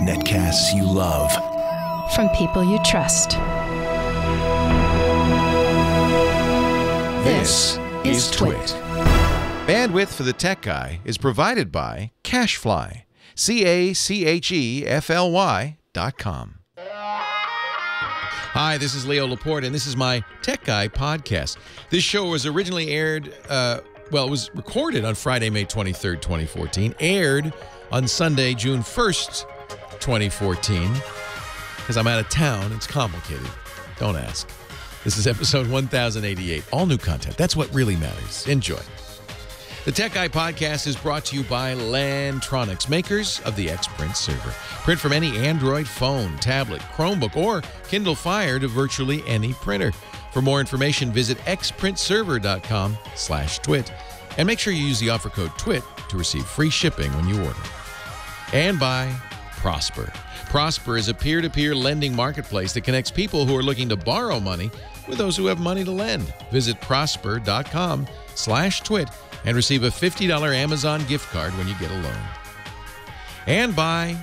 Netcasts you love. From people you trust. This is Twit. Bandwidth for the Tech Guy is provided by CacheFly. CacheFly.com. Hi, this is Leo Laporte, and this is my Tech Guy podcast. This show was originally aired, it was recorded on Friday, May 23rd, 2014, aired on Sunday, June 1st, 2014. Because I'm out of town, it's complicated. Don't ask. This is episode 1088. All new content. That's what really matters. Enjoy. The Tech Guy podcast is brought to you by Lantronix, makers of the Xprint server. Print from any Android phone, tablet, Chromebook, or Kindle Fire to virtually any printer. For more information, visit xprintserver.com/twit. And make sure you use the offer code TWIT to receive free shipping when you order. And by Prosper. Prosper is a peer-to-peer lending marketplace that connects people who are looking to borrow money with those who have money to lend. Visit prosper.com/twit and receive a $50 Amazon gift card when you get a loan. And by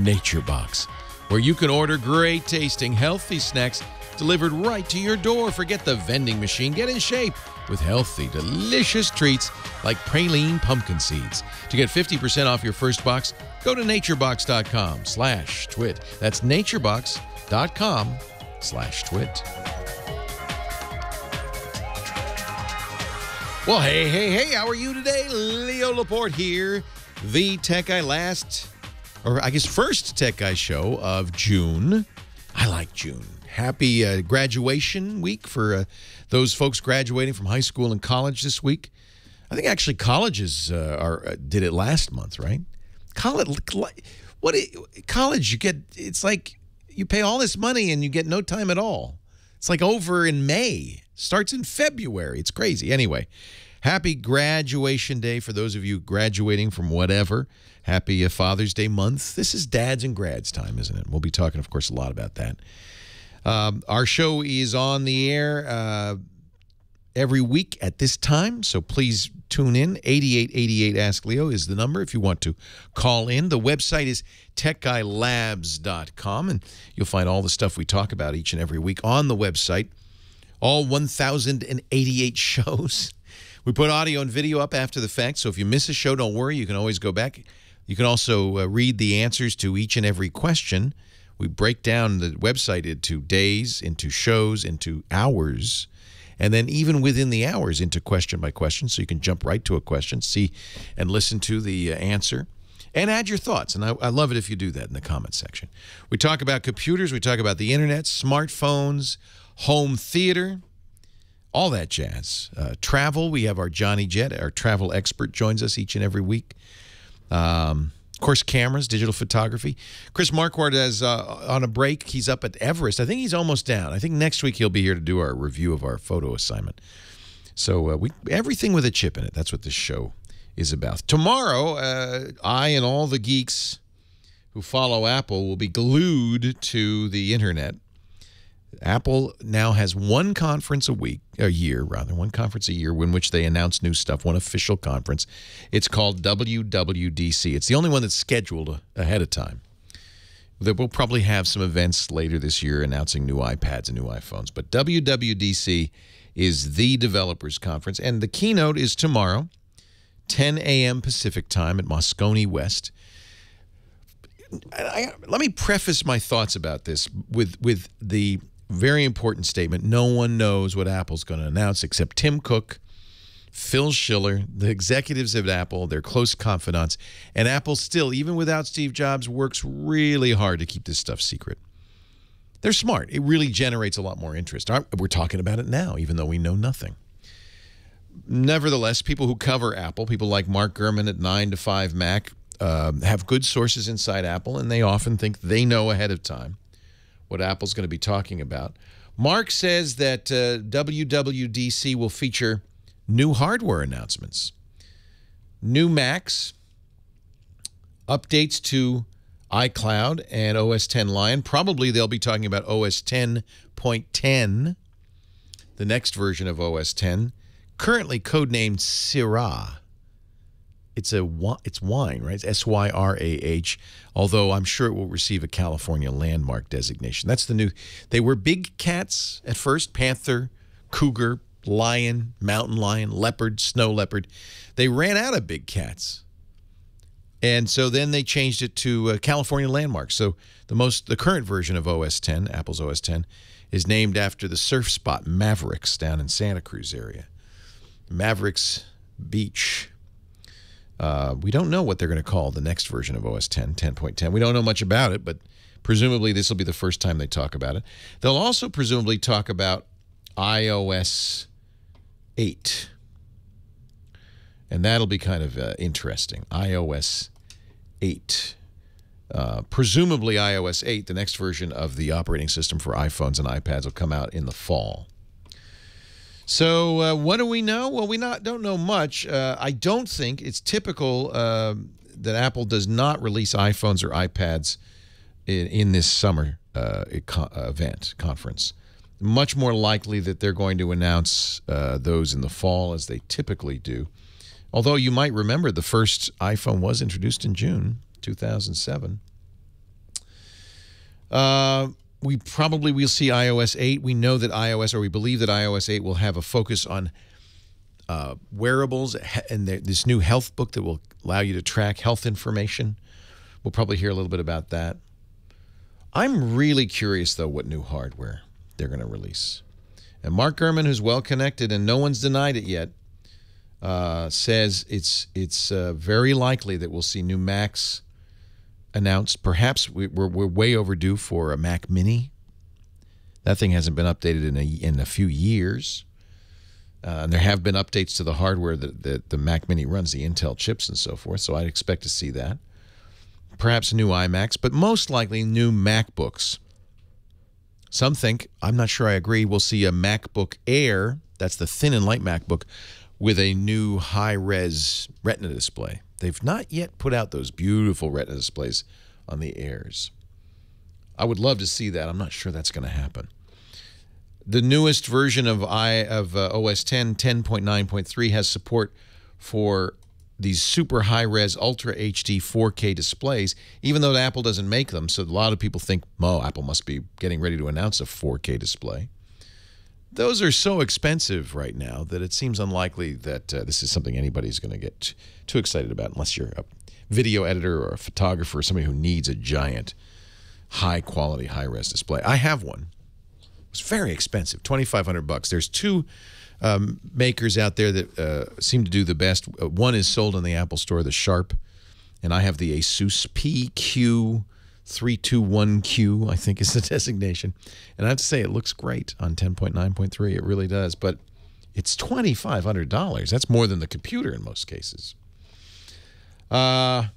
NatureBox, where you can order great tasting, healthy snacks delivered right to your door. Forget the vending machine. Get in shape with healthy, delicious treats like praline pumpkin seeds. To get 50% off your first box, go to naturebox.com/twit. That's naturebox.com/twit. Well, hey, how are you today? Leo Laporte here, the Tech Guy first Tech Guy show of June. I like June. Happy graduation week for those folks graduating from high school and college this week. I think actually colleges did it last month, right? College, you get, it's like you pay all this money and you get no time at all. It's like over in May. Starts in February. It's crazy. Anyway, happy graduation day for those of you graduating from whatever. Happy Father's Day month. This is dads and grads time, isn't it? We'll be talking, of course, a lot about that. Our show is on the air every week at this time, so please tune in. 8888 Ask Leo is the number if you want to call in. The website is techguylabs.com, and you'll find all the stuff we talk about each and every week on the website. All 1,088 shows. We put audio and video up after the fact, so if you miss a show, don't worry. You can always go back. You can also read the answers to each and every question. We break down the website into days, into shows, into hours, and then even within the hours into question by question, so you can jump right to a question, see and listen to the answer, and add your thoughts. And I love it if you do that in the comments section. We talk about computers. We talk about the internet, smartphones, home theater, all that jazz. Travel, we have our Johnny Jet, our travel expert, joins us each and every week. Of course, cameras, digital photography. Chris Marquardt is on a break. He's up at Everest. I think he's almost down. I think next week he'll be here to do our review of our photo assignment. So everything with a chip in it. That's what this show is about. Tomorrow, I and all the geeks who follow Apple will be glued to the internet. Apple now has one conference a year in which they announce new stuff, one official conference. It's called WWDC. It's the only one that's scheduled ahead of time. We'll probably have some events later this year announcing new iPads and new iPhones, but WWDC is the developers conference, and the keynote is tomorrow, 10 a.m. Pacific time at Moscone West. Let me preface my thoughts about this with the very important statement. No one knows what Apple's going to announce except Tim Cook, Phil Schiller, the executives at Apple, their close confidants. And Apple still, even without Steve Jobs, works really hard to keep this stuff secret. They're smart. It really generates a lot more interest. We're talking about it now, even though we know nothing. Nevertheless, people who cover Apple, people like Mark Gurman at 9 to 5 Mac, have good sources inside Apple, and they often think they know ahead of time what Apple's going to be talking about. Mark says that WWDC will feature new hardware announcements, new Macs, updates to iCloud and OS X Lion. Probably they'll be talking about OS 10.10, the next version of OS X, currently codenamed Syrah. it's wine, right? It's SYRAH, although I'm sure it will receive a California landmark designation. That's the new. They were big cats at first: panther, cougar, lion, mountain lion, leopard, snow leopard. They ran out of big cats. And so then they changed it to California landmark. So the current version of OS X, Apple's OS X, is named after the surf spot Mavericks down in Santa Cruz area. Mavericks Beach. We don't know what they're going to call the next version of OS X, 10.10. We don't know much about it, but presumably this will be the first time they talk about it. They'll also presumably talk about iOS 8. And that'll be kind of interesting. iOS 8. Presumably iOS 8, the next version of the operating system for iPhones and iPads, will come out in the fall. So what do we know? Well, we don't know much. I don't think it's typical that Apple does not release iPhones or iPads in this summer conference. Much more likely that they're going to announce those in the fall, as they typically do. Although you might remember the first iPhone was introduced in June 2007. We probably will see iOS 8. We know that we believe that iOS 8 will have a focus on wearables and this new health book that will allow you to track health information. We'll probably hear a little bit about that. I'm really curious, though, what new hardware they're going to release. And Mark Gurman, who's well connected and no one's denied it yet, says it's very likely that we'll see new Macs announced. Perhaps we're way overdue for a Mac Mini. That thing hasn't been updated in a few years. And there have been updates to the hardware that the Mac Mini runs, the Intel chips and so forth, so I'd expect to see that. Perhaps new iMacs, but most likely new MacBooks. Some think, I'm not sure I agree, we'll see a MacBook Air, that's the thin and light MacBook, with a new high-res Retina display. They've not yet put out those beautiful Retina displays on the Airs. I would love to see that. I'm not sure that's going to happen. The newest version of OS X, 10.9.3, has support for these super high-res Ultra HD 4K displays, even though Apple doesn't make them. So a lot of people think, Apple must be getting ready to announce a 4K display. Those are so expensive right now that it seems unlikely that this is something anybody's going to get too excited about, unless you're a video editor or a photographer or somebody who needs a giant, high-quality, high-res display. I have one. It's very expensive, $2,500. There's two makers out there that seem to do the best. One is sold in the Apple Store, the Sharp, and I have the Asus PQ321Q, I think is the designation. And I have to say, it looks great on 10.9.3. It really does. But it's $2,500. That's more than the computer in most cases. We'll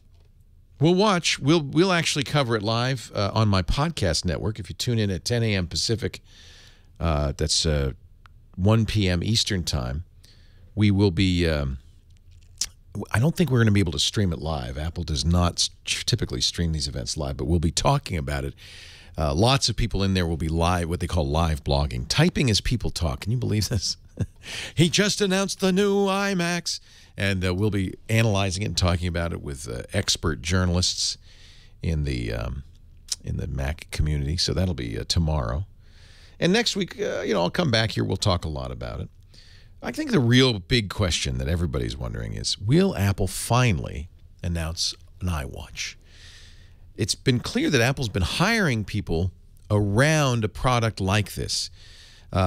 watch. We'll actually cover it live on my podcast network. If you tune in at 10 a.m. Pacific, that's 1 p.m. Eastern time, we will be... I don't think we're going to be able to stream it live. Apple does not typically stream these events live, but we'll be talking about it. Lots of people in there will be live, what they call live blogging. Typing as people talk. Can you believe this? He just announced the new iMacs. And we'll be analyzing it and talking about it with expert journalists in the Mac community. So that'll be tomorrow. And next week, I'll come back here. We'll talk a lot about it. I think the real big question that everybody's wondering is, will Apple finally announce an iWatch? It's been clear that Apple's been hiring people around a product like this.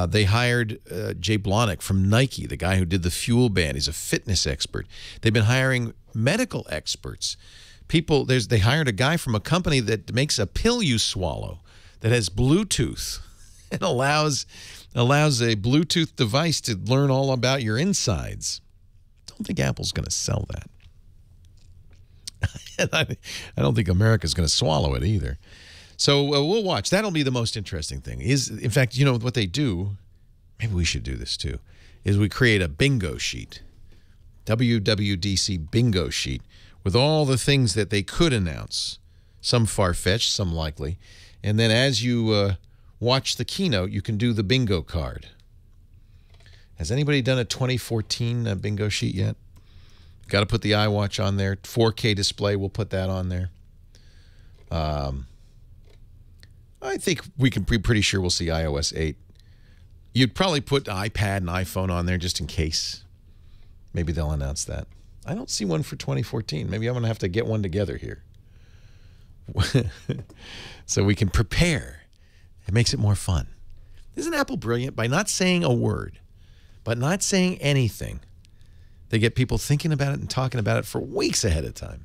They hired Jay Blahnik from Nike, the guy who did the Fuel Band. He's a fitness expert. They've been hiring medical experts. They hired a guy from a company that makes a pill you swallow that has Bluetooth and allows a Bluetooth device to learn all about your insides. I don't think Apple's going to sell that. And I don't think America's going to swallow it either. So we'll watch. That'll be the most interesting thing. In fact, what they do, maybe we should do this too, is we create a bingo sheet, WWDC bingo sheet, with all the things that they could announce, some far-fetched, some likely. And then as you watch the keynote, you can do the bingo card. Has anybody done a 2014 bingo sheet yet? Got to put the iWatch on there. 4K display, we'll put that on there. I think we can be pretty sure we'll see iOS 8. You'd probably put iPad and iPhone on there just in case. Maybe they'll announce that. I don't see one for 2014. Maybe I'm going to have to get one together here. So we can prepare. It makes it more fun. Isn't Apple brilliant? By not saying a word, but not saying anything, they get people thinking about it and talking about it for weeks ahead of time.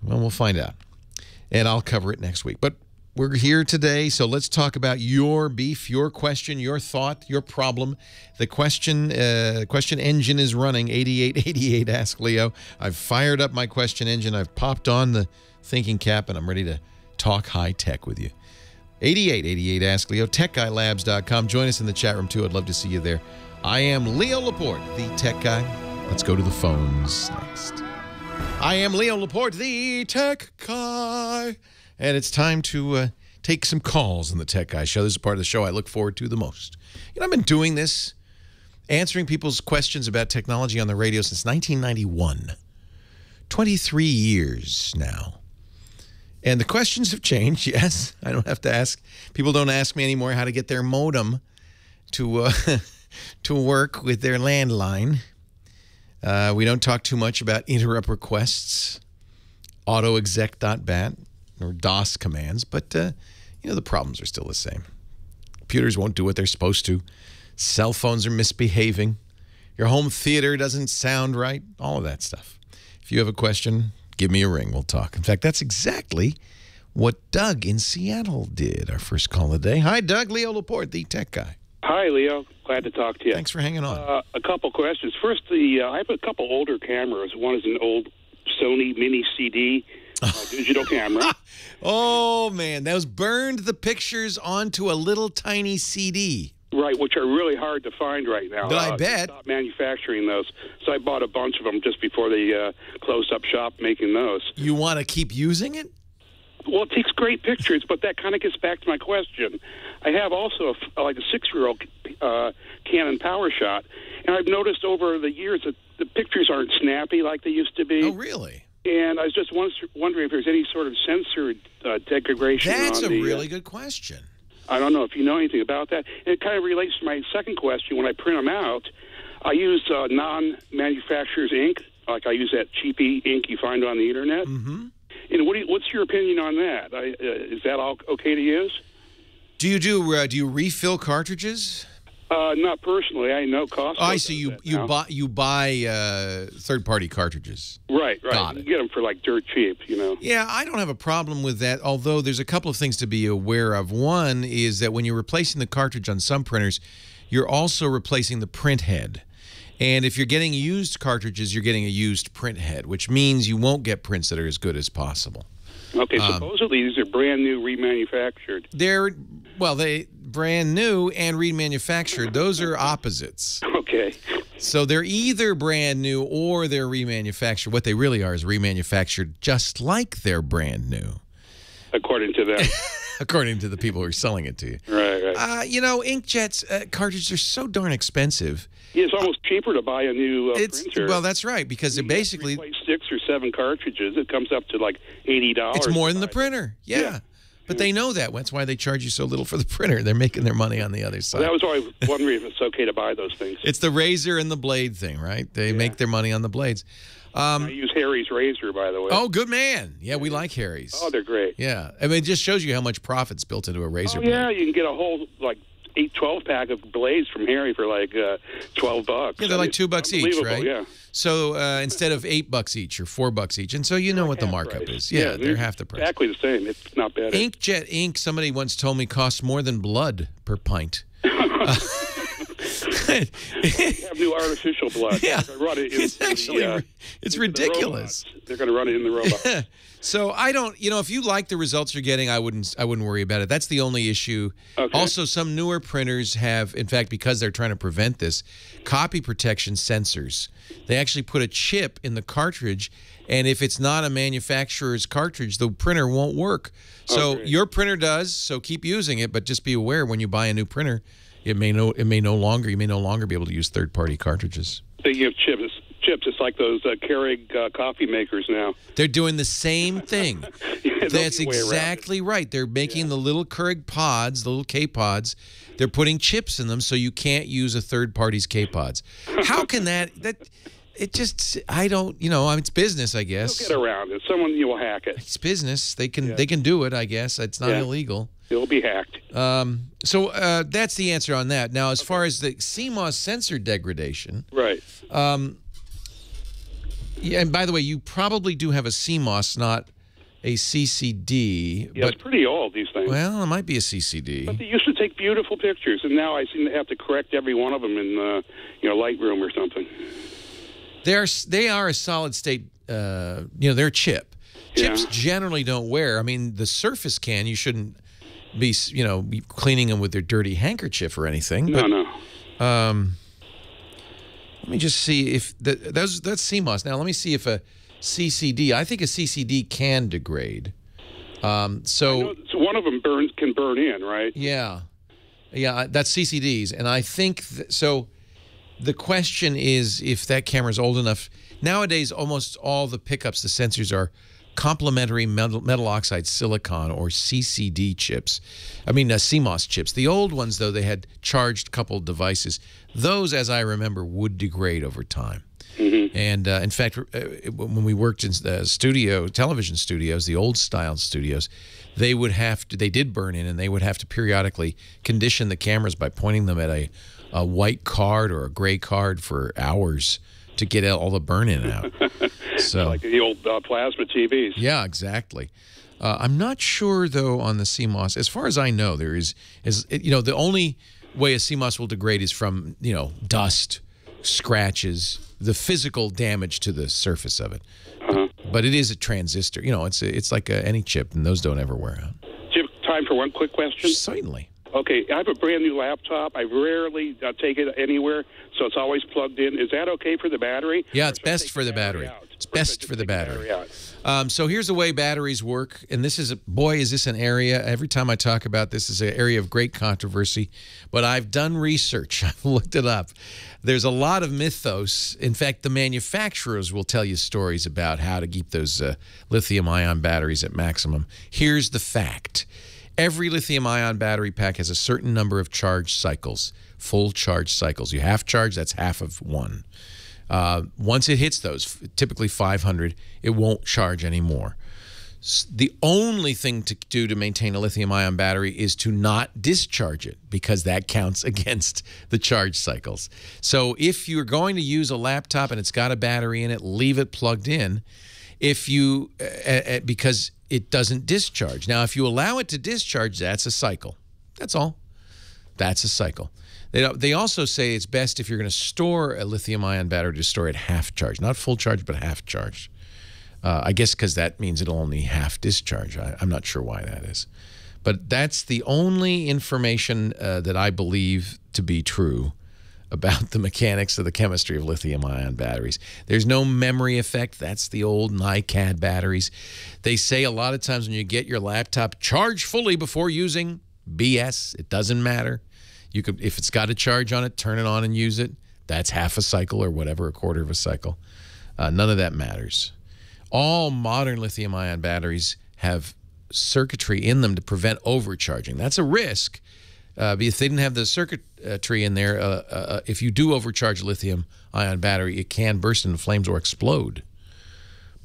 Well, we'll find out. And I'll cover it next week. But we're here today, so let's talk about your beef, your question, your thought, your problem. The question engine is running, 8888 Ask Leo. I've fired up my question engine. I've popped on the thinking cap, and I'm ready to talk high tech with you. 8888 Ask Leo, techguylabs.com. Join us in the chat room, too. I'd love to see you there. I am Leo Laporte, the tech guy. Let's go to the phones next. I am Leo Laporte, the tech guy. And it's time to take some calls on the Tech Guy Show. This is part of the show I look forward to the most. You know, I've been doing this, answering people's questions about technology on the radio since 1991. 23 years now. And the questions have changed, yes. I don't have to ask. People don't ask me anymore how to get their modem to to work with their landline. We don't talk too much about interrupt requests, autoexec.bat, or DOS commands, but, you know, the problems are still the same. Computers won't do what they're supposed to. Cell phones are misbehaving. Your home theater doesn't sound right. All of that stuff. If you have a question, give me a ring. We'll talk. In fact, that's exactly what Doug in Seattle did. Our first call of the day. Hi, Doug. Leo Laporte, the tech guy. Hi, Leo. Glad to talk to you. Thanks for hanging on. A couple questions. First, I have a couple older cameras. One is an old Sony Mini CD digital camera. Oh, man. Those burned the pictures onto a little tiny CD. Right, which are really hard to find right now. But I bet. They stopped manufacturing those. So I bought a bunch of them just before they closed up shop making those. You want to keep using it? Well, it takes great pictures, but that kind of gets back to my question. I have also like a 6-year-old Canon PowerShot, and I've noticed over the years that the pictures aren't snappy like they used to be. Oh, really? And I was just wondering if there's any sort of sensor degradation. That's on a really good question. I don't know if you know anything about that. And it kind of relates to my second question. When I print them out, I use non-manufacturer's ink. Like I use that cheapy ink you find on the internet. Mm-hmm. And what's your opinion on that? Is that all okay to use? Do you refill cartridges? Not personally. I know Costco. Oh, I see. You buy third-party cartridges. Right. Got You it. get them for like dirt cheap, you know. Yeah, I don't have a problem with that, although there's a couple of things to be aware of. One is that when you're replacing the cartridge on some printers, you're also replacing the print head. And if you're getting used cartridges, you're getting a used print head, which means you won't get prints that are as good as possible. Okay, supposedly these are brand new, remanufactured. They're brand new and remanufactured. Those are opposites. Okay. So they're either brand new or they're remanufactured. What they really are is remanufactured just like they're brand new. According to them. According to the people who are selling it to you. Right. You know, inkjets cartridges are so darn expensive. Yeah, it's almost cheaper to buy a new printer. Well, that's right, because they're basically... replace 6 or 7 cartridges, it comes up to like $80. It's more than the printer, yeah. But they know that. That's why they charge you so little for the printer. They're making their money on the other side. That was why I was wondering if it's okay to buy those things. It's the razor and the blade thing, right? They make their money on the blades. I use Harry's razor, by the way. Oh, good man. Yeah, we like Harry's. Oh, they're great. Yeah. I mean, it just shows you how much profit's built into a razor blade. Yeah, you can get a whole, 12-pack of blades from Harry for like $12. Yeah, they're like $2 each, right? Yeah. So instead of $8 each or $4 each, and so you know what the markup is. Yeah, they're half the price. Exactly the same. It's not bad. Inkjet ink, somebody once told me, costs more than blood per pint. Have new artificial blood. Yeah, it's it's ridiculous. They're going to run it in the robot. So I don't, if you like the results you're getting, I wouldn't worry about it. That's the only issue. Okay. Also, some newer printers have, in fact, because they're trying to prevent this, copy protection sensors. They actually put a chip in the cartridge, and if it's not a manufacturer's cartridge, the printer won't work. So your printer does, so keep using it, but just be aware when you buy a new you may no longer be able to use third-party cartridges. So you have chips just like those Keurig coffee makers now. They're doing the same thing. That's exactly right. They're making the little Keurig pods, the little K-pods. They're putting chips in them so you can't use a third party's K-pods. How can that it just, I don't, you know, I mean, it's business, I guess. They'll get around it. Someone will hack it. It's business. They can do it, I guess. It's not illegal. It'll be hacked. So that's the answer on that. Now, as far as the CMOS sensor degradation. Right. Yeah, and by the way, you probably do have a CMOS, not a CCD. Yeah, it's pretty old, these things. Well, it might be a CCD. But they used to take beautiful pictures, and now I seem to have to correct every one of them in, Lightroom or something. They are a solid state, they're a chip. Chips generally don't wear. I mean, the Surface can, you shouldn't be cleaning them with their dirty handkerchief or anything. No. Let me just see if that's CMOS. Now, let me see if a CCD, I think a CCD can degrade. So one of them can burn in, right? Yeah, that's CCDs. And I think, so the question is if that camera's old enough. Nowadays, almost all the pickups, the sensors are complementary metal oxide silicon or CCD chips. I mean, CMOS chips. The old ones, though, they had charged coupled devices. Those, as I remember, would degrade over time. Mm-hmm. And in fact, when we worked in television studios, the old style studios, they did burn in, and they would have to periodically condition the cameras by pointing them at a white card or a gray card for hours to get all the burn-in out. So, like the old plasma TVs. Yeah, exactly. I'm not sure, though, on the CMOS. As far as I know, there is the only way a CMOS will degrade is from, dust, scratches, the physical damage to the surface of it. But it is a transistor. It's like any chip, and those don't ever wear out. Do you have time for one quick question? Certainly. Okay, I have a brand new laptop. I rarely take it anywhere, so it's always plugged in. Is that okay for the battery? Yeah, it's best for the battery. It's best for the battery. So here's the way batteries work, and this is, is this an area, every time I talk about this, is an area of great controversy, but I've done research. I've looked it up. There's a lot of mythos. In fact, the manufacturers will tell you stories about how to keep those lithium-ion batteries at maximum. Here's the fact. Every lithium-ion battery pack has a certain number of charge cycles, full charge cycles. You half charge, that's half of one. Once it hits those, typically 500, it won't charge anymore. The only thing to do to maintain a lithium-ion battery is to not discharge it, because that counts against the charge cycles. So if you're going to use a laptop and it's got a battery in it, leave it plugged in. Because it doesn't discharge. Now, if you allow it to discharge, that's a cycle. That's all. That's a cycle. They also say it's best if you're going to store a lithium-ion battery to store it half charged. Not full charge, but half charged. I guess because that means it'll only half discharge. I'm not sure why that is. But that's the only information that I believe to be true about the mechanics of the chemistry of lithium-ion batteries. There's no memory effect. That's the old NiCad batteries. They say a lot of times when you get your laptop, charge fully before using. BS. It doesn't matter. You could, if it's got a charge on it, turn it on and use it. That's half a cycle or whatever, a quarter of a cycle. None of that matters. All modern lithium-ion batteries have circuitry in them to prevent overcharging. That's a risk. If they didn't have the circuitry in there, if you do overcharge a lithium-ion battery, it can burst into flames or explode.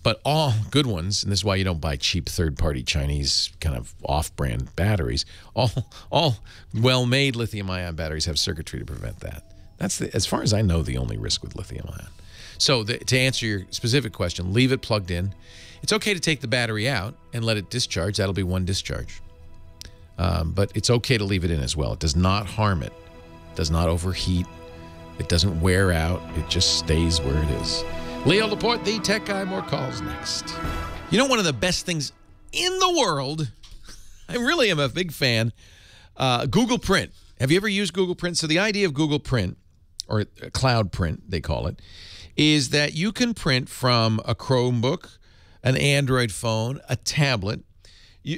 But all good ones, and this is why you don't buy cheap third-party Chinese kind of off-brand batteries, all well-made lithium-ion batteries have circuitry to prevent that. That's, as far as I know, the only risk with lithium-ion. So to answer your specific question, leave it plugged in. It's okay to take the battery out and let it discharge. That'll be one discharge. But it's okay to leave it in as well. It does not harm it. It does not overheat. It doesn't wear out. It just stays where it is. Leo Laporte, the tech guy. More calls next. You know, one of the best things in the world, I really am a big fan, Google Print. Have you ever used Google Print? So the idea of Google Print, or Cloud Print, they call it, is that you can print from a Chromebook, an Android phone, a tablet.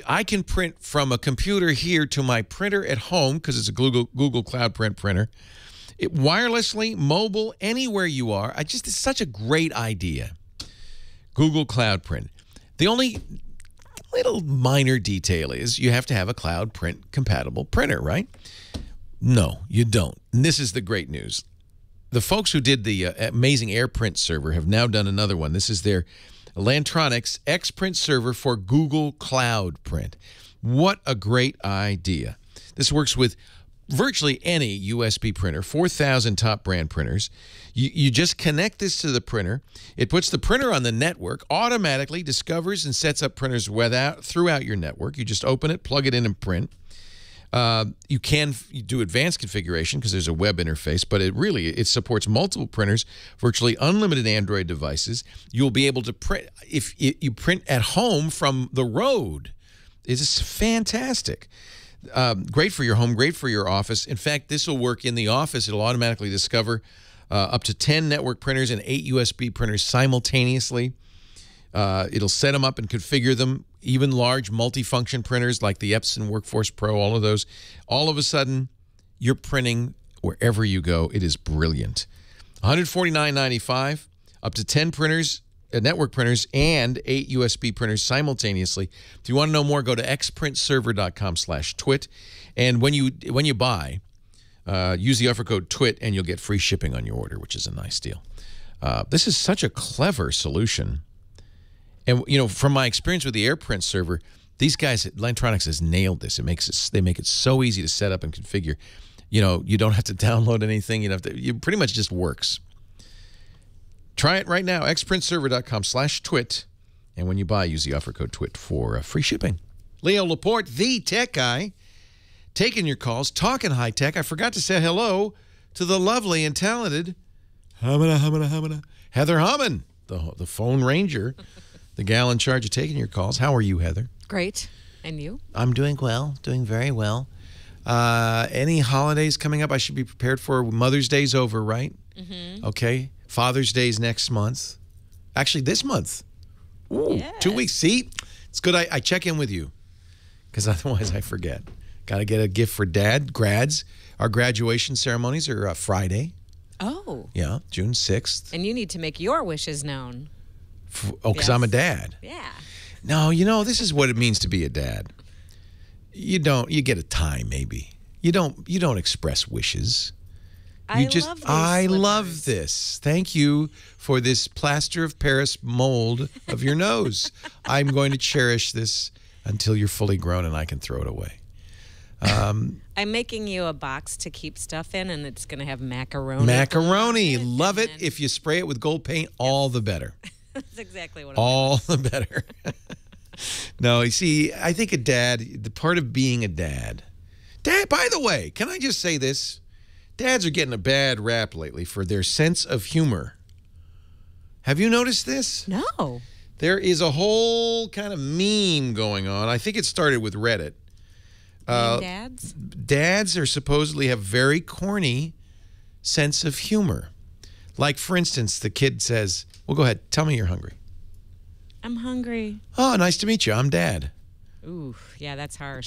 I can print from a computer here to my printer at home because it's a Google Cloud Print printer. Wirelessly, mobile, anywhere you are. It's such a great idea. Google Cloud Print. The only little minor detail is you have to have a Cloud Print compatible printer, right? No, you don't. And this is the great news. The folks who did the amazing AirPrint server have now done another one. This is their Lantronix X-Print server for Google Cloud Print. What a great idea. This works with virtually any USB printer, 4,000 top brand printers. You just connect this to the printer. It puts the printer on the network, automatically discovers and sets up printers throughout your network. You just open it, plug it in, and print. You can do advanced configuration because there's a web interface, but it supports multiple printers, virtually unlimited Android devices. You'll be able to print if you print at home from the road. It's fantastic. Great for your home, great for your office. In fact, this will work in the office. It'll automatically discover up to 10 network printers and 8 USB printers simultaneously. It'll set them up and configure them, even large multifunction printers like the Epson Workforce Pro, all of those. All of a sudden, you're printing wherever you go. It is brilliant. $149.95, up to 10 printers, network printers, and 8 USB printers simultaneously. If you want to know more, go to xprintserver.com/twit. And when you buy, use the offer code TWIT, and you'll get free shipping on your order, which is a nice deal. This is such a clever solution. And, you know, from my experience with the AirPrint server, these guys at Lantronix has nailed this. They make it so easy to set up and configure. You know, you don't have to download anything. It pretty much just works. Try it right now, xprintserver.com/twit. And when you buy, use the offer code TWIT for free shipping. Leo Laporte, the tech guy, taking your calls, talking high tech. I forgot to say hello to the lovely and talented Heather Hammond, the phone ranger. The gal in charge of taking your calls. How are you, Heather? Great. And you? I'm doing well, doing very well. Any holidays coming up I should be prepared for? Mother's Day's over, right? Mm-hmm. Okay. Father's Day's next month. Actually, this month. Ooh, yes. 2 weeks. See? It's good I check in with you because otherwise I forget. Got to get a gift for Dad. Grads. Our graduation ceremonies are Friday. Oh. Yeah, June 6th. And you need to make your wishes known. Because I'm a dad. Yeah. No, you know, this is what it means to be a dad. You get a time maybe. You don't express wishes. I love this. Thank you for this plaster of Paris mold of your nose. I'm going to cherish this until you're fully grown and I can throw it away. I'm making you a box to keep stuff in, and it's going to have macaroni. Macaroni. Love it. If you spray it with gold paint, all the better. That's exactly what all the better. No, you see, I think the part of being a dad, by the way, can I just say this? Dads are getting a bad rap lately for their sense of humor. Have you noticed this? No. There is a whole kind of meme going on. I think it started with Reddit. Dads? Dads are supposedly have very corny sense of humor. Like, for instance, the kid says, well, go ahead. Tell me you're hungry. I'm hungry. Oh, nice to meet you. I'm Dad. Ooh, yeah, that's harsh.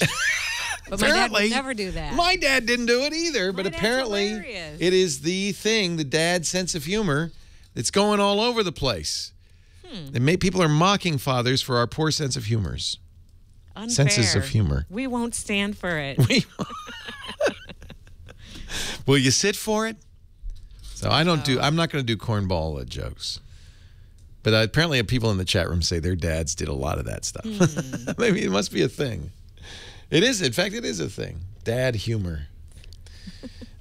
But my dad would never do that. My dad didn't do it either, but apparently hilarious. It is the thing, the dad sense of humor, that's going all over the place. And people are mocking fathers for our poor sense of humors. Unfair. Senses of humor. We won't stand for it. Will you sit for it? So I'm not going to do cornball jokes. But apparently people in the chat room say their dads did a lot of that stuff. Maybe it must be a thing. It is. In fact, it is a thing. Dad humor.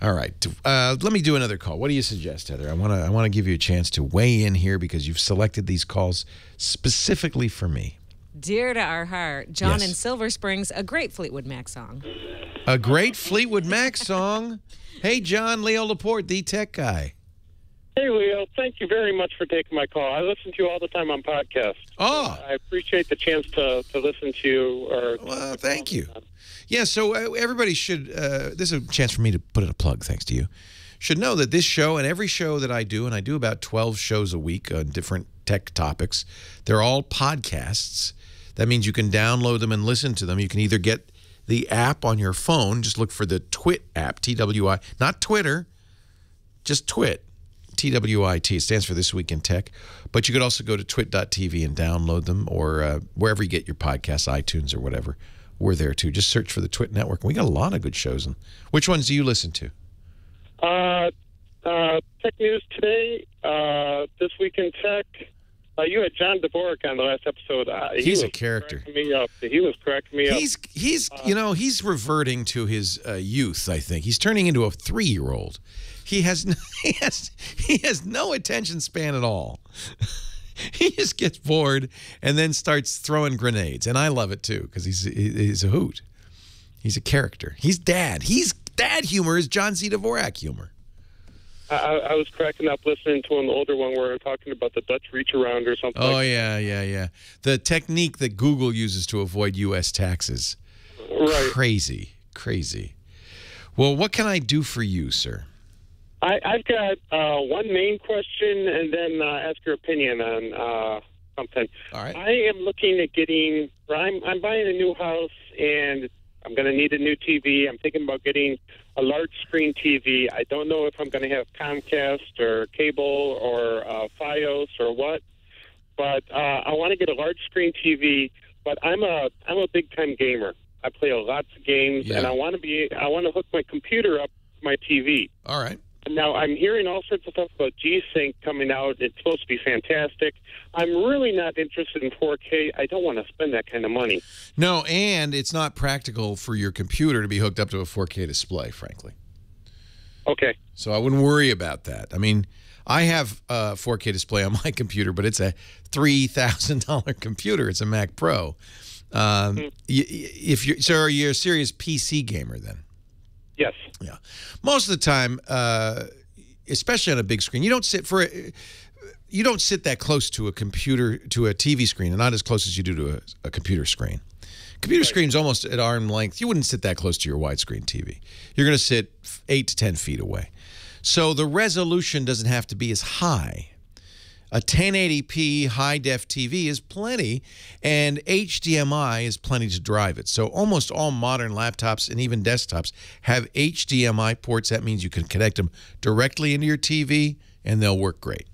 All right. Let me do another call. What do you suggest, Heather? I want to give you a chance to weigh in here because you've selected these calls specifically for me. Dear to our heart, John in Silver Springs, a great Fleetwood Mac song. A great Fleetwood Mac song. Hey, John, Leo Laporte, the tech guy. Hey, Leo. Thank you very much for taking my call. I listen to you all the time on podcasts. Oh. I appreciate the chance to listen to you. Well, thank you. Yeah, so everybody should, this is a chance for me to put in a plug, thanks to you, should know that this show and every show that I do, and I do about 12 shows a week on different tech topics, they're all podcasts. That means you can download them and listen to them. You can either get the app on your phone, just look for the Twit app, T-W-I, not Twitter, just TWIT. TWIT. It stands for This Week in Tech. But you could also go to twit.tv and download them, or wherever you get your podcasts, iTunes or whatever. We're there too. Just search for the Twit Network. We got a lot of good shows. And which ones do you listen to? Tech News Today, This Week in Tech. You had John Dvorak on the last episode. He's a character. He was cracking me up. He's reverting to his youth, I think. He's turning into a 3-year-old. He has no attention span at all. He just gets bored and then starts throwing grenades, and I love it too because he's a hoot. He's a character. He's dad. Dad humor is John C. Dvorak humor. I was cracking up listening to an older one where we were talking about the Dutch reach around or something. Oh, yeah. The technique that Google uses to avoid U.S. taxes. Right. Crazy. Well, what can I do for you, sir? I've got one main question and then ask your opinion on something. All right. I am looking at I'm buying a new house and I'm going to need a new TV. I'm thinking about getting a large screen TV. I don't know if I'm going to have Comcast or cable or Fios or what, but I want to get a large screen TV. But I'm a big time gamer. I play lots of games, and I want to hook my computer up to my TV. All right. Now, I'm hearing all sorts of stuff about G-Sync coming out. It's supposed to be fantastic. I'm really not interested in 4K. I don't want to spend that kind of money. No, and it's not practical for your computer to be hooked up to a 4K display, frankly. Okay. So I wouldn't worry about that. I mean, I have a 4K display on my computer, but it's a $3,000 computer. It's a Mac Pro. Are you a serious PC gamer then? Yes. Yeah. Most of the time, especially on a big screen, you don't sit that close to a TV screen, and not as close as you do to a computer screen. Computer screen's almost at arm length. You wouldn't sit that close to your widescreen TV. You're going to sit 8 to 10 feet away. So the resolution doesn't have to be as high. A 1080p high-def TV is plenty, and HDMI is plenty to drive it. So almost all modern laptops and even desktops have HDMI ports. That means you can connect them directly into your TV, and they'll work great.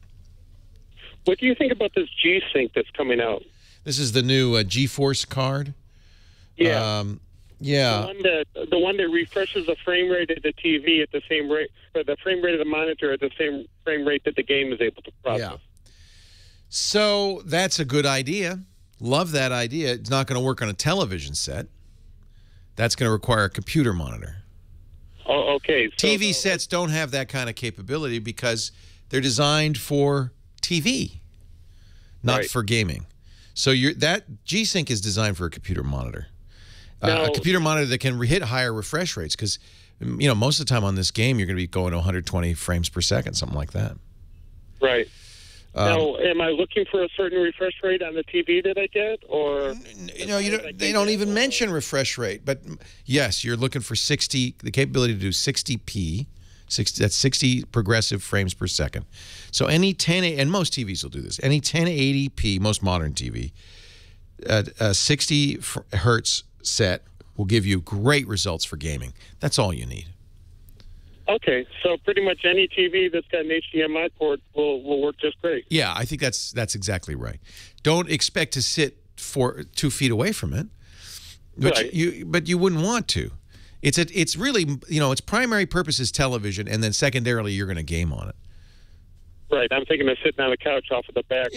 What do you think about this G-Sync that's coming out? This is the new GeForce card. Yeah. Yeah. The one that refreshes the frame rate of the TV at the same rate, or the frame rate of the monitor at the same frame rate that the game is able to process. Yeah. So that's a good idea. Love that idea. It's not going to work on a television set. That's going to require a computer monitor. Oh, okay. So, TV sets don't have that kind of capability because they're designed for TV, not for gaming. So that G-Sync is designed for a computer monitor. A computer monitor that can hit higher refresh rates because, most of the time on this game, you're going to be going to 120 frames per second, something like that. Right. Now, am I looking for a certain refresh rate on the TV that I get, or they don't even mention refresh rate. But yes, you're looking for the capability to do 60p. That's 60 progressive frames per second. So any 10, and most TVs will do this. Any 1080p, most modern TV, 60 hertz set will give you great results for gaming. That's all you need. Okay, so pretty much any TV that's got an HDMI port will work just great. Yeah, I think that's exactly right. Don't expect to sit 2 feet away from it, but you wouldn't want to. It's really its primary purpose is television, and then secondarily you're going to game on it. Right, I'm thinking of sitting on the couch off of the back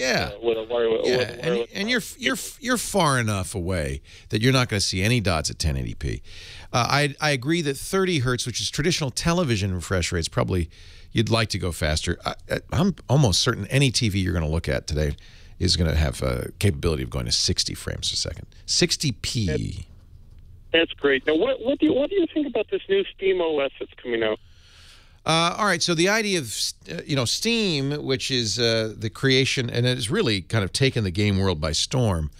with a wireless. And you're far enough away that you're not going to see any dots at 1080p. I agree that 30 hertz, which is traditional television refresh rates, probably you'd like to go faster. I'm almost certain any TV you're going to look at today is going to have a capability of going to 60 frames a second. 60p. That's great. Now, what do you think about this new Steam OS that's coming out? All right, so the idea of Steam, which is the creation, and it has really kind of taken the game world by storm,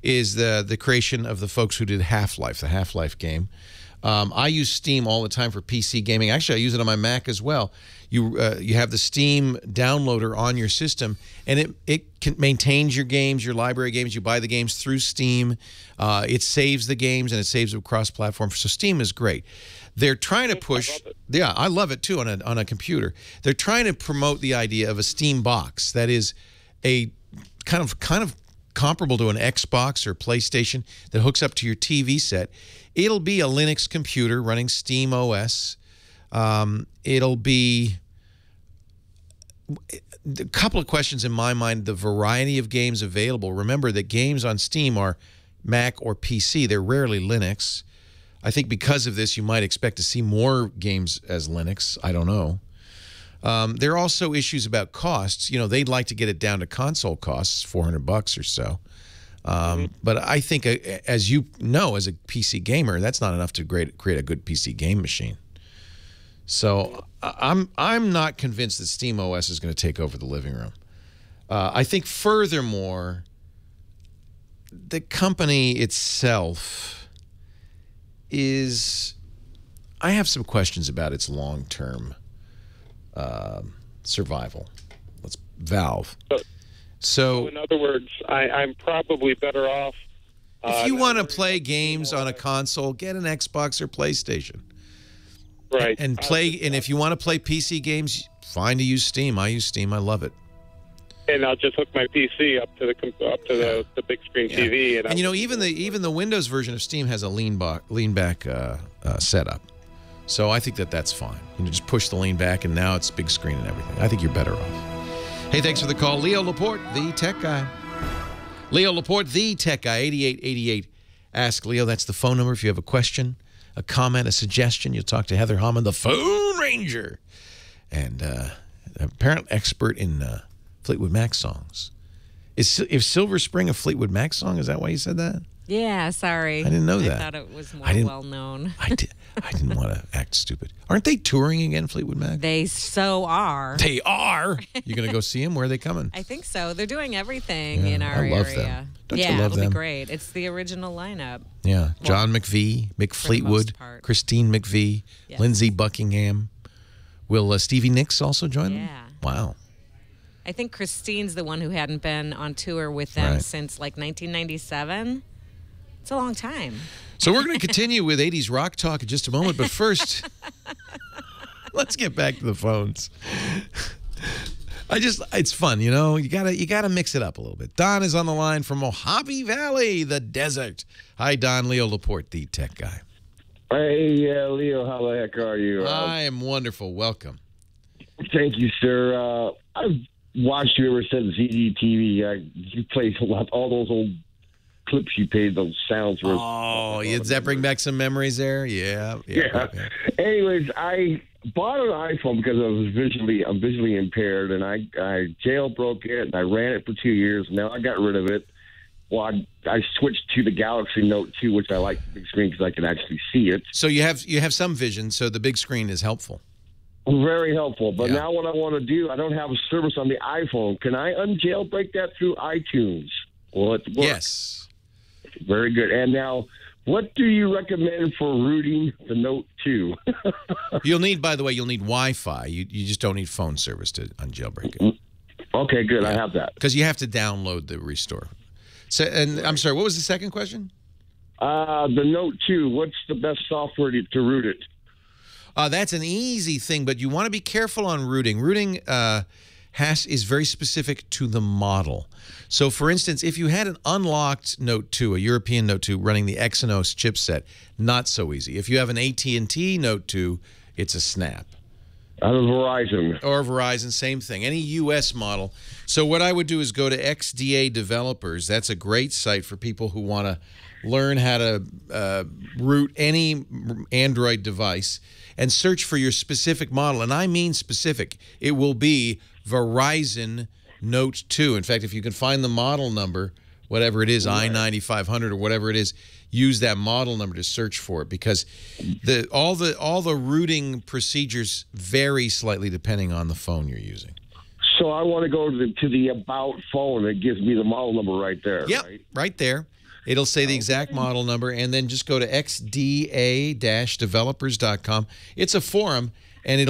is the creation of the folks who did Half-Life, the Half-Life game. I use Steam all the time for PC gaming. Actually, I use it on my Mac as well. You have the Steam downloader on your system, and it maintains your games, your library games. You buy the games through Steam. It saves the games, and it saves them cross-platform. So Steam is great. They're trying to push. Yeah, I love it too on a computer. They're trying to promote the idea of a Steam box that is a kind of comparable to an Xbox or PlayStation that hooks up to your TV set. It'll be a Linux computer running Steam OS. It'll be a couple of questions in my mind. The variety of games available. Remember that games on Steam are Mac or PC. They're rarely Linux. I think because of this, you might expect to see more games as Linux. I don't know. There are also issues about costs. You know, they'd like to get it down to console costs, $400 or so. But I think, as you know, as a PC gamer, that's not enough to create a good PC game machine. So I'm not convinced that Steam OS is going to take over the living room. I think, furthermore, the company itself is. I have some questions about its long-term survival. Valve. So in other words, I'm probably better off. If you want to play games on a console, get an Xbox or PlayStation. Right. And if you want to play PC games, fine to use Steam. I use Steam. I love it. And I'll just hook my PC up to the big screen TV. And you know, even the Windows version of Steam has a lean back setup. So I think that's fine. You know, just push the lean back, and now it's big screen and everything. I think you're better off. Hey, thanks for the call. Leo Laporte, the tech guy. Leo Laporte, the tech guy, 8888. Ask Leo. That's the phone number if you have a question, a comment, a suggestion. You'll talk to Heather Hammond, the phone ranger, and apparent expert in Fleetwood Mac songs. Is Silver Spring a Fleetwood Mac song? Is that why you said that? Yeah, sorry. I didn't know that. I thought it was more well-known. I didn't want to act stupid. Aren't they touring again, Fleetwood Mac? They so are. They are? You going to go see them? Where are they coming? I think so. They're doing everything in our area. I love them. Don't you love them? It'll be great. It's the original lineup. Yeah. John McVie, Mick Fleetwood, Christine McVie, yes. Lindsey Buckingham. Will Stevie Nicks also join them? Yeah. Wow. I think Christine's the one who hadn't been on tour with them since like 1997. It's a long time. So we're going to continue with 80s rock talk in just a moment, but first, let's get back to the phones. It's fun, you know. You gotta mix it up a little bit. Don is on the line from Mojave Valley, the desert. Hi, Don. Leo Laporte, the tech guy. Hey, Leo, how the heck are you? I am wonderful. Welcome. Thank you, sir. I've watched you ever since ZDTV. You played all those old clips you paid, those sounds were. Oh, does that bring back some memories there? Yeah. Anyways, I bought an iPhone because I'm visually impaired, and I jailbroke it, and I ran it for 2 years. Now I got rid of it. Well, I switched to the Galaxy Note 2, which I like the big screen because I can actually see it. So you have some vision, so the big screen is helpful. Very helpful. But now what I want to do, I don't have a service on the iPhone. Can I unjailbreak that through iTunes? Will it work? Yes. Very good. And now, what do you recommend for rooting the Note 2? You'll need Wi-Fi. You just don't need phone service to unjailbreak it. Okay, good. Yeah. I have that. Because you have to download the restore. So, and I'm sorry, what was the second question? The Note 2. What's the best software to root it? That's an easy thing, but you want to be careful on rooting. Rooting is very specific to the model. So, for instance, if you had an unlocked Note 2, a European Note 2 running the Exynos chipset, not so easy. If you have an AT&T Note 2, it's a snap. Verizon. Or Verizon, same thing. Any U.S. model. So what I would do is go to XDA Developers. That's a great site for people who want to learn how to root any Android device and search for your specific model. And I mean specific. It will be Verizon Note 2. In fact, if you can find the model number, whatever it is, I-9500 or whatever it is, use that model number to search for it, because all the rooting procedures vary slightly depending on the phone you're using. So I want to go to the About phone. It gives me the model number right there. Yep, right there. It'll say the exact model number, and then just go to xda-developers.com. It's a forum, and it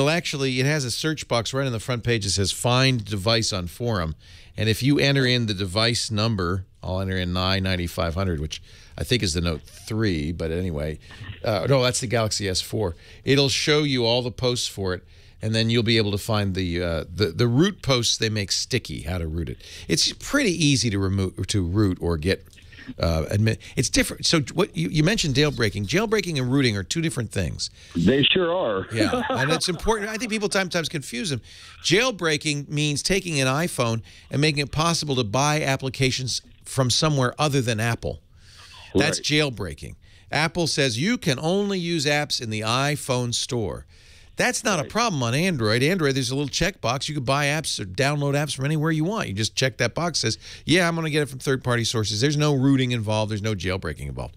has a search box right on the front page that says Find Device on Forum. And if you enter in the device number, I'll enter in 9500, which I think is the Note 3, but anyway. No, that's the Galaxy S4. It'll show you all the posts for it, and then you'll be able to find the root posts they make sticky, how to root it. It's pretty easy to root or get admit. It's different. So what you mentioned jailbreaking. Jailbreaking and rooting are two different things. They sure are. Yeah, and it's important. I think people sometimes confuse them. Jailbreaking means taking an iPhone and making it possible to buy applications from somewhere other than Apple. That's jailbreaking. Apple says you can only use apps in the iPhone store. That's not a problem on Android. Android, there's a little checkbox. You can buy apps or download apps from anywhere you want. You just check that box. Says, yeah, I'm going to get it from third-party sources. There's no rooting involved. There's no jailbreaking involved.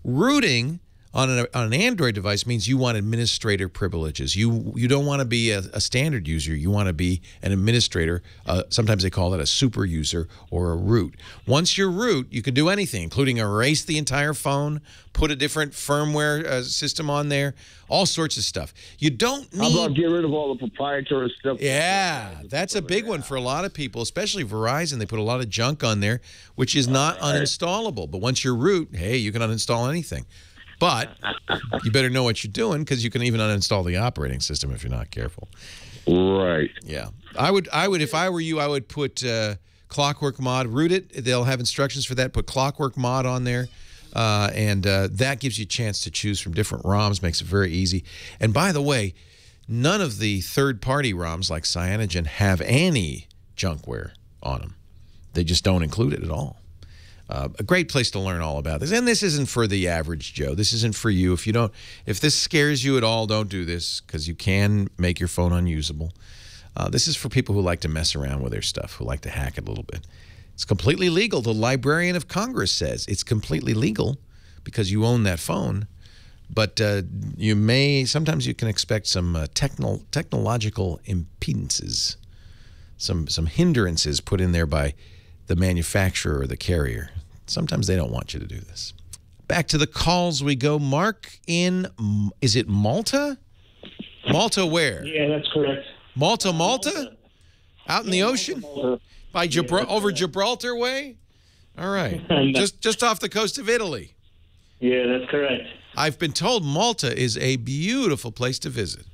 Rooting on an Android device means you want administrator privileges. You don't want to be a standard user. You want to be an administrator. Sometimes they call it a super user or a root. Once you're root, you can do anything, including erase the entire phone, put a different firmware system on there, all sorts of stuff. You don't need... How about get rid of all the proprietary stuff? Yeah, that's a big one for a lot of people, especially Verizon. They put a lot of junk on there, which is not uninstallable. But once you're root, hey, you can uninstall anything. But you better know what you're doing, because you can even uninstall the operating system if you're not careful. Right. Yeah. I would, if I were you, I would put Clockwork Mod, root it. They'll have instructions for that. Put Clockwork Mod on there. And that gives you a chance to choose from different ROMs, makes it very easy. And by the way, none of the third-party ROMs like Cyanogen have any junkware on them. They just don't include it at all. A great place to learn all about this. And this isn't for the average Joe. This isn't for you. If this scares you at all, don't do this, because you can make your phone unusable. This is for people who like to mess around with their stuff, who like to hack it a little bit. It's completely legal. The Librarian of Congress says it's completely legal because you own that phone. But sometimes you can expect some technological impedances, some hindrances put in there by the manufacturer or the carrier. Sometimes they don't want you to do this. Back to the calls we go. Mark is it Malta? Malta where? Yeah, that's correct. Malta? Out in the ocean? By over Gibraltar way? All right. just off the coast of Italy. Yeah, that's correct. I've been told Malta is a beautiful place to visit.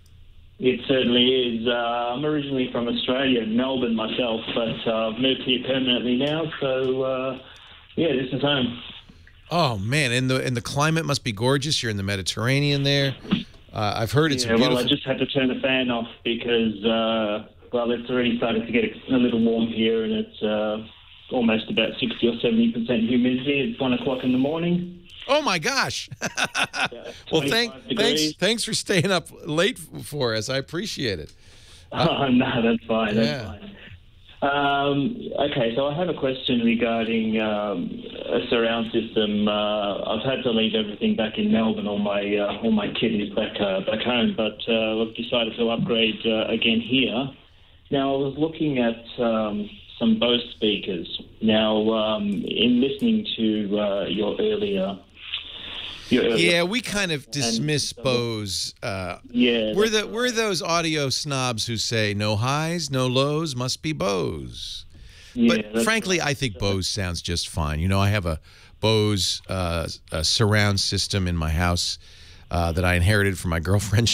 It certainly is. I'm originally from Australia, Melbourne myself, but I've moved here permanently now, so yeah, this is home. Oh man, and the climate must be gorgeous. You're in the Mediterranean there. I've heard it's beautiful. Well, I just had to turn the fan off because it's already started to get a little warm here, and it's almost about 60 or 70% humidity. It's 1 o'clock in the morning. Oh my gosh! Well, thanks for staying up late for us. I appreciate it. Oh no, that's fine. That's fine. Okay, so I have a question regarding a surround system. I've had to leave everything back in Melbourne. All my kit is back home, but I've decided to upgrade again here. Now I was looking at some Bose speakers. Now, in listening to your earlier. Yeah, we kind of dismiss Bose. We're those audio snobs who say no highs, no lows, must be Bose. Yeah, but frankly, I think Bose sounds just fine. You know, I have a Bose surround system in my house that I inherited from my girlfriend.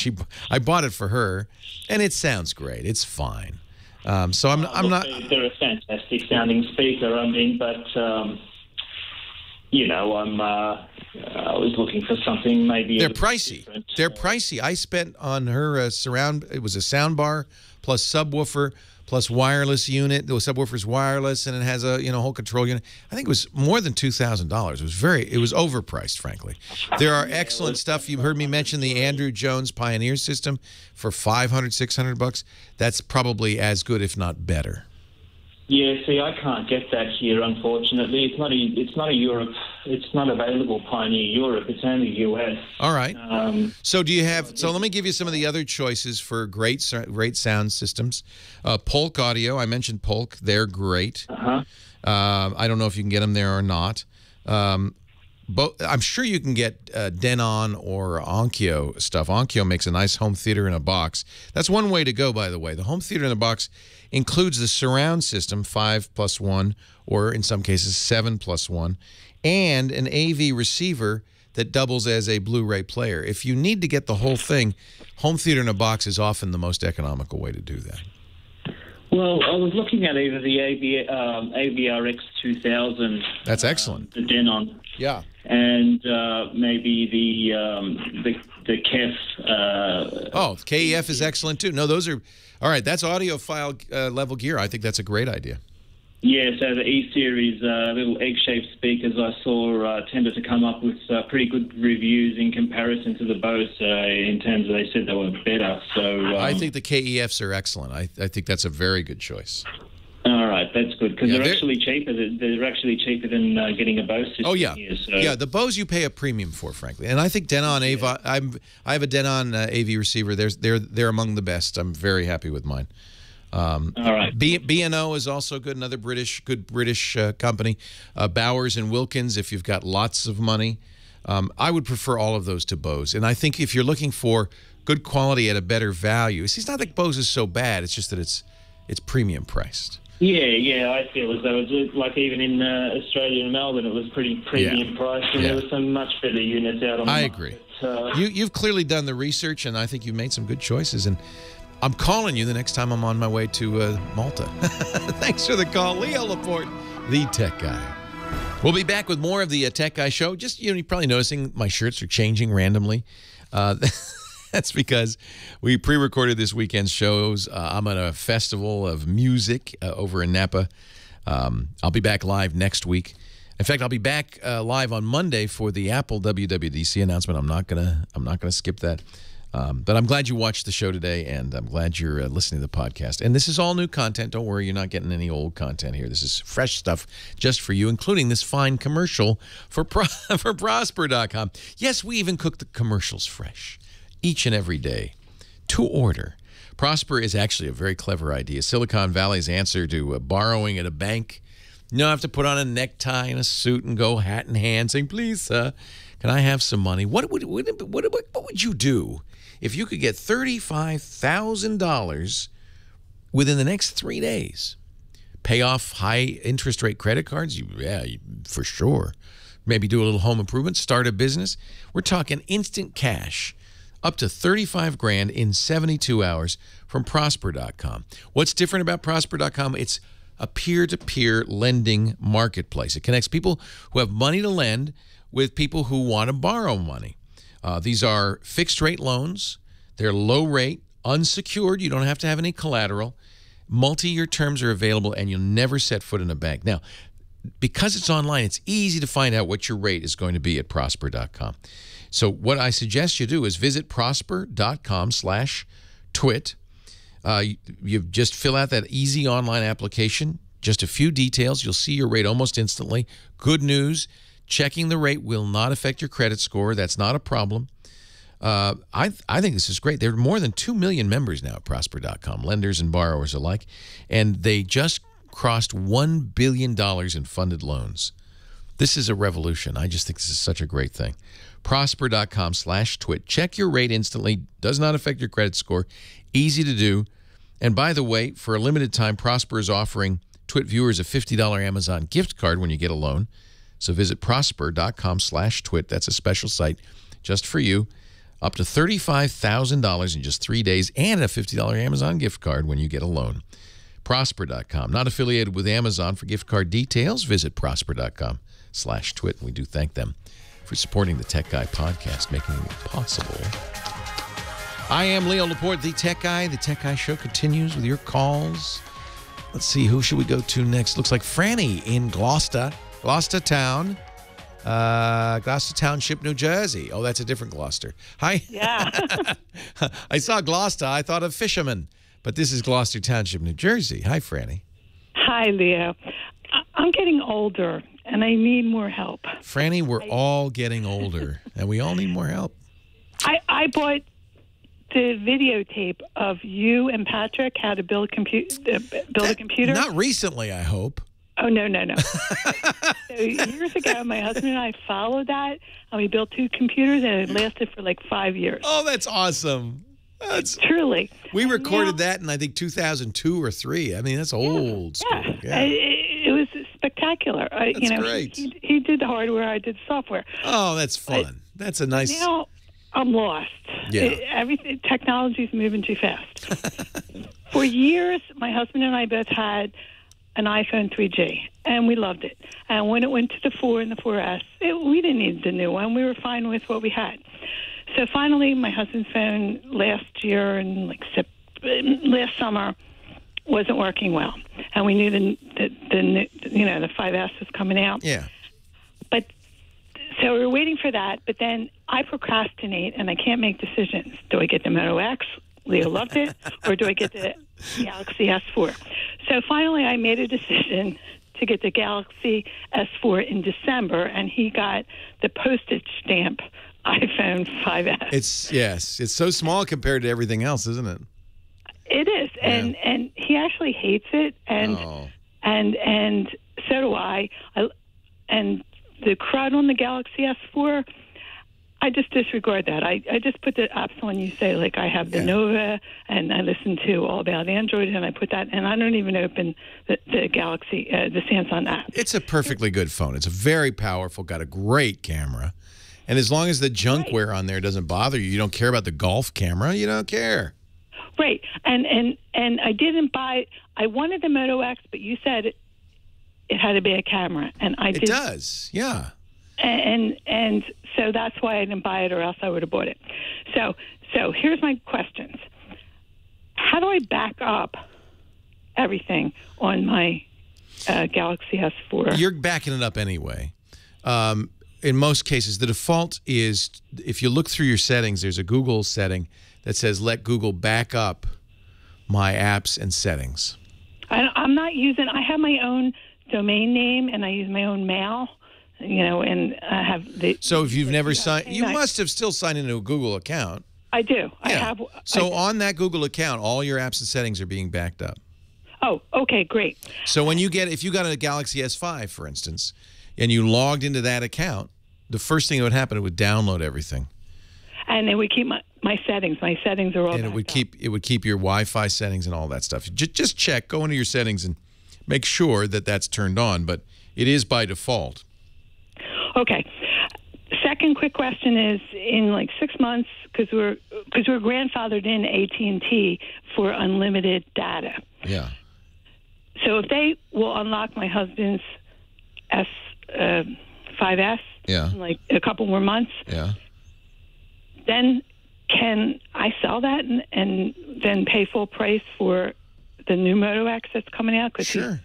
I bought it for her, and it sounds great. It's fine. So I'm not. They're a fantastic sounding speaker. I mean, but I was looking for something maybe. They're pricey. They're pricey. I spent on her surround. It was a sound bar plus subwoofer plus wireless unit. The subwoofer's wireless, and it has a whole control unit. I think it was more than $2,000. It was overpriced, frankly. There are excellent stuff. You've heard me mention the Andrew Jones Pioneer system for $500, $600. That's probably as good, if not better. Yeah, see, I can't get that here, unfortunately. It's not a Europe. It's not available Pioneer Europe. It's only US. All right. So do you have? So let me give you some of the other choices for great sound systems. Polk Audio. I mentioned Polk. They're great. I don't know if you can get them there or not. I'm sure you can get Denon or Onkyo stuff. Onkyo makes a nice home theater in a box. That's one way to go, by the way. The home theater in a box includes the surround system, 5+1, or in some cases 7+1, and an AV receiver that doubles as a Blu-ray player. If you need to get the whole thing, home theater in a box is often the most economical way to do that. Well, I was looking at either the AVRX 2000. That's excellent. The Denon. Yeah. And maybe the KEF. KEF is excellent too. No, those are all right. That's audiophile level gear. I think that's a great idea. Yeah, so the E-Series little egg-shaped speakers I saw tended to come up with pretty good reviews in comparison to the Bose in terms of they said they were better. So I think the KEFs are excellent. I think that's a very good choice. All right, that's good because they're actually cheaper. They're actually cheaper than getting a Bose system. Oh yeah, here, so. Yeah. The Bose you pay a premium for, frankly, and I think Denon AV. I have a Denon AV receiver. They're among the best. I'm very happy with mine. All right. B&O is also good. Another good British company. Bowers and Wilkins. If you've got lots of money, I would prefer all of those to Bose. And I think if you're looking for good quality at a better value, it's not that Bose is so bad. It's just that it's premium priced. Yeah, I feel as though it's like even in Australia and Melbourne, it was pretty premium priced, and there were some much better units out on the market. I agree. You've clearly done the research, and I think you've made some good choices. And I'm calling you the next time I'm on my way to Malta. Thanks for the call, Leo Laporte, the Tech Guy. We'll be back with more of the Tech Guy Show. Just you're probably noticing my shirts are changing randomly. That's because we pre-recorded this weekend's shows. I'm at a festival of music over in Napa. I'll be back live next week. In fact, I'll be back live on Monday for the Apple WWDC announcement. I'm not gonna skip that. But I'm glad you watched the show today, and I'm glad you're listening to the podcast. And this is all new content. Don't worry, you're not getting any old content here. This is fresh stuff just for you, including this fine commercial for Prosper.com. Yes, we even cook the commercials fresh each and every day to order. Prosper is actually a very clever idea. Silicon Valley's answer to borrowing at a bank. You don't have to put on a necktie and a suit and go hat in hand saying, please, can I have some money? What would you do if you could get $35,000 within the next 3 days? Pay off high interest rate credit cards? For sure. Maybe do a little home improvement, start a business. We're talking instant cash. Up to $35,000 in 72 hours from Prosper.com. What's different about Prosper.com? It's a peer-to-peer lending marketplace. It connects people who have money to lend with people who want to borrow money. These are fixed-rate loans. They're low-rate, unsecured. You don't have to have any collateral. Multi-year terms are available, and you'll never set foot in a bank. Now, because it's online, it's easy to find out what your rate is going to be at Prosper.com. So what I suggest you do is visit prosper.com/twit. You just fill out that easy online application, just a few details. You'll see your rate almost instantly. Good news, checking the rate will not affect your credit score. That's not a problem. I think this is great. There are more than 2 million members now at Prosper.com, lenders and borrowers alike, and they just crossed $1 billion in funded loans. This is a revolution. I just think this is such a great thing. Prosper.com/twit. Check your rate instantly. Does not affect your credit score. Easy to do. And by the way, for a limited time, Prosper is offering Twit viewers a $50 Amazon gift card when you get a loan. So visit prosper.com/twit. That's a special site just for you. Up to $35,000 in just 3 days and a $50 Amazon gift card when you get a loan. Prosper.com. Not affiliated with Amazon. For gift card details, visit prosper.com/twit. We do thank them for supporting the Tech Guy podcast, making it possible. I am Leo Laporte, the Tech Guy. The Tech Guy Show continues with your calls. Let's see, who should we go to next? Looks like Franny in Gloucester Town. Gloucester Township, New Jersey. Oh, that's a different Gloucester. Hi. Yeah. I saw Gloucester. I thought of fishermen. But this is Gloucester Township, New Jersey. Hi, Franny. Hi, Leo. I'm getting older, and I need more help. Franny, we're all getting older, and we all need more help. I bought the videotape of you and Patrick how to build a computer. Not recently, I hope. Oh, no. So years ago, my husband and I followed that, and we built 2 computers, and it lasted for like 5 years. Oh, that's awesome. Truly. We recorded that in, I think, 2002 or 3. I mean, that's old school. Yeah. It was spectacular. That's great. He did the hardware, I did the software. Oh, that's fun. That's a nice... Now, I'm lost. Yeah. Everything, technology's moving too fast. For years, my husband and I both had an iPhone 3G, and we loved it. And when it went to the 4 and the 4S, we didn't need the new one. We were fine with what we had. So finally, my husband's phone last year and last summer wasn't working well, and we knew the 5S was coming out. Yeah. But so we were waiting for that. But then I procrastinate, and I can't make decisions. Do I get the Moto X? Leo loved it, or do I get the Galaxy S4? So finally, I made a decision to get the Galaxy S4 in December, and he got the postage stamp iPhone 5S. It's so small compared to everything else, isn't it? It is, and he actually hates it, and so do I. And the crud on the Galaxy S4, I just disregard that. I just put the apps on you say, like I have the Nova, and I listen to All About Android, and I put that, and I don't even open the Galaxy, the Samsung app. It's a perfectly good phone. It's very powerful, got a great camera. And as long as the junkware on there doesn't bother you, you don't care about the golf camera, you don't care. Right. And I didn't buy, I wanted the Moto X, but you said it had a bad camera. And I did. It does, yeah. And so that's why I didn't buy it, or else I would have bought it. So here's my questions. How do I back up everything on my Galaxy S4? You're backing it up anyway. In most cases, the default is, if you look through your settings, there's a Google setting that says, let Google back up my apps and settings. I'm not using, I have my own domain name, and I use my own mail, and I have the... So if you've never signed, you must have still signed into a Google account. I do. Yeah. On that Google account, all your apps and settings are being backed up. Oh, okay, great. So when if you got a Galaxy S5, for instance, and you logged into that account, the first thing that would happen, it would download everything. And it would keep my settings. My settings are all. And it would keep your Wi-Fi settings and all that stuff. Just check, go into your settings, and make sure that that's turned on. But it is by default. Okay. Second quick question is, in like 6 months, because we're grandfathered in AT&T for unlimited data. Yeah. So if they will unlock my husband's 5S, in like a couple more months, then can I sell that and then pay full price for the new Moto X that's coming out? Because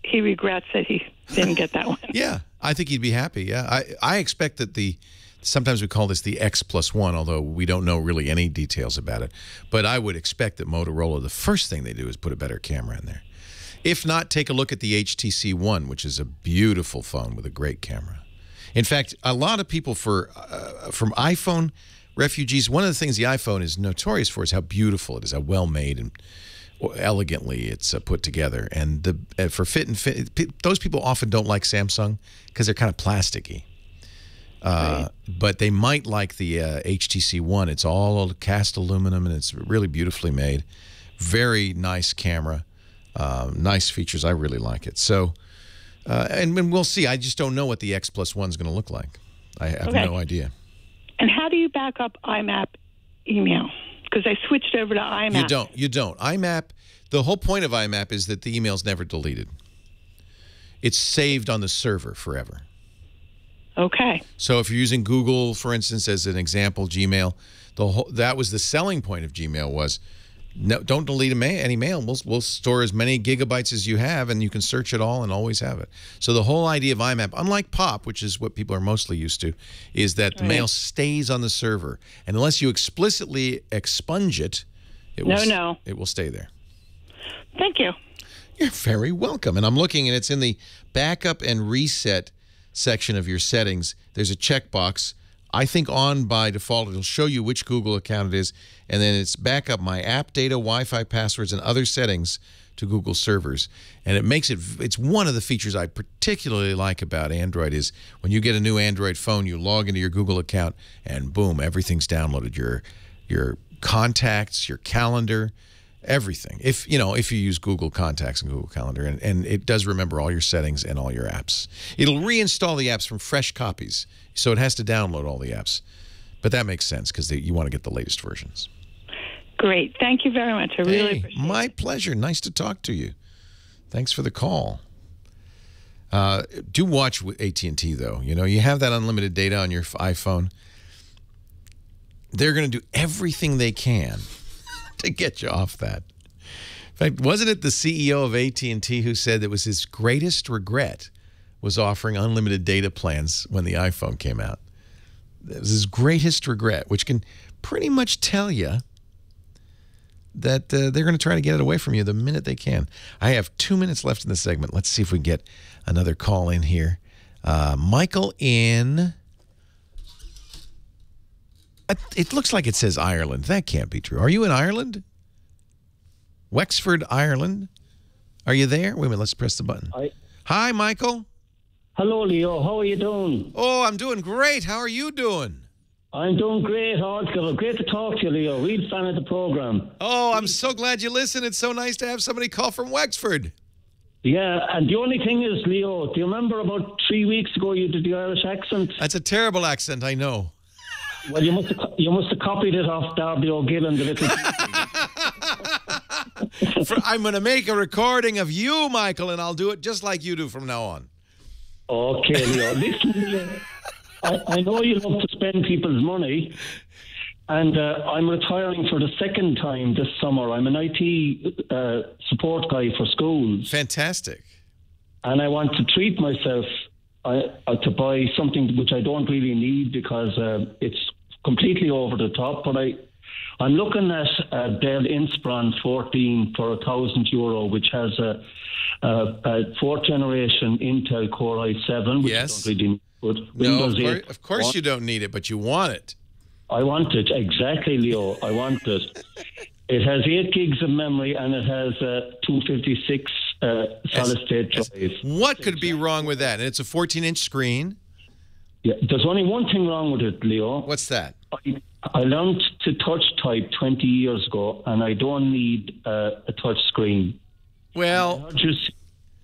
he regrets that he didn't get that one. Yeah, I think he'd be happy. Yeah, I expect that sometimes we call this the X+1, although we don't know really any details about it. But I would expect that Motorola, the first thing they do is put a better camera in there. If not, take a look at the HTC One, which is a beautiful phone with a great camera. In fact, a lot of people from iPhone refugees, one of the things the iPhone is notorious for is how beautiful it is, how well made and elegantly it's put together. And for fit, those people often don't like Samsung because they're kind of plasticky. But they might like the HTC One. It's all cast aluminum, and it's really beautifully made. Very nice camera. Nice features. I really like it. So, and we'll see. I just don't know what the X+1 is going to look like. I have no idea. And how do you back up IMAP email? Because I switched over to IMAP. You don't. IMAP, the whole point of IMAP is that the email's never deleted. It's saved on the server forever. Okay. So if you're using Google, for instance, as an example, Gmail, that was the selling point of Gmail was, no, don't delete any mail. We'll store as many gigabytes as you have, and you can search it all and always have it. So the whole idea of IMAP, unlike POP, which is what people are mostly used to, is that the mail stays on the server. And unless you explicitly expunge it, it will stay there. Thank you. You're very welcome. And I'm looking, and it's in the backup and reset section of your settings. There's a checkbox. I think on by default, it'll show you which Google account it is, and then it's back up my app data, Wi-Fi passwords, and other settings to Google servers. And it makes it's one of the features I particularly like about Android is when you get a new Android phone, you log into your Google account and boom, everything's downloaded. Your contacts, your calendar, everything. If you use Google Contacts and Google Calendar, and it does remember all your settings and all your apps. It'll reinstall the apps from fresh copies, so it has to download all the apps. But that makes sense because you want to get the latest versions. Great. Thank you very much. I really appreciate it. My pleasure. Nice to talk to you. Thanks for the call. Do watch AT&T, though. You have that unlimited data on your iPhone. They're going to do everything they can to get you off that. In fact, wasn't it the CEO of AT&T who said that was his greatest regret was offering unlimited data plans when the iPhone came out? It was his greatest regret, which can pretty much tell you that they're going to try to get it away from you the minute they can. I have 2 minutes left in the segment. Let's see if we get another call in here. Michael in... It looks like it says Ireland. That can't be true. Are you in Ireland? Wexford, Ireland? Are you there? Wait a minute. Let's press the button. Hi, Michael. Hello, Leo. How are you doing? Oh, I'm doing great. How are you doing? I'm doing great, altogether. Great to talk to you, Leo. Real fan of the program. Oh, I'm so glad you listen. It's so nice to have somebody call from Wexford. Yeah, and the only thing is, Leo, do you remember about 3 weeks ago you did the Irish accent? That's a terrible accent, I know. Well, you must have copied it off Darby O'Gillan, the little... I'm going to make a recording of you, Michael, and I'll do it just like you do from now on. Okay, Leo. Listen, Leo, I know you love to spend people's money, and I'm retiring for the second time this summer. I'm an IT support guy for schools. Fantastic. And I want to treat myself to buy something which I don't really need because it's completely over the top. But I'm looking at a Dell Inspiron 14 for €1,000, which has a fourth generation Intel Core i7, which yes. I don't really need. But no, Windows 8, of course you don't need it, but you want it. I want it, exactly, Leo. I want it. It has 8 gigs of memory and it has 256 solid-state drive. What could be wrong with that? And it's a 14-inch screen. Yeah, there's only one thing wrong with it, Leo. What's that? I learned to touch type 20 years ago, and I don't need a touch screen. Well,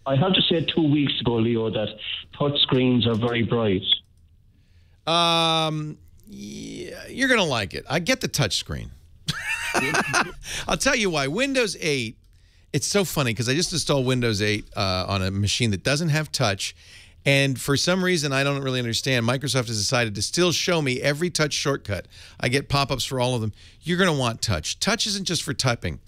I had to say 2 weeks ago, Leo, that touch screens are very bright. Yeah, you're going to like it. I get the touch screen. I'll tell you why. Windows 8, it's so funny because I just installed Windows 8 on a machine that doesn't have touch. And for some reason, I don't really understand, Microsoft has decided to still show me every touch shortcut. I get pop-ups for all of them. You're going to want touch. Touch isn't just for typing.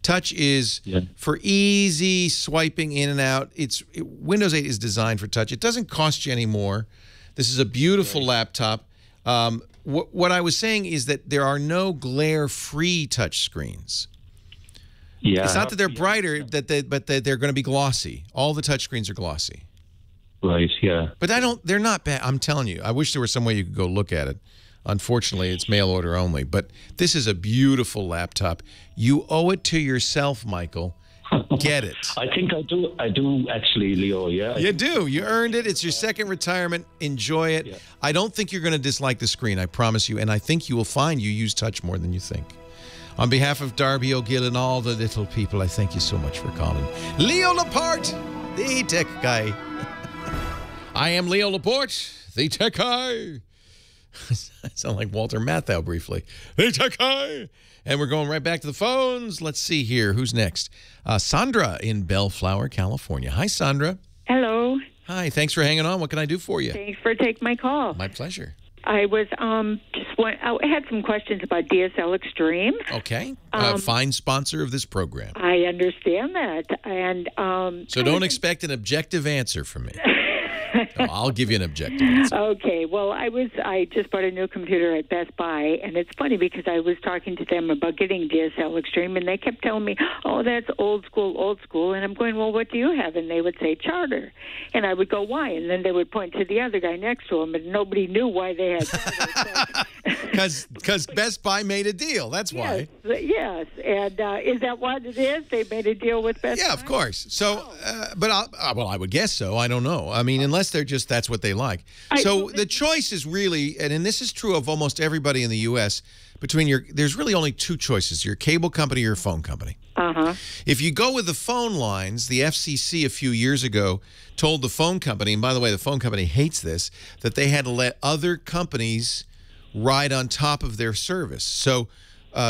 Touch is for easy swiping in and out. Windows 8 is designed for touch. It doesn't cost you any more. This is a beautiful laptop. What I was saying is that there are no glare-free touch screens. Yeah. It's not that they're brighter, but they're going to be glossy. All the touch screens are glossy. Right, yeah. But they're not bad. I'm telling you. I wish there was some way you could go look at it. Unfortunately, it's mail order only. But this is a beautiful laptop. You owe it to yourself, Michael. Get it. I think I do actually, Leo, yeah. You do. You earned it. It's your second retirement. Enjoy it. Yeah. I don't think you're going to dislike the screen, I promise you. And I think you will find you use touch more than you think. On behalf of Darby O'Gill and all the little people, I thank you so much for calling. Leo Laporte, the tech guy. I am Leo Laporte, the tech guy. I sound like Walter Matthau briefly. The tech guy. And we're going right back to the phones. Let's see here. Who's next? Sandra in Bellflower, California. Hi, Sandra. Hello. Hi. Thanks for hanging on. What can I do for you? Thanks for taking my call. My pleasure. I was I had some questions about DSL Extreme. Okay. Fine sponsor of this program. I understand that. And so don't expect an objective answer from me. I'll give you an objective answer. Okay, well, I just bought a new computer at Best Buy, and it's funny because I was talking to them about getting DSL Extreme, and they kept telling me, oh, that's old school, and I'm going, well, what do you have? And they would say Charter, and I would go, why? And then they would point to the other guy next to him, and nobody knew why they had Charter. Because Best Buy made a deal, that's why. Yes, and is that what it is? They made a deal with Best Buy? Yeah, of course. So, but I would guess so. I don't know. I mean, unless they're just that's what they like. So the choice is really, and this is true of almost everybody in the U.S., there's really only two choices, your cable company or your phone company. Uh-huh. If you go with the phone lines, the FCC a few years ago told the phone company, and by the way, the phone company hates this, that they had to let other companies ride on top of their service. So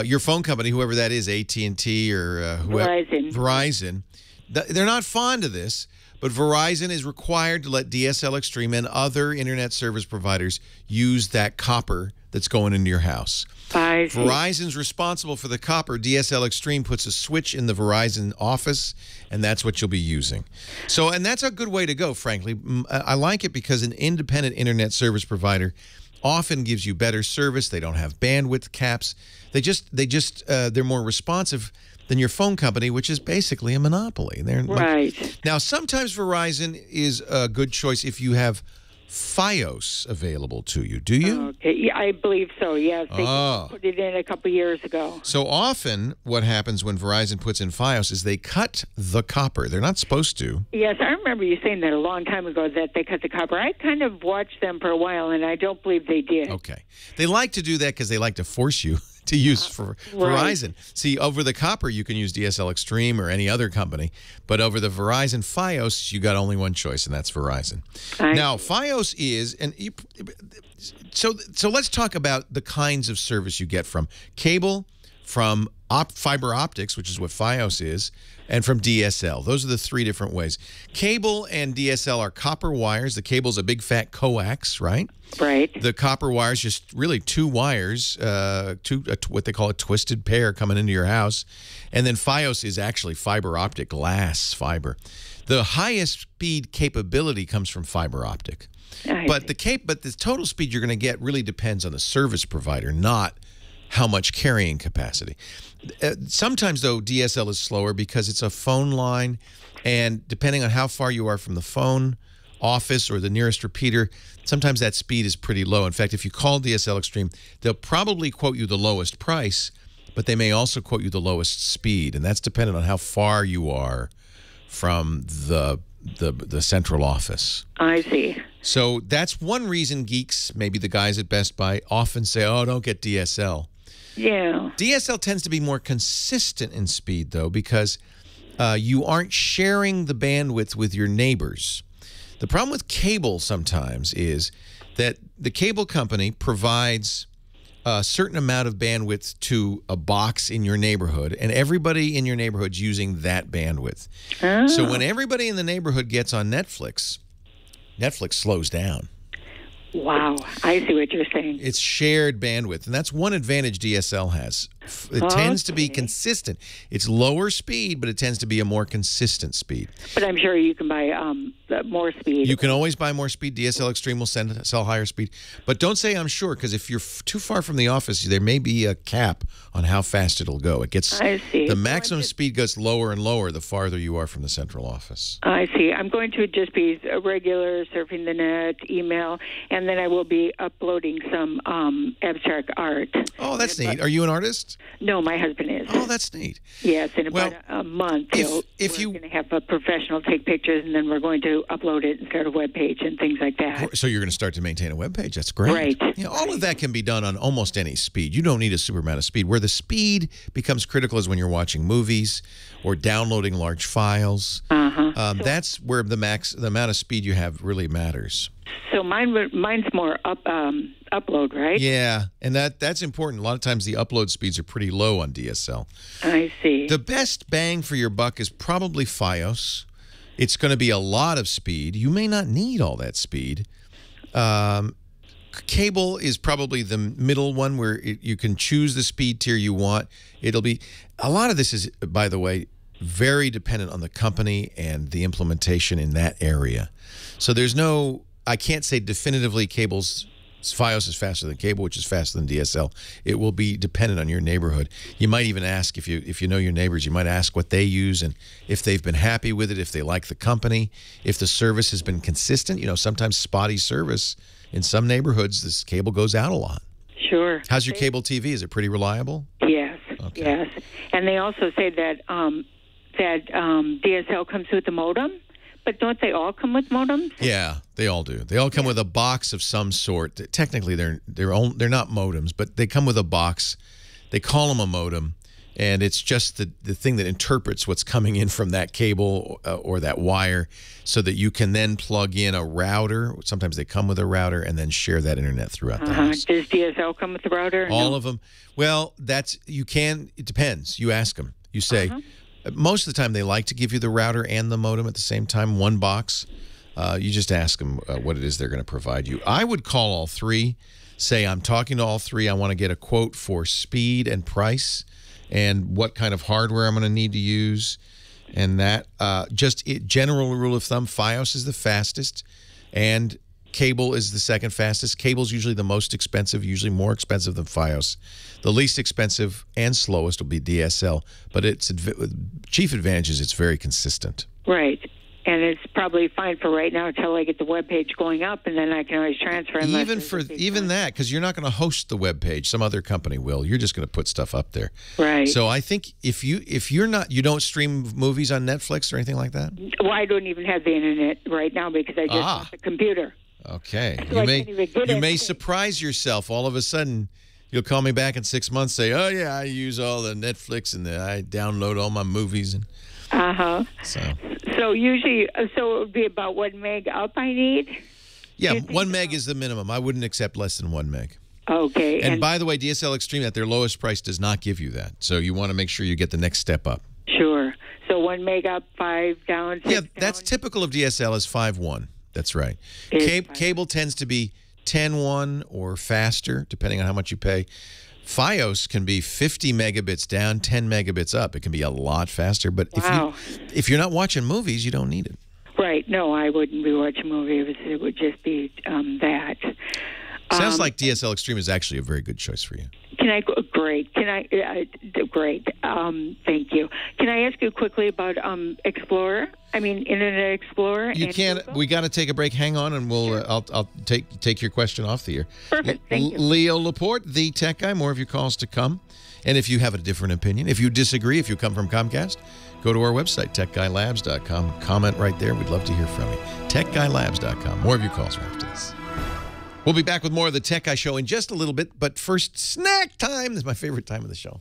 your phone company, whoever that is, AT&T or Verizon, they're not fond of this, but Verizon is required to let DSL Extreme and other internet service providers use that copper that's going into your house. Verizon's responsible for the copper. DSL Extreme puts a switch in the Verizon office, and that's what you'll be using. So, and that's a good way to go, frankly. I like it because an independent internet service provider often gives you better service. They don't have bandwidth caps. They're more responsive than your phone company, which is basically a monopoly. Right. Now, sometimes Verizon is a good choice if you have Fios available to you. Do you? Okay. Yeah, I believe so, yes. They put it in a couple years ago. So often what happens when Verizon puts in Fios is they cut the copper. They're not supposed to. Yes, I remember you saying that a long time ago, that they cut the copper. I kind of watched them for a while, and I don't believe they did. Okay. They like to do that because they like to force you to use for Verizon. See, over the copper, you can use DSL Extreme or any other company, but over the Verizon Fios, you got only one choice, and that's Verizon. Now, Fios is, so let's talk about the kinds of service you get from cable, from fiber optics, which is what Fios is, and from DSL. Those are the three different ways. Cable and DSL are copper wires. The cable's a big fat coax, right? Right. The copper wires, just really two wires, what they call a twisted pair coming into your house. And then Fios is actually fiber optic, glass fiber. The highest speed capability comes from fiber optic. But the total speed you're going to get really depends on the service provider, not how much carrying capacity. Sometimes, though, DSL is slower because it's a phone line, and depending on how far you are from the phone office or the nearest repeater, sometimes that speed is pretty low. In fact, if you call DSL Extreme, they'll probably quote you the lowest price, but they may also quote you the lowest speed, and that's dependent on how far you are from the central office. I see. So that's one reason geeks, maybe the guys at Best Buy, often say, oh, don't get DSL. Yeah. DSL tends to be more consistent in speed, though, because you aren't sharing the bandwidth with your neighbors. The problem with cable sometimes is that the cable company provides a certain amount of bandwidth to a box in your neighborhood, and everybody in your neighborhood's using that bandwidth. Oh. So when everybody in the neighborhood gets on Netflix, Netflix slows down. Wow, I see what you're saying. It's shared bandwidth, and that's one advantage DSL has. It tends to be consistent. It's lower speed, but it tends to be a more consistent speed. But I'm sure you can buy more speed. You can always buy more speed. DSL Extreme will sell higher speed. But don't say I'm sure, because if you're too far from the office, there may be a cap on how fast it'll go. I see. The maximum speed goes lower and lower the farther you are from the central office. I see. I'm going to just be a regular surfing the net, email, and then I will be uploading some abstract art. Oh, that's neat. Are you an artist? No, my husband is. Oh, that's neat. Yes, in about a month, we're going to have a professional take pictures, and then we're going to upload it and start a web page and things like that. So you're going to start to maintain a web page. That's great. Right. You know, all of that can be done on almost any speed. You don't need a super amount of speed. Where the speed becomes critical is when you're watching movies or downloading large files. That's where the amount of speed you have really matters. So mine's more upload, right? Yeah, and that's important. A lot of times the upload speeds are pretty low on DSL. I see. The best bang for your buck is probably Fios. It's going to be a lot of speed. You may not need all that speed. Cable is probably the middle one where you can choose the speed tier you want. It'll be a lot of this is, by the way, very dependent on the company and the implementation in that area. So there's no, I can't say definitively Fios is faster than cable, which is faster than DSL. It will be dependent on your neighborhood. You might even ask, if you know your neighbors, you might ask what they use and if they've been happy with it, if they like the company, if the service has been consistent. You know, sometimes spotty service in some neighborhoods, this cable goes out a lot. Sure. How's your cable TV? Is it pretty reliable? Yes. Okay. Yes. And they also say that DSL comes with a modem. But don't they all come with modems? Yeah, they all do. They all come with a box of some sort. Technically, they're not modems, but they come with a box. They call them a modem, and it's just the thing that interprets what's coming in from that cable or that wire, so that you can then plug in a router. Sometimes they come with a router and then share that internet throughout the house. Does DSL come with a router? All of them. Well, it depends. You ask them. You say. Most of the time, they like to give you the router and the modem at the same time, one box. You just ask them what it is they're going to provide you. I would call all three, say, I'm talking to all three. I want to get a quote for speed and price and what kind of hardware I'm going to need to use. And that, general rule of thumb, Fios is the fastest and cable is the second fastest. Cable's usually the most expensive, usually more expensive than Fios. The least expensive and slowest will be DSL, but its chief advantage is it's very consistent. Right. And it's probably fine for right now until I get the web page going up, and then I can always transfer. Even that, because you're not going to host the web page. Some other company will. You're just going to put stuff up there. Right. So I think if you don't stream movies on Netflix or anything like that? Well, I don't even have the internet right now because I just have the computer. Okay. So you may surprise yourself. All of a sudden, you'll call me back in 6 months, say, "Oh yeah, I use all the Netflix and I download all my movies." And So usually, it would be about 1 meg up I need. Yeah, 1 meg is the minimum. I wouldn't accept less than 1 meg. Okay. And by the way, DSL Extreme at their lowest price does not give you that. So you want to make sure you get the next step up. Sure. So 1 meg up, 5 down, 6 down. That's typical of DSL is 5.1. That's right. Cable tends to be 10.1 or faster, depending on how much you pay. Fios can be 50 megabits down, 10 megabits up. It can be a lot faster. But if you're not watching movies, you don't need it. Right. No, I wouldn't be watching movies. It would just be that. Sounds like DSL Extreme is actually a very good choice for you. Great. Great. Thank you. Can I ask you quickly about Internet Explorer? You can. We got to take a break. Hang on, and we'll. I'll take your question off the air. Perfect. Thank you. Leo Laporte, the tech guy. More of your calls to come. And if you have a different opinion, if you disagree, if you come from Comcast, go to our website, techguylabs.com. Comment right there. We'd love to hear from you. Techguylabs.com. More of your calls right after this. We'll be back with more of the Tech Guy Show in just a little bit, but first, snack time. This is my favorite time of the show.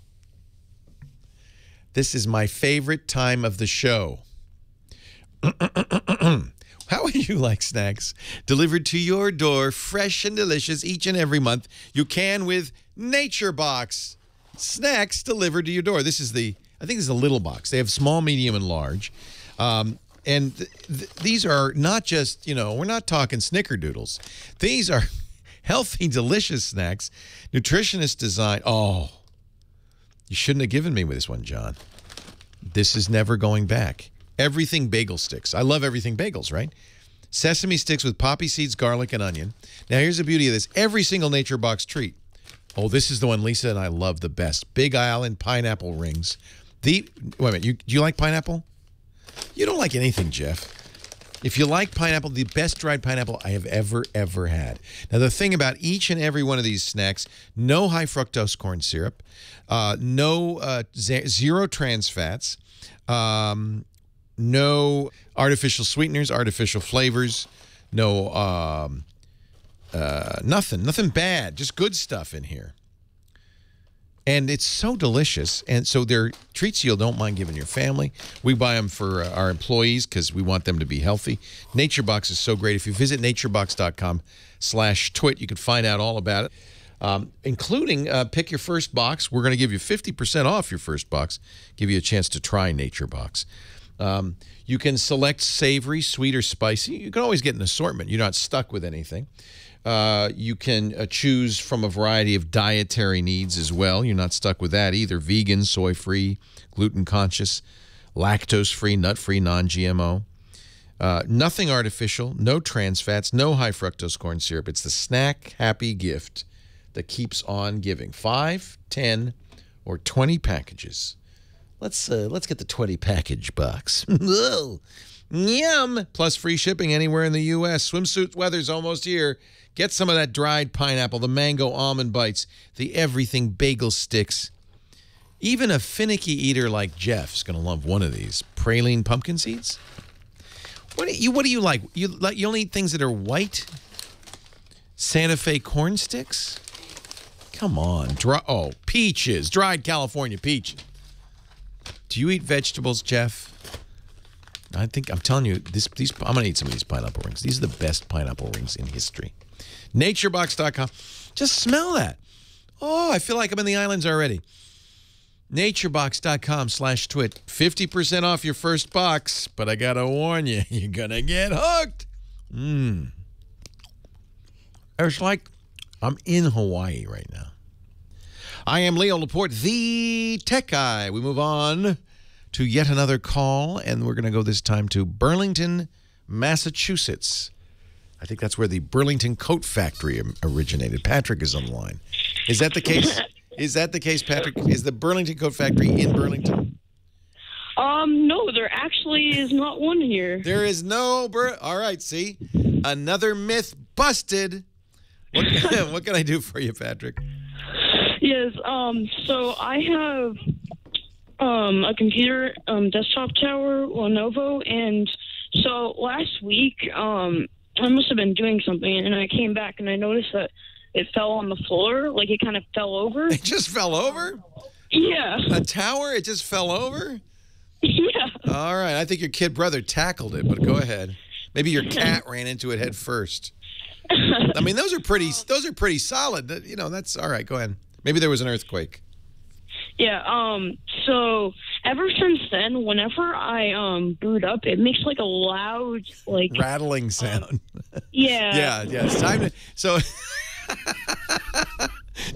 This is my favorite time of the show. How would you like snacks delivered to your door, fresh and delicious each and every month? You can with Nature Box. Snacks delivered to your door. This is I think this is a little box. They have small, medium, and large. And these are not just, we're not talking snickerdoodles. These are healthy, delicious snacks. Nutritionist design. Oh, you shouldn't have given me this one, John. This is never going back. Everything bagel sticks. I love everything bagels, right? Sesame sticks with poppy seeds, garlic, and onion. Now, here's the beauty of this. Every single Nature Box treat. Oh, this is the one Lisa and I love the best. Big Island pineapple rings. Wait a minute. Do you like pineapple? You don't like anything, Jeff. If you like pineapple, the best dried pineapple I have ever had. Now, the thing about each and every one of these snacks, no high fructose corn syrup, zero trans fats, no artificial sweeteners, artificial flavors, no nothing bad, just good stuff in here. And it's so delicious. And so they're treats you don't mind giving your family. We buy them for our employees because we want them to be healthy. Nature Box is so great. If you visit naturebox.com/twit, you can find out all about it, including pick your first box. We're going to give you 50% off your first box, give you a chance to try Nature Box. You can select savory, sweet, or spicy. You can always get an assortment. You're not stuck with anything. You can choose from a variety of dietary needs as well. You're not stuck with that either. Vegan, soy-free, gluten-conscious. lactose-free, nut-free, non-GMO. Nothing artificial, no trans fats, no high fructose corn syrup. It's the snack happy gift that keeps on giving. 5, 10, or 20 packages. Let's get the 20 package box. Yum! Plus free shipping anywhere in the U.S. Swimsuit weather's almost here. Get some of that dried pineapple, the mango almond bites, the everything bagel sticks. Even a finicky eater like Jeff's going to love one of these. Praline pumpkin seeds? What do you like? You only eat things that are white? Santa Fe corn sticks? Come on. Peaches. Dried California peach. Do you eat vegetables, Jeff? I'm telling you, I'm going to eat some of these pineapple rings. These are the best pineapple rings in history. Naturebox.com. Just smell that. Oh, I feel like I'm in the islands already. Naturebox.com/twit. 50% off your first box, but I got to warn you, you're going to get hooked. It's like I'm in Hawaii right now. I am Leo Laporte, the tech guy. We move on to yet another call, and we're going to go this time to Burlington, Massachusetts. I think that's where the Burlington Coat Factory originated. Patrick is on the line. Is that the case? Is that the case, Patrick? Is the Burlington Coat Factory in Burlington? No, there actually is not one here. There is no all right, see? Another myth busted. What can I do for you, Patrick? Yes, so I have a computer desktop tower, Lenovo, and so last week I must have been doing something, and I came back and I noticed that it fell on the floor, like it kind of fell over. It just fell over? Yeah. A tower? It just fell over? Yeah. All right. I think your kid brother tackled it, but go ahead. Maybe your cat ran into it head first. I mean, those are pretty solid. You know, that's all right. Go ahead. Maybe there was an earthquake. Yeah. So ever since then, whenever I boot up, it makes like a loud rattling sound. Yeah. Yeah. It's time to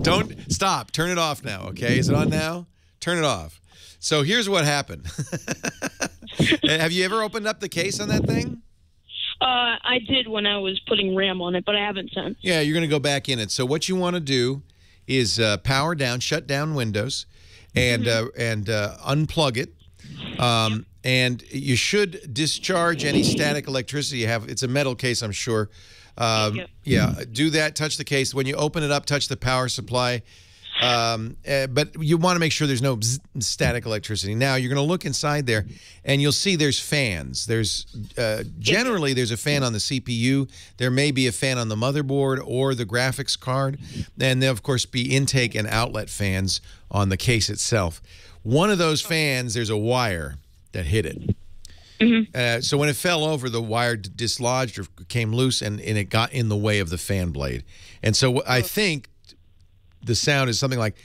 don't stop. Turn it off now. Okay. Is it on now? Turn it off. So here's what happened. Have you ever opened up the case on that thing? I did when I was putting RAM on it, but I haven't since. Yeah, you're going to go back in it. So what you want to do is power down, shut down Windows, and unplug it. And you should discharge any static electricity you have. It's a metal case, I'm sure. Yeah, do that. Touch the case. When you open it up, touch the power supply. But you want to make sure there's no static electricity. Now, you're going to look inside there, and you'll see there's fans. There's generally, there's a fan on the CPU. There may be a fan on the motherboard or the graphics card. And there'll, of course, be intake and outlet fans on the case itself. One of those fans, there's a wire that hit it. So when it fell over, the wire dislodged or came loose, and it got in the way of the fan blade. And so I think the sound is something like,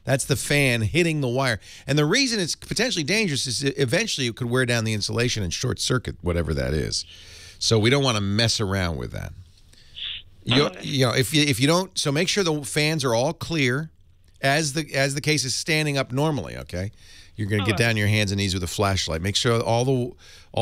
that's the fan hitting the wire. And the reason it's potentially dangerous is eventually it could wear down the insulation and short circuit whatever that is. So we don't want to mess around with that. You know, if you don't, so make sure the fans are all clear as the case is standing up normally. Okay, you're going to get down your hands and knees with a flashlight. Make sure all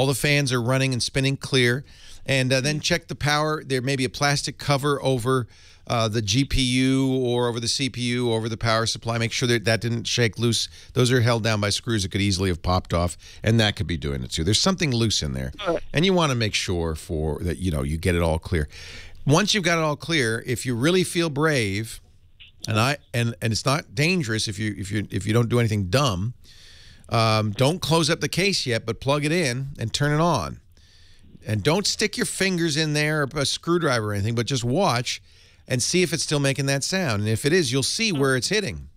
the fans are running and spinning clear. And then check the power. There may be a plastic cover over the GPU or over the CPU or over the power supply. Make sure that didn't shake loose. Those are held down by screws that could easily have popped off, and that could be doing it too. There's something loose in there, and you want to make sure that you get it all clear. Once you've got it all clear, if you really feel brave, and it's not dangerous if you don't do anything dumb, don't close up the case yet, but plug it in and turn it on. And don't stick your fingers in there or a screwdriver or anything, but just watch and see if it's still making that sound. And if it is, you'll see where it's hitting.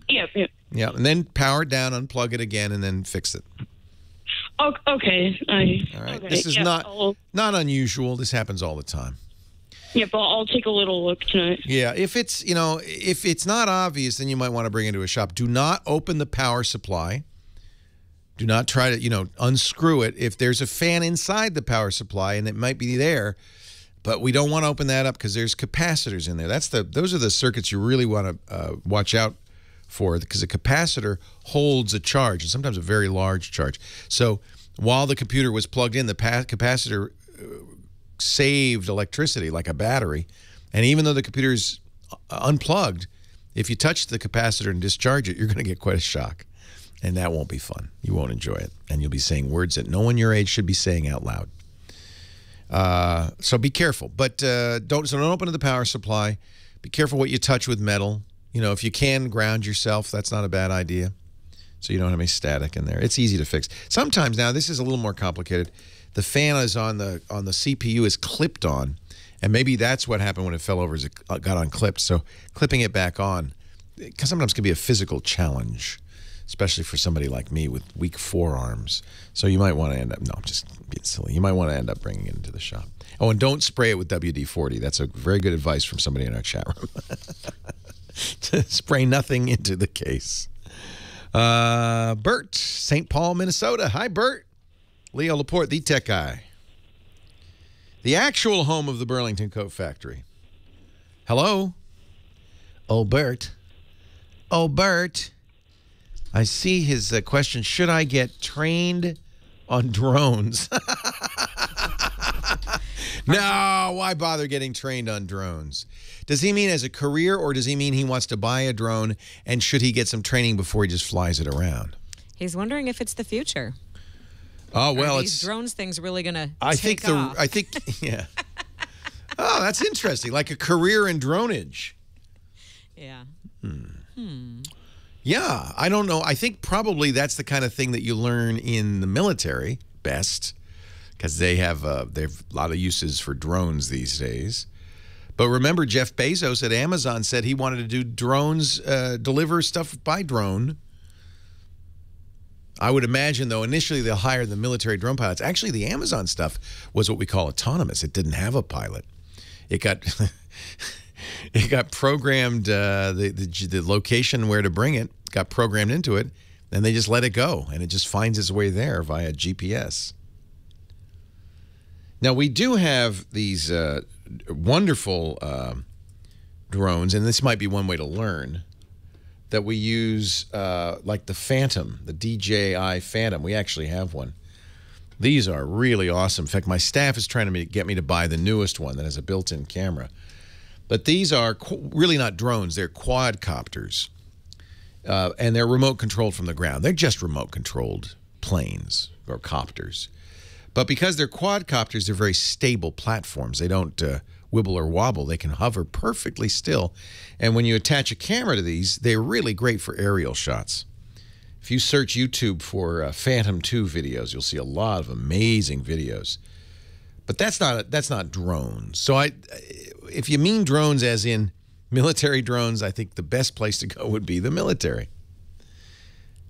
Yeah. Yeah, and then power it down, unplug it again, and then fix it. Okay. All right. Okay. This is not unusual. This happens all the time. Yeah, but I'll take a little look tonight. Yeah, if it's not obvious, then you might want to bring it to a shop. Do not open the power supply. Do not try to, unscrew it. If there's a fan inside the power supply, and it might be there, but we don't want to open that up because there's capacitors in there. Those are the circuits you really want to watch out because a capacitor holds a charge, and sometimes a very large charge. So while the computer was plugged in, the capacitor saved electricity like a battery. And even though the computer's unplugged, if you touch the capacitor and discharge it, you're going to get quite a shock. And that won't be fun. You won't enjoy it. And you'll be saying words that no one your age should be saying out loud. So be careful. But don't open to the power supply. Be careful what you touch with metal. You know, if you can ground yourself, that's not a bad idea. So you don't have any static in there. It's easy to fix. Sometimes, now this is a little more complicated. The fan is on the CPU is clipped on, and maybe that's what happened when it fell over, is it got unclipped. So clipping it back on sometimes can be a physical challenge, especially for somebody like me with weak forearms. So you might want to end up, no, I'm just being silly. You might want to end up bringing it into the shop. Oh, and don't spray it with WD-40. That's a very good advice from somebody in our chat room. To spray nothing into the case. Bert, St. Paul, Minnesota. Hi, Bert. Leo Laporte, the tech guy. The actual home of the Burlington Coat Factory. Hello? Oh, Bert. Oh, Bert. I see his question. Should I get trained on drones? No, why bother getting trained on drones? Does he mean as a career, or does he mean he wants to buy a drone, and should he get some training before he just flies it around? He's wondering if it's the future. Oh, well, Are these drones things really going to I take think off? I think, yeah. Oh, that's interesting. Like a career in dronage. Yeah. Yeah, I don't know. I think probably that's the kind of thing that you learn in the military best, because they have a lot of uses for drones these days. But remember, Jeff Bezos at Amazon said he wanted to do drones, deliver stuff by drone. I would imagine, though, initially they'll hire the military drone pilots. Actually, the Amazon stuff was what we call autonomous. It didn't have a pilot. It got it got programmed, the location where to bring it got programmed into it, and they just let it go, and it just finds its way there via GPS. Now, we do have these wonderful drones, and this might be one way to learn, that we use, like the Phantom, the DJI Phantom. We actually have one. These are really awesome. In fact, my staff is trying to get me to buy the newest one that has a built-in camera. But these are really not drones. They're quadcopters, and they're remote-controlled from the ground. They're just remote-controlled planes or copters. But because they're quadcopters, they're very stable platforms. They don't wibble or wobble. They can hover perfectly still. And when you attach a camera to these, they're really great for aerial shots. If you search YouTube for Phantom 2 videos, you'll see a lot of amazing videos. But that's not drones. So if you mean drones as in military drones, I think the best place to go would be the military.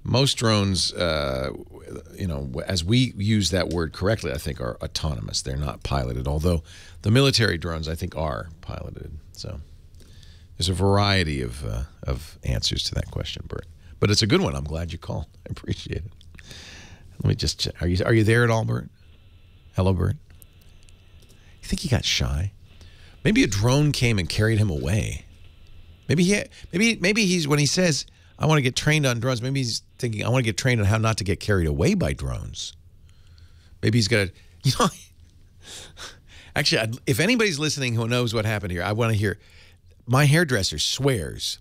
Most drones, you know, as we use that word correctly, I think are autonomous. They're not piloted, although the military drones, I think, are piloted. So there's a variety of answers to that question, Bert. But it's a good one. I'm glad you called. I appreciate it. Let me just check. Are you there at all, Bert? Hello, Bert? You think he got shy? Maybe a drone came and carried him away. Maybe he's, when he says, I want to get trained on drones, maybe he's thinking, I want to get trained on how not to get carried away by drones. Maybe he's got to, you know, actually, if anybody's listening who knows what happened here, I want to hear. My hairdresser swears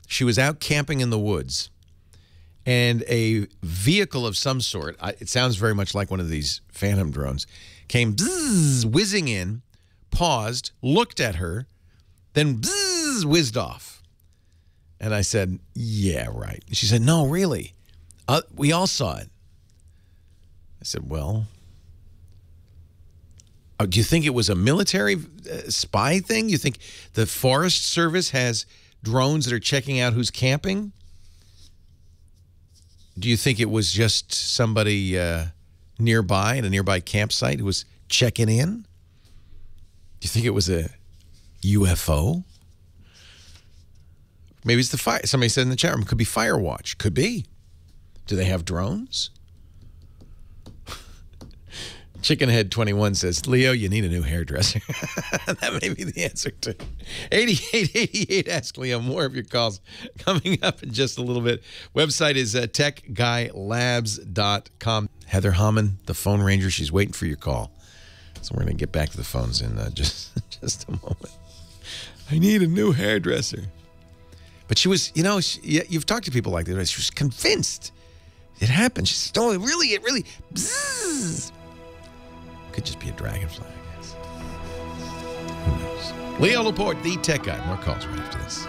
she was out camping in the woods, and a vehicle of some sort, it sounds very much like one of these Phantom drones, came bzzz, whizzing in, paused, looked at her, then bzzz, whizzed off. And I said, yeah, right. She said, no, really. We all saw it. I said, well, do you think it was a military spy thing? You think the Forest Service has drones that are checking out who's camping? Do you think it was just somebody nearby at a nearby campsite who was checking in? Do you think it was a UFO? Maybe it's the fire. Somebody said in the chat room, it could be Firewatch. Could be. Do they have drones? Chickenhead21 says, Leo, you need a new hairdresser. That may be the answer to 8888. Ask Leo. More of your calls coming up in just a little bit. Website is techguylabs.com. Heather Hammond, the phone ranger, she's waiting for your call. So we're going to get back to the phones in just a moment. I need a new hairdresser. But she was, you've talked to people like that. She was convinced it happened. She said, oh, it really, bzzz. Could just be a dragonfly, I guess. Who knows? Leo Laporte, the tech guy. More calls right after this.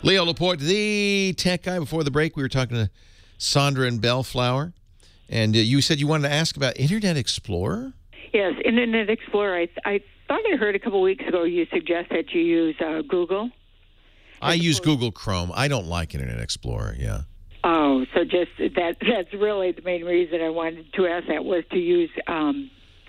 Leo Laporte, the tech guy. Before the break, we were talking to Sandra in Bellflower. And you said you wanted to ask about Internet Explorer? Yes, Internet Explorer. I thought I heard a couple weeks ago you suggest that you use Google. I use Google Chrome. I don't like Internet Explorer, yeah. Oh, so just that's really the main reason I wanted to ask that was to use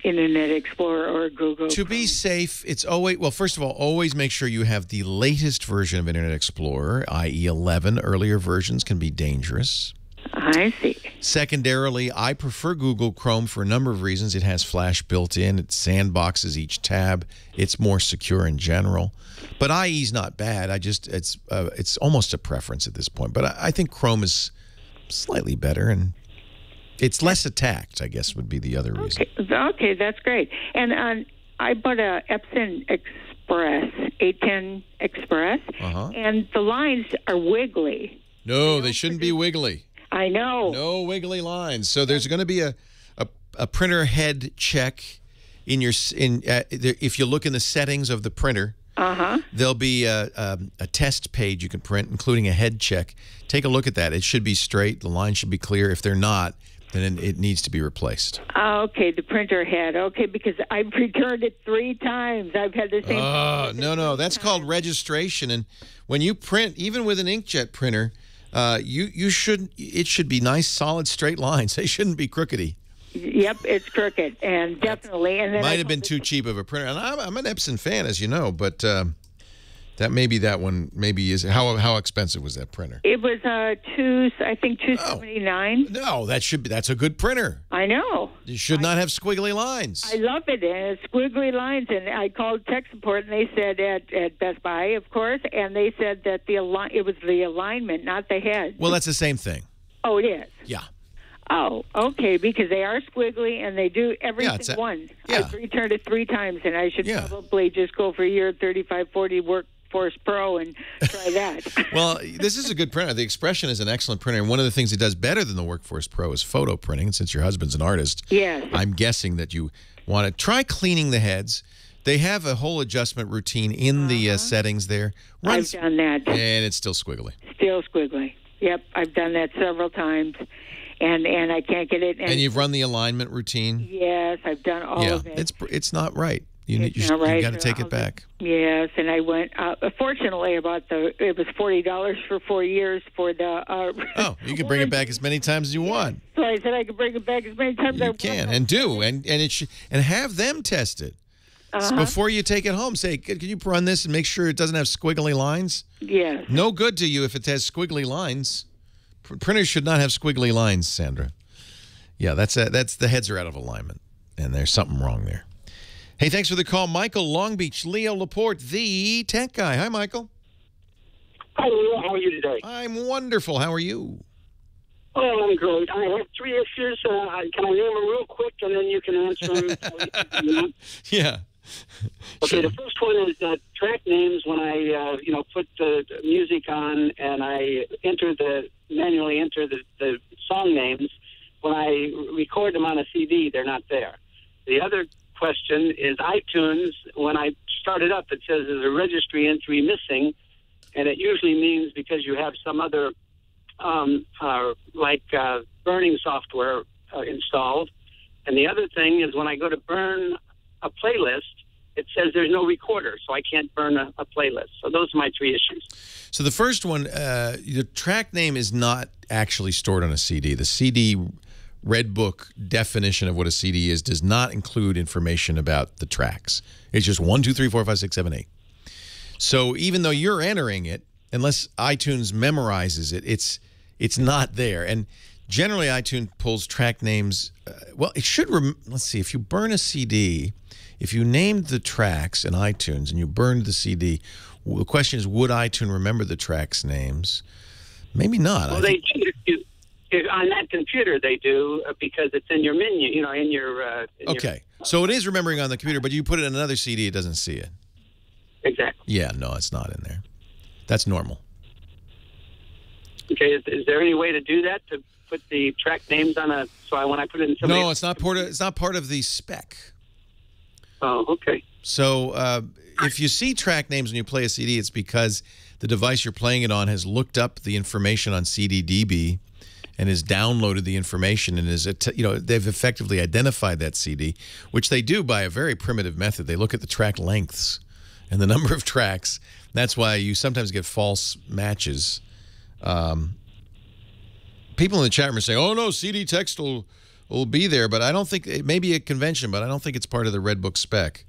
Internet Explorer or Google. To be safe, it's always, well, first of all, always make sure you have the latest version of Internet Explorer, i.e. 11. Earlier versions can be dangerous. I see. Secondarily, I prefer Google Chrome for a number of reasons. It has Flash built in. It sandboxes each tab. It's more secure in general. But IE is not bad. It's almost a preference at this point. But I think Chrome is slightly better, and it's less attacked, I guess, would be the other reason. Okay, that's great. And I bought a Epson Express, 810 Express, and the lines are wiggly. No, they shouldn't be wiggly. I know. No wiggly lines. So there's going to be a printer head check in your if you look in the settings of the printer. There'll be a test page you can print, including a head check. Take a look at that. It should be straight. The line should be clear. If they're not, then it needs to be replaced. Okay, the printer head. Okay, because I've returned it 3 times. I've had the same. No. That's called registration. And when you print, even with an inkjet printer, it should be nice, solid, straight lines. They shouldn't be crookedy. Yep, it's crooked, and definitely. And then might have been too cheap of a printer. And I'm an Epson fan, as you know, but that one is how expensive was that printer? It was $279. No, that's a good printer. I know. You should not have squiggly lines. I love it, and it's squiggly lines. And I called tech support, and they said at Best Buy, of course, and they said that it was the alignment, not the head. Well, that's the same thing. Oh, it is. Yeah. Oh, okay, because they are squiggly and they do everything once. Yeah. I've returned it 3 times, and I should probably just go for a year 3540 Workforce Pro and try that. Well, this is a good printer. The Expression is an excellent printer, and one of the things it does better than the Workforce Pro is photo printing. And since your husband's an artist, I'm guessing that you want to try cleaning the heads. They have a whole adjustment routine in the settings there. I've done that. And it's still squiggly. Still squiggly. Yep, I've done that several times. And I can't get it. And you've run the alignment routine? Yes, I've done all of it. It's not right. You got to take it back. Yes, and I went. Fortunately, it was $40 for 4 years for the. You can bring it back as many times as you want. So I said I could bring it back as many times as I want. You can and do, and have them test it. So before you take it home, say, can you run this and make sure it doesn't have squiggly lines? Yes. No good to you if it has squiggly lines. Printers should not have squiggly lines, Sandra. Yeah, that's the heads are out of alignment, and there's something wrong there. Hey, thanks for the call, Michael, Long Beach. Leo Laporte, the tech guy. Hi, Michael. Hi, Leo. How are you today? I'm wonderful. How are you? Oh, I'm great. I have 3 issues. Can I name them real quick, and then you can answer them? Yeah. Okay, the first one is track names. When I, put the music on and I manually enter the song names, when I record them on a CD, they're not there. The other question is iTunes. When I start it up, it says there's a registry entry missing, and it usually means because you have some other, burning software installed. And the other thing is when I go to burn a playlist, it says there's no recorder, so I can't burn a playlist. So those are my 3 issues. So the first one, the track name is not actually stored on a CD. The CD Red Book definition of what a CD is does not include information about the tracks. It's just 1, 2, 3, 4, 5, 6, 7, 8. So even though you're entering it, unless iTunes memorizes it, it's not there. And Generally, iTunes pulls track names. Well, it should. Let's see. If you burn a CD, if you named the tracks in iTunes and you burned the CD, the question is, would iTunes remember the tracks' names? Maybe not. Well, they do. On that computer, they do because it's in your menu. You know, in your. Okay, so it is remembering on the computer, but you put it in another CD, it doesn't see it. Exactly. Yeah, no, it's not in there. That's normal. Okay, is there any way to do that, to put the track names on when I put it in somebody? No, it's not part of the spec. Oh, okay. So if you see track names when you play a CD, it's because the device you're playing it on has looked up the information on CDDB and has downloaded the information and they've effectively identified that CD, which they do by a very primitive method. They look at the track lengths and the number of tracks. That's why you sometimes get false matches. People in the chat room are saying, "Oh no, CD text will be there," but I don't think it may be a convention, but I don't think it's part of the Red Book spec.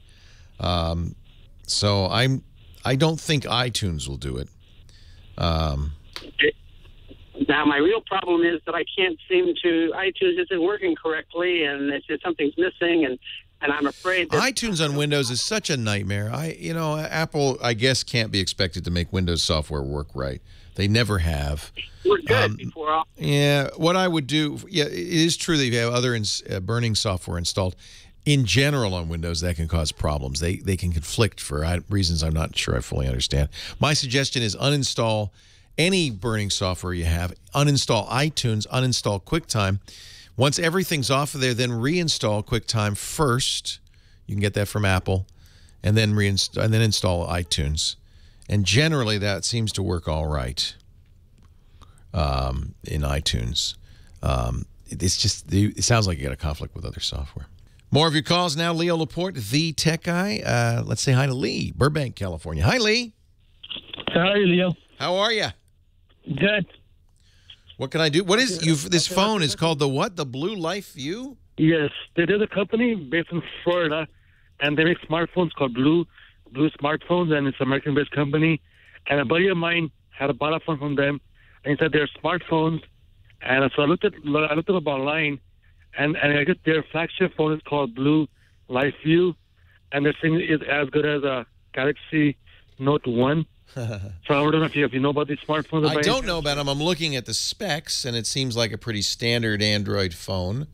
So I don't think iTunes will do it. Now my real problem is that I can't seem to. iTunes isn't working correctly, and it's just something's missing, and I'm afraid that iTunes on Windows is such a nightmare. Apple, I guess, can't be expected to make Windows software work right. They never have. We're good before all. Yeah, what I would do, it is true that if you have other burning software installed, in general on Windows, that can cause problems. They can conflict for reasons I'm not sure I fully understand. My suggestion is uninstall any burning software you have, uninstall iTunes, uninstall QuickTime. Once everything's off of there, then reinstall QuickTime first. You can get that from Apple, and then install iTunes. And generally, that seems to work all right in iTunes. It sounds like you got a conflict with other software. More of your calls now. Leo Laporte, the tech guy. Let's say hi to Lee, Burbank, California. Hi, Lee. Hi, Leo. How are you? Good. What can I do? What is this phone is called the what? The Blue Life View? Yes, there's a company based in Florida, and they make smartphones called Blue Smartphones, and it's an American-based company. And a buddy of mine had bought a phone from them, and he said they're smartphones. And so I looked them up online, and I guess their flagship phone is called Blue Life View, and their thing is as good as a Galaxy Note 1. So I don't know if you know about these smartphones. I don't know about them. I'm looking at the specs, and it seems like a pretty standard Android phone.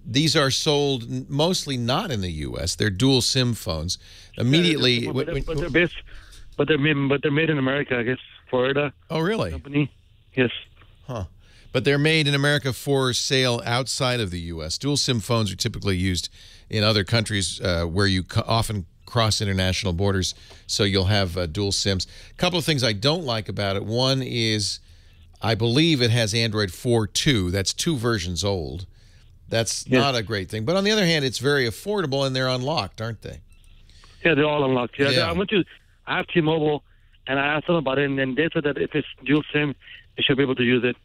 These are sold mostly not in the U.S. They're dual SIM phones. Immediately, but they're made in America, I guess, Florida. Oh, really? Company. Yes. Huh. But they're made in America for sale outside of the U.S. Dual SIM phones are typically used in other countries where you often cross international borders, so you'll have dual SIMs. A couple of things I don't like about it. One is I believe it has Android 4.2. That's 2 versions old. That's not a great thing. But on the other hand, it's very affordable, and they're unlocked, aren't they? Yeah, they're all unlocked. Yeah. I have T-Mobile, and I asked them about it, and then they said that if it's dual SIM, they should be able to use it.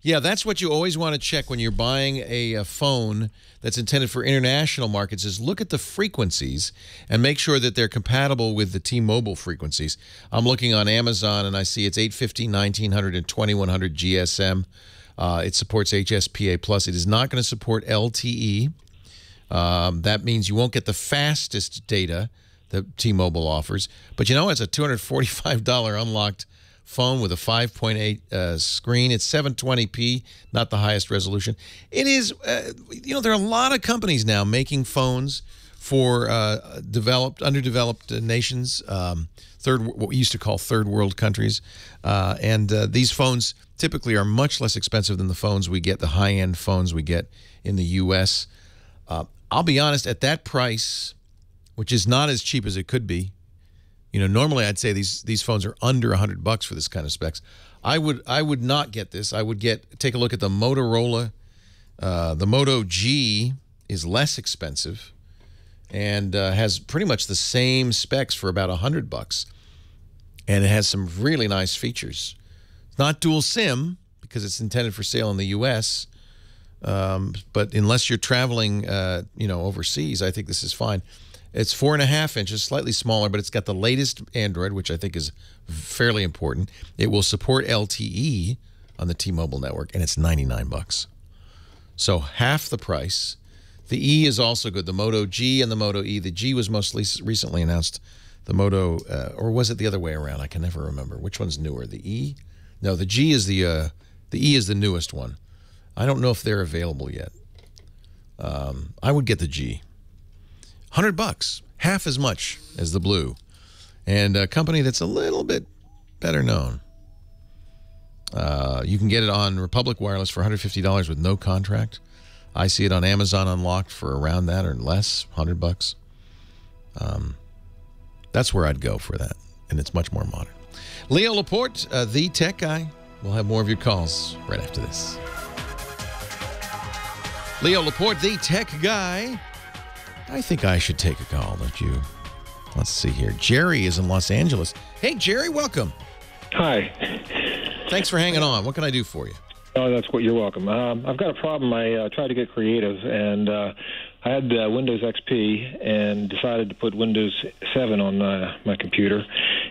Yeah, that's what you always want to check when you're buying a phone that's intended for international markets is look at the frequencies and make sure that they're compatible with the T-Mobile frequencies. I'm looking on Amazon, and I see it's 850, 1900, and 2100 GSM. It supports HSPA+. It is not going to support LTE. That means you won't get the fastest data that T-Mobile offers. But, it's a $245 unlocked phone with a 5.8 screen. It's 720p, not the highest resolution. It is, there are a lot of companies now making phones for underdeveloped nations, what we used to call third world countries. And these phones typically are much less expensive than the phones we get, the high-end phones we get in the U.S. I'll be honest, at that price, which is not as cheap as it could be, normally I'd say these phones are under $100 for this kind of specs. I would not get this. I would take a look at the Motorola. The Moto G is less expensive and has pretty much the same specs for about $100, and it has some really nice features. It's not dual SIM because it's intended for sale in the U.S. But unless you're traveling, overseas, I think this is fine. It's 4.5 inches, slightly smaller, but it's got the latest Android, which I think is fairly important. It will support LTE, on the T-Mobile network, and it's $99. So half the price. The E is also good. The Moto G and the Moto E. The G was most recently announced. The Moto, or was it the other way around? I can never remember. Which one's newer? The E? No, the G is the E is the newest one. I don't know if they're available yet. I would get the G. $100, half as much as the Blue, and a company that's a little bit better known. You can get it on Republic Wireless for $150 with no contract. I see it on Amazon Unlocked for around that or less, $100. That's where I'd go for that, and it's much more modern. Leo Laporte, the tech guy. We'll have more of your calls right after this. Leo Laporte, the tech guy. I think I should take a call, don't you? Let's see here. Jerry is in Los Angeles. Hey, Jerry, welcome. Hi. Thanks for hanging on. What can I do for you? Oh, that's what you're welcome. I've got a problem. I tried to get creative, and I had Windows XP and decided to put Windows 7 on my computer.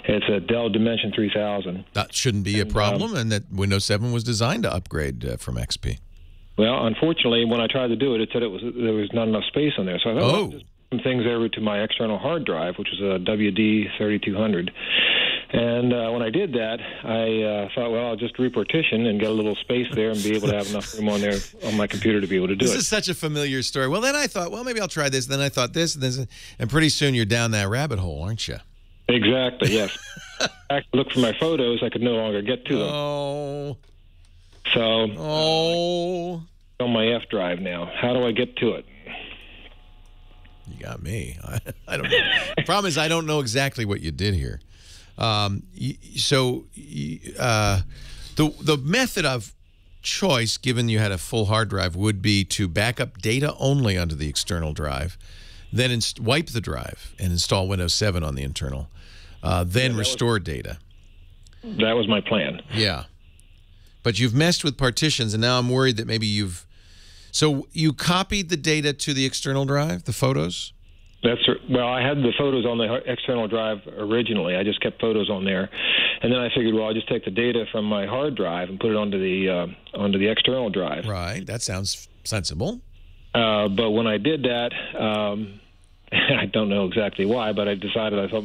It's a Dell Dimension 3000. That shouldn't be a problem, and that Windows 7 was designed to upgrade from XP. Well, unfortunately, when I tried to do it, it said there was not enough space on there. So I thought, well, just put some things over to my external hard drive, which was a WD 3200. And when I did that, I thought, well, I'll just repartition and get a little space there and be able to have enough room on there on my computer to be able to do it. This is such a familiar story. Well, then I thought, well, maybe I'll try this. Then I thought this and this. And pretty soon you're down that rabbit hole, aren't you? Exactly, yes. I looked for my photos. I could no longer get to them. Oh. So, on my F drive now. How do I get to it? You got me. I don't know. The problem is I don't know exactly what you did here. The method of choice, given you had a full hard drive, would be to back up data only onto the external drive, then wipe the drive and install Windows 7 on the internal, then restore data. That was my plan. Yeah. But you've messed with partitions, and now I'm worried that maybe you've... So you copied the data to the external drive, the photos? Well, I had the photos on the external drive originally. I just kept photos on there, and then I figured, well, I'll just take the data from my hard drive and put it onto the external drive. Right. That sounds sensible. But when I did that, I don't know exactly why, but I decided I thought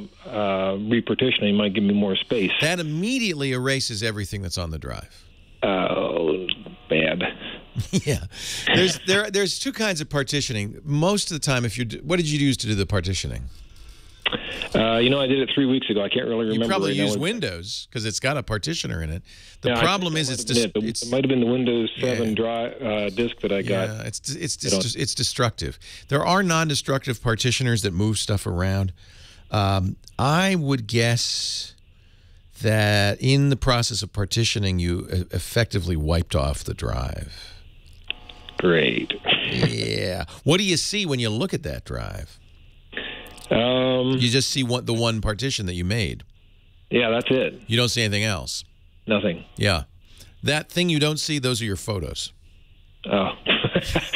repartitioning might give me more space. That immediately erases everything that's on the drive. Oh, bad. Yeah, there's two kinds of partitioning. Most of the time, what did you use to do the partitioning? I did it 3 weeks ago. I can't really remember. You probably right used now. Is because it's got a partitioner in it. The problem is it might have been the Windows 7 disk that I got. Yeah, it's destructive. There are non-destructive partitioners that move stuff around. I would guess that in the process of partitioning, you effectively wiped off the drive. Great. Yeah. What do you see when you look at that drive? You just see the one partition that you made. Yeah, that's it. You don't see anything else? Nothing. Yeah. That thing you don't see, those are your photos. Oh.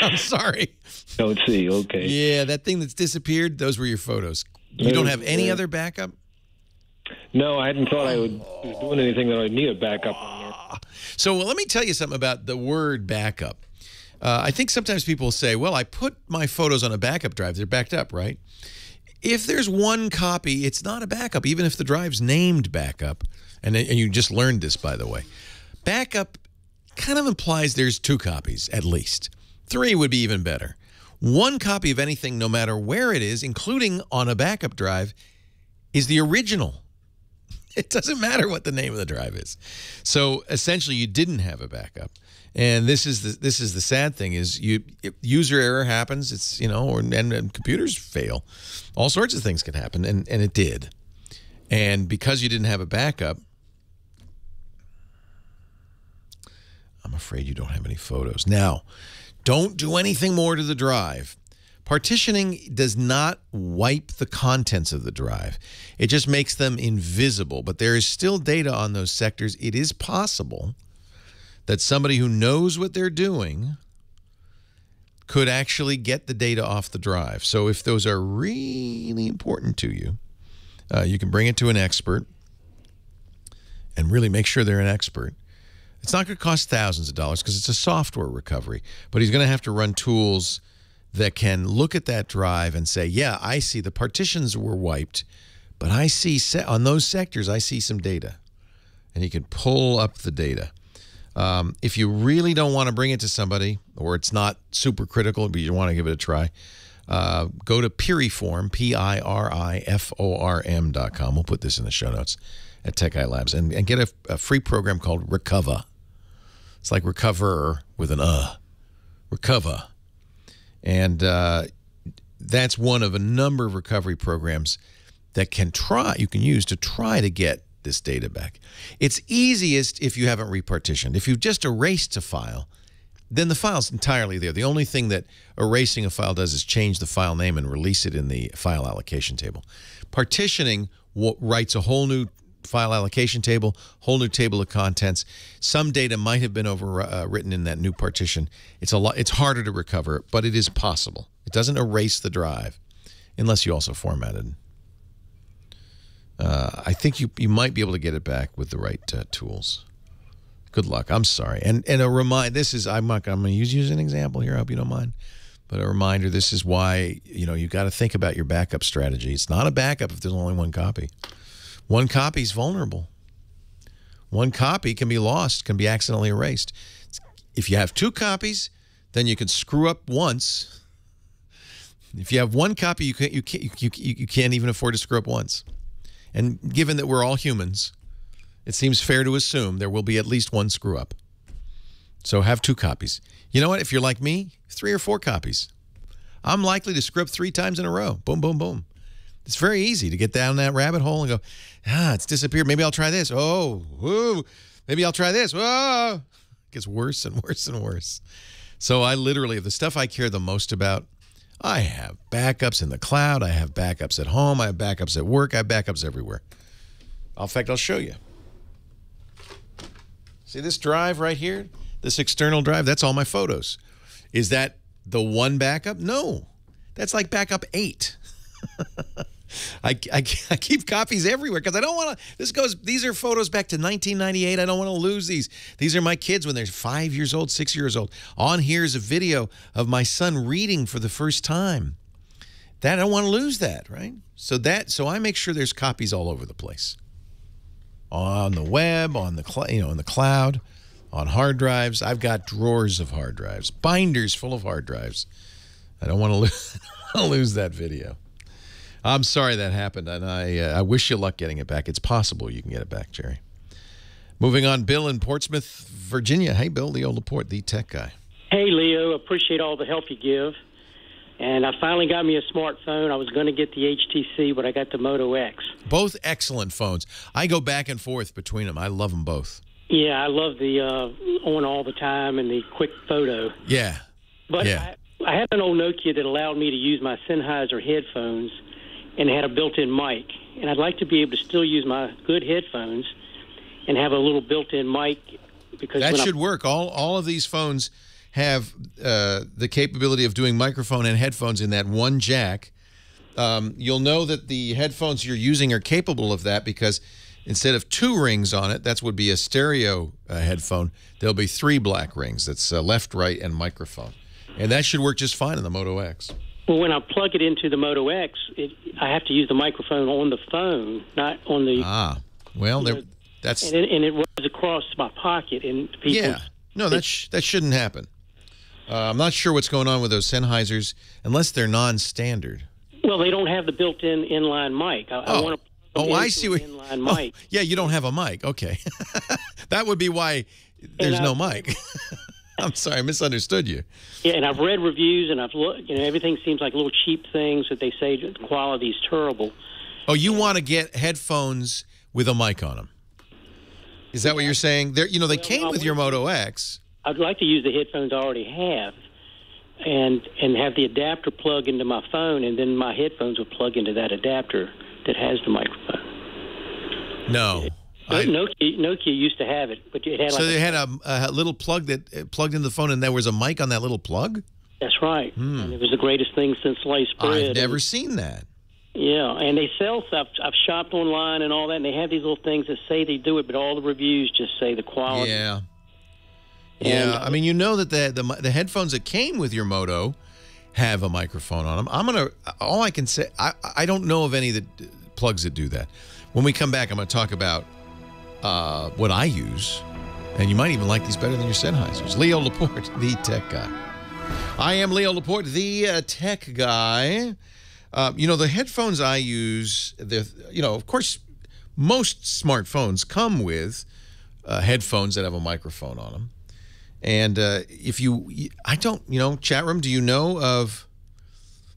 I'm sorry. Don't see, okay. Yeah, that thing that's disappeared, those were your photos. You don't have any other backup? No, I hadn't thought I was doing anything that I'd need a backup on there. So let me tell you something about the word backup. I think sometimes people say, well, I put my photos on a backup drive. They're backed up, right? If there's one copy, it's not a backup, even if the drive's named backup. And you just learned this, by the way. Backup kind of implies there's 2 copies, at least. 3 would be even better. 1 copy of anything, no matter where it is, including on a backup drive, is the original. It doesn't matter what the name of the drive is. So essentially, you didn't have a backup. And this is the sad thing is user error happens. It's and computers fail. All sorts of things can happen, and it did. And because you didn't have a backup, I'm afraid you don't have any photos. Now, don't do anything more to the drive. Partitioning does not wipe the contents of the drive. It just makes them invisible. But there is still data on those sectors. It is possible that somebody who knows what they're doing could actually get the data off the drive. So if those are really important to you, you can bring it to an expert and really make sure they're an expert. It's not going to cost thousands of dollars because it's a software recovery, but he's going to have to run tools that can look at that drive and say, yeah, I see the partitions were wiped, but I see on those sectors, I see some data. And he can pull up the data. If you really don't want to bring it to somebody, or it's not super critical, but you want to give it a try, go to Piriform, Piriform.com. We'll put this in the show notes at Tech Eye Labs, and get a free program called Recover. It's like recover with an Recover. And that's one of a number of recovery programs that you can use to try to get this data back. It's easiest if you haven't repartitioned. If you've just erased a file, then the file's entirely there. The only thing that erasing a file does is change the file name and release it in the file allocation table. Partitioning writes a whole new file allocation table, whole new table of contents. Some data might have been overwritten in that new partition. It's harder to recover, but it is possible. It doesn't erase the drive unless you also format it. I think you might be able to get it back with the right tools. Good luck. I'm sorry. And a reminder, I'm going to use you as an example here. I hope you don't mind. But a reminder, this is why, you got to think about your backup strategy. It's not a backup if there's only one copy. One copy is vulnerable. One copy can be lost, can be accidentally erased. If you have two copies, then you can screw up once. If you have one copy, you can't even afford to screw up once. And given that we're all humans, it seems fair to assume there will be at least one screw up. So have two copies. You know what? If you're like me, 3 or 4 copies. I'm likely to screw up 3 times in a row. Boom, boom, boom. It's very easy to get down that rabbit hole and go, it's disappeared. Maybe I'll try this. Maybe I'll try this. It gets worse and worse and worse. So I literally, the stuff I care the most about, I have backups in the cloud. I have backups at home. I have backups at work. I have backups everywhere. In fact, I'll show you. See this drive right here? This external drive? That's all my photos. Is that the one backup? No. That's like backup 8. I keep copies everywhere because I don't want to. These are photos back to 1998. I don't want to lose these. These are my kids when they're 5 years old, 6 years old. On here is a video of my son reading for the first time. I don't want to lose that, right? So I make sure there's copies all over the place. On the web, on the in the cloud, on hard drives. I've got drawers of hard drives, binders full of hard drives. I don't want to lose that video. I'm sorry that happened, and I wish you luck getting it back. It's possible you can get it back, Jerry. Moving on, Bill in Portsmouth, Virginia. Hey, Bill, Leo Laporte, the tech guy. Hey, Leo, appreciate all the help you give. And I finally got me a smartphone. I was going to get the HTC, but I got the Moto X. Both excellent phones. I go back and forth between them. I love them both. Yeah, I love the on all the time and the quick photo. Yeah. But yeah. I had an old Nokia that allowed me to use my Sennheiser headphones and had a built-in mic. And I'd like to be able to still use my good headphones and have a little built-in mic. Because that should work. All of these phones have the capability of doing microphone and headphones in that one jack. You'll know that the headphones you're using are capable of that because instead of 2 rings on it, that would be a stereo headphone, there'll be 3 black rings. That's left, right, and microphone. And that should work just fine in the Moto X. Well, when I plug it into the Moto X, I have to use the microphone on the phone, not on the... Well, that's... And it runs across my pocket. And people... Yeah. No, that shouldn't happen. I'm not sure what's going on with those Sennheisers, unless they're non-standard. Well, they don't have the built-in inline mic. I want to I see what inline mic. Yeah, you don't have a mic. Okay. That would be why there's no mic. I'm sorry, I misunderstood you. Yeah, and I've read reviews, and I've looked. Everything seems like little cheap things that they say the quality is terrible. Oh, you want to get headphones with a mic on them? Is that what you're saying? They came with your Moto X. I'd like to use the headphones I already have, and have the adapter plug into my phone, and then my headphones would plug into that adapter that has the microphone. No. Nokia used to have it, but it had they had a little plug that plugged into the phone, and there was a mic on that little plug? That's right. And it was the greatest thing since sliced bread. I've never seen that. Yeah, and they sell stuff. I've shopped online and all that, and they have these little things that say they do it, but all the reviews just say the quality. Yeah. Yeah, I mean, you know that the headphones that came with your Moto have a microphone on them. All I can say, I don't know of any plugs that do that. When we come back, I'm going to talk about what I use, and you might even like these better than your Sennheisers. Leo Laporte, the tech guy. I am Leo Laporte, the tech guy. The headphones I use, of course, most smartphones come with headphones that have a microphone on them. And chat room, do you know of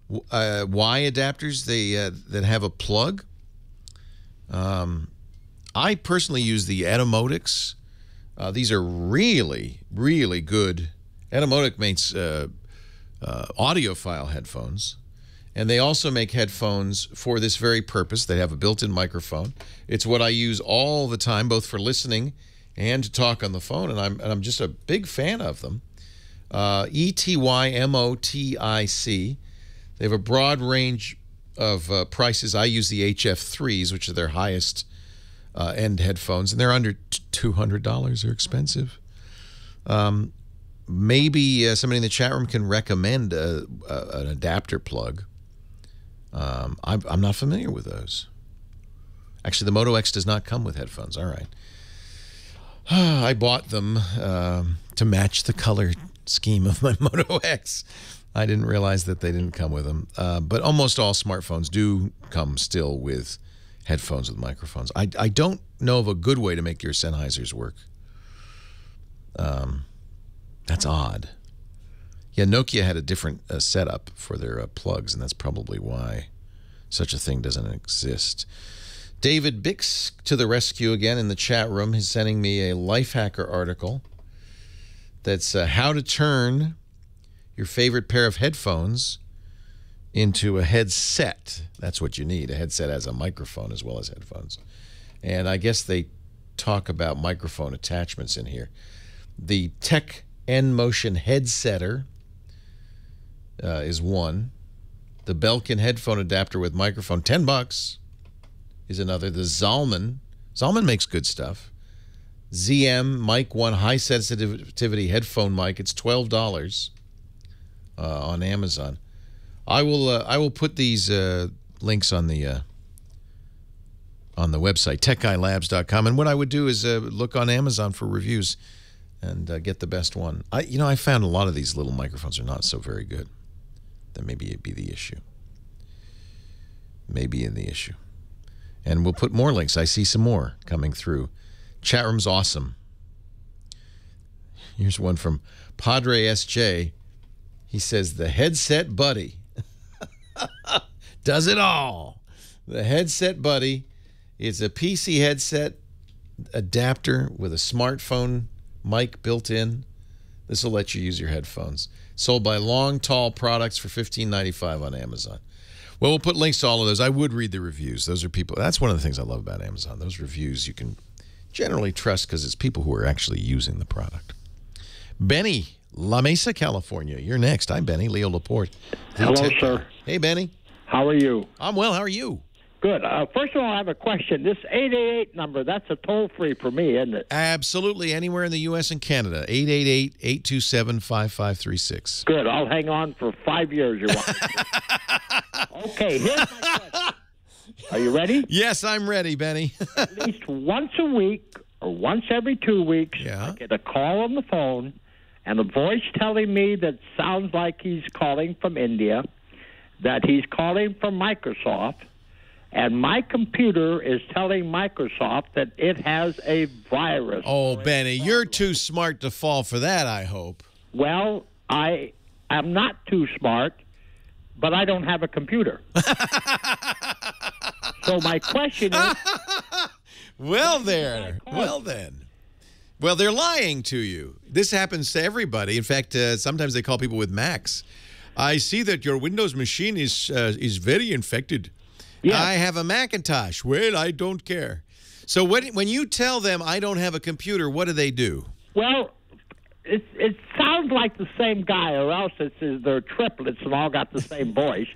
Y adapters that have a plug? I personally use the Etymotics. These are really, really good. Etymotic makes audiophile headphones. And they also make headphones for this very purpose. They have a built-in microphone. It's what I use all the time, both for listening and to talk on the phone, and I'm just a big fan of them. Etymotic. They have a broad range of prices. I use the HF3s, which are their highest end headphones, and they're under $200. They're expensive. Maybe somebody in the chat room can recommend an adapter plug. I'm not familiar with those. Actually, the Moto X does not come with headphones. All right. I bought them to match the color scheme of my Moto X. I didn't realize that they didn't come with them. But almost all smartphones do come still with headphones with microphones. I don't know of a good way to make your Sennheisers work. That's odd. Yeah, Nokia had a different setup for their plugs, and that's probably why such a thing doesn't exist. David Bix to the rescue again in the chat room. He's sending me a Lifehacker article that's how to turn your favorite pair of headphones into a headset. That's what you need. A headset has a microphone as well as headphones. And I guess they talk about microphone attachments in here. The Tech N-Motion Headsetter is one. The Belkin headphone adapter with microphone, $10 is another. The Zalman makes good stuff. ZM Mic 1 high sensitivity headphone mic. It's $12 on Amazon. I will put these links on the website techguylabs.com. And what I would do is look on Amazon for reviews and get the best one. I found a lot of these little microphones are not so very good. That maybe it'd be the issue. Maybe in the issue. And we'll put more links. I see some more coming through. Chat room's awesome. Here's one from Padre SJ. He says, the Headset Buddy does it all. The Headset Buddy is a PC headset adapter with a smartphone mic built in. This will let you use your headphones. Sold by Long Tall Products for $15.95 on Amazon. Well, we'll put links to all of those. I would read the reviews. Those are people. That's one of the things I love about Amazon. Those reviews you can generally trust because it's people who are actually using the product. Benny, La Mesa, California. You're next. I'm Benny, Leo Laporte. Hello, sir. Hey, Benny. How are you? I'm well. How are you? Good. First of all, I have a question. This 888 number, that's a toll-free for me, isn't it? Absolutely. Anywhere in the U.S. and Canada. 888-827-5536. Good. I'll hang on for 5 years. You want? Okay, here's my question. Are you ready? Yes, I'm ready, Benny. At least once a week or once every 2 weeks, yeah. I get a call on the phone and a voice telling me that sounds like he's calling from India, that he's calling from Microsoft, and my computer is telling Microsoft that it has a virus. Oh, Benny, you're too smart to fall for that, I hope. Well, I am not too smart, but I don't have a computer. So my question is... Well, there. Well, then. Well, they're lying to you. This happens to everybody. In fact, sometimes they call people with Macs. I see that your Windows machine is very infected. Yes. I have a Macintosh. Well, I don't care. So when you tell them I don't have a computer, what do they do? Well, it sounds like the same guy, or else they're triplets and all got the same voice.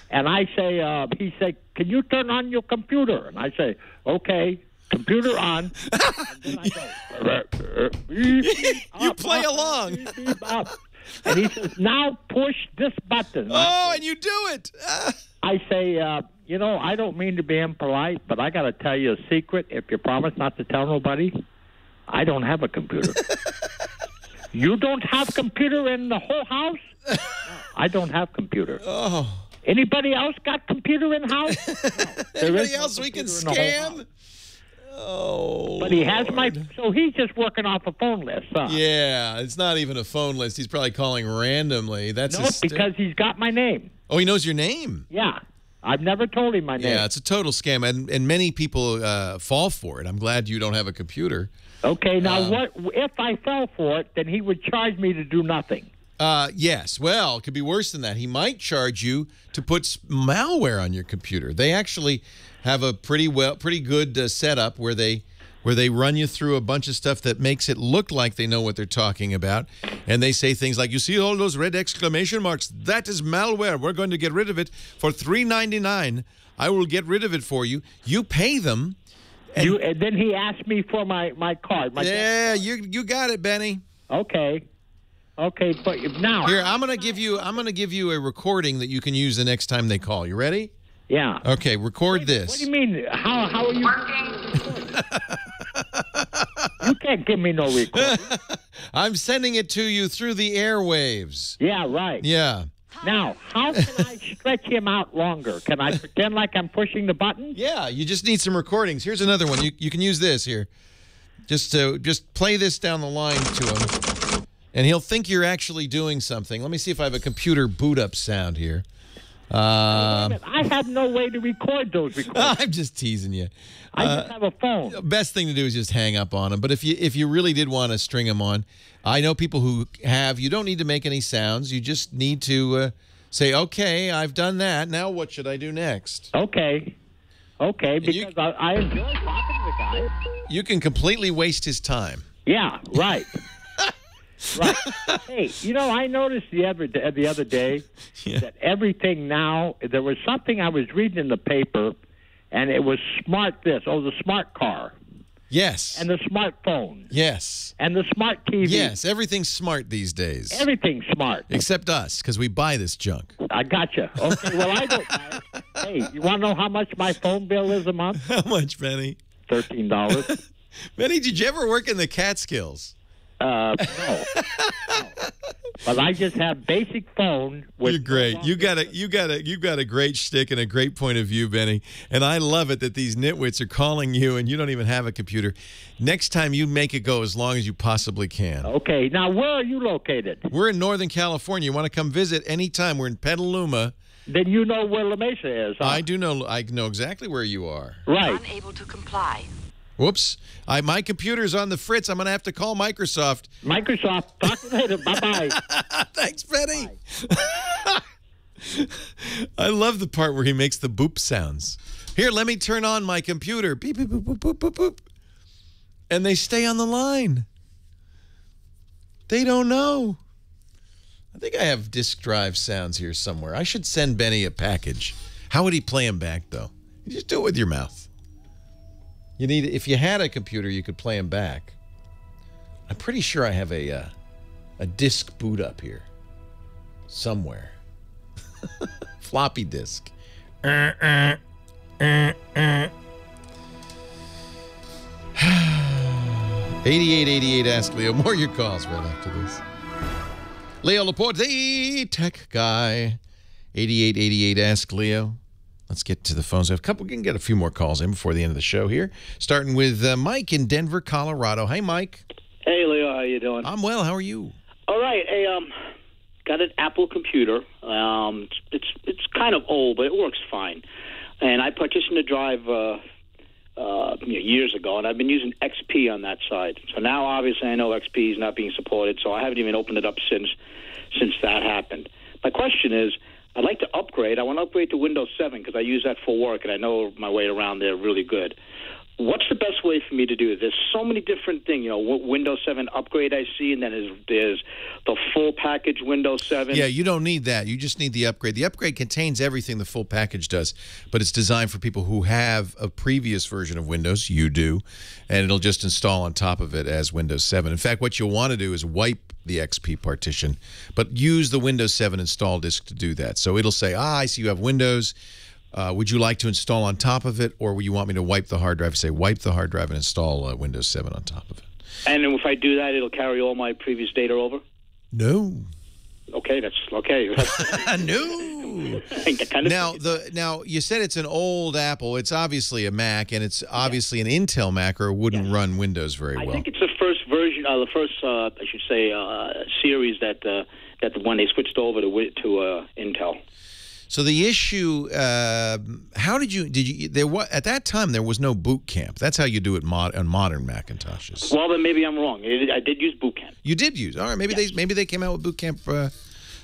And I say, he said, can you turn on your computer? And I say, okay. computer on, and then I go. You play along. And he says, now push this button. And you do it. I say, I don't mean to be impolite, but I got to tell you a secret. If you promise not to tell nobody, I don't have a computer. You don't have computer in the whole house? No, I don't have computer. Oh. Anybody else got computer in house? No, anybody else we can scam? Oh. But he has so he's just working off a phone list, huh? Yeah, it's not even a phone list. He's probably calling randomly. That's because he's got my name. Oh, he knows your name? Yeah. I've never told him my name. Yeah, it's a total scam, and many people fall for it. I'm glad you don't have a computer. Okay, now what if I fell for it, then he would charge me to do nothing. Yes. Well, it could be worse than that. He might charge you to put malware on your computer. They actually have a pretty good setup where they run you through a bunch of stuff that makes it look like they know what they're talking about. And they say things like, you see all those red exclamation marks? That is malware. We're going to get rid of it for $3.99. I will get rid of it for you. You pay them. And then he asked me for my card. You got it, Benny. Okay, but now here I'm gonna give you a recording that you can use the next time they call. You ready? Yeah. Okay, record this. What do you mean? How are you? You can't give me no recording. I'm sending it to you through the airwaves. Yeah, right. Yeah. Now, how can I stretch him out longer? Can I pretend like I'm pushing the button? Yeah, you just need some recordings. Here's another one. You can use this here. Just play this down the line to him, and he'll think you're actually doing something. Let me see if I have a computer boot up sound here. I have no way to record those recordings. I'm just teasing you. I just have a phone. Best thing to do is just hang up on them. But if you really did want to string them on, I know people who have. You don't need to make any sounds. You just need to say, "Okay, I've done that. Now what should I do next?" Okay, because I enjoy talking to the guy. You can completely waste his time. Yeah, right. Right. Hey, I noticed the other day that everything now, there was something I was reading in the paper, and it was the smart car. Yes. And the smartphone. Yes. And the smart TV. Yes, everything's smart these days. Everything's smart. Except us, because we buy this junk. I gotcha. Okay, well, I don't buy it. Hey, you want to know how much my phone bill is a month? How much, Benny? $13. Benny, did you ever work in the Catskills? No. But I just have basic phone. You're great. You got a great shtick and a great point of view, Benny. And I love it that these nitwits are calling you and you don't even have a computer. Next time you make it go as long as you possibly can. Okay. Now, where are you located? We're in Northern California. You want to come visit anytime. We're in Petaluma. Then you know where La Mesa is, huh? I do know. I know exactly where you are. Right. Unable to comply. Whoops. My computer's on the fritz. I'm going to have to call Microsoft. Microsoft. Talk to you later. Bye-bye. Thanks, Benny. I love the part where he makes the boop sounds. Here, let me turn on my computer. Beep, beep, boop, boop, boop, boop, boop. And they stay on the line. They don't know. I think I have disk drive sounds here somewhere. I should send Benny a package. How would he play them back, though? You just do it with your mouth. If you had a computer, you could play them back. I'm pretty sure I have a disk boot up here somewhere. Floppy disk. 8888 Ask Leo. More of your calls right after this. Leo Laporte, the tech guy. 8888 Ask Leo. Let's get to the phones. We can get a few more calls in before the end of the show here. Starting with Mike in Denver, Colorado. Hey, Mike. Hey, Leo. How you doing? I'm well. How are you? All right. Hey, got an Apple computer. It's kind of old, but it works fine. And I partitioned the drive years ago, and I've been using XP on that side. So now, obviously, I know XP is not being supported, so I haven't even opened it up since that happened. My question is, I'd like to upgrade. I want to upgrade to Windows 7 because I use that for work, and I know my way around there really good. What's the best way for me to do it? There's so many different things. Windows 7 upgrade I see, and then there's the full package Windows 7. Yeah, you don't need that. You just need the upgrade. The upgrade contains everything the full package does, but it's designed for people who have a previous version of Windows. You do, and it'll just install on top of it as Windows 7. In fact, what you'll want to do is wipe the XP partition, but use the Windows 7 install disk to do that. So it'll say, I see you have Windows. Would you like to install on top of it, or would you want me to wipe the hard drive? Say, wipe the hard drive and install Windows 7 on top of it. And if I do that, it'll carry all my previous data over? No. Okay, that's okay. No. kind of now, you said it's an old Apple. It's obviously a Mac, and it's obviously an Intel Mac, or it wouldn't run Windows very well. I think it's the first version, I should say, series that when they switched over to Intel. So the issue, how did you at that time there was no boot camp. That's how you do it on modern Macintoshes. Well, then maybe I'm wrong. I did use boot camp. You did use. All right, maybe they came out with boot camp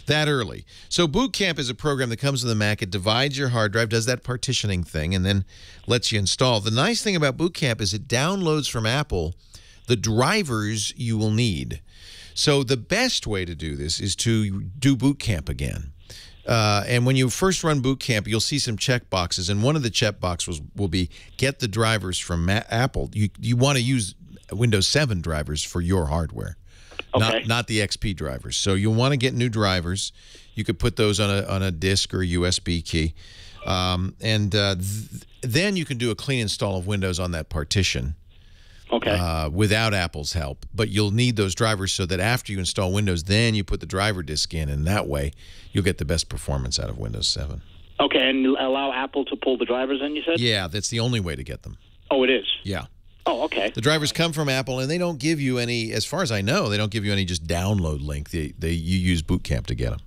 that early. So boot camp is a program that comes with the Mac. It divides your hard drive, does that partitioning thing, and then lets you install. The nice thing about boot camp is it downloads from Apple the drivers you will need. So the best way to do this is to do boot camp again. And when you first run boot camp, you'll see some check boxes, and one of the check boxes will be get the drivers from Apple. You want to use Windows 7 drivers for your hardware, not the XP drivers. So you'll want to get new drivers. You could put those on a disk or a USB key, then you can do a clean install of Windows on that partition. Without Apple's help, but you'll need those drivers so that after you install Windows, then you put the driver disk in, and that way you'll get the best performance out of Windows 7. Okay, and allow Apple to pull the drivers in, you said? Yeah, that's the only way to get them. Oh, it is? Yeah. Oh, okay. The drivers come from Apple, and they don't give you any, as far as I know, they don't give you any just download link. You use Boot Camp to get them.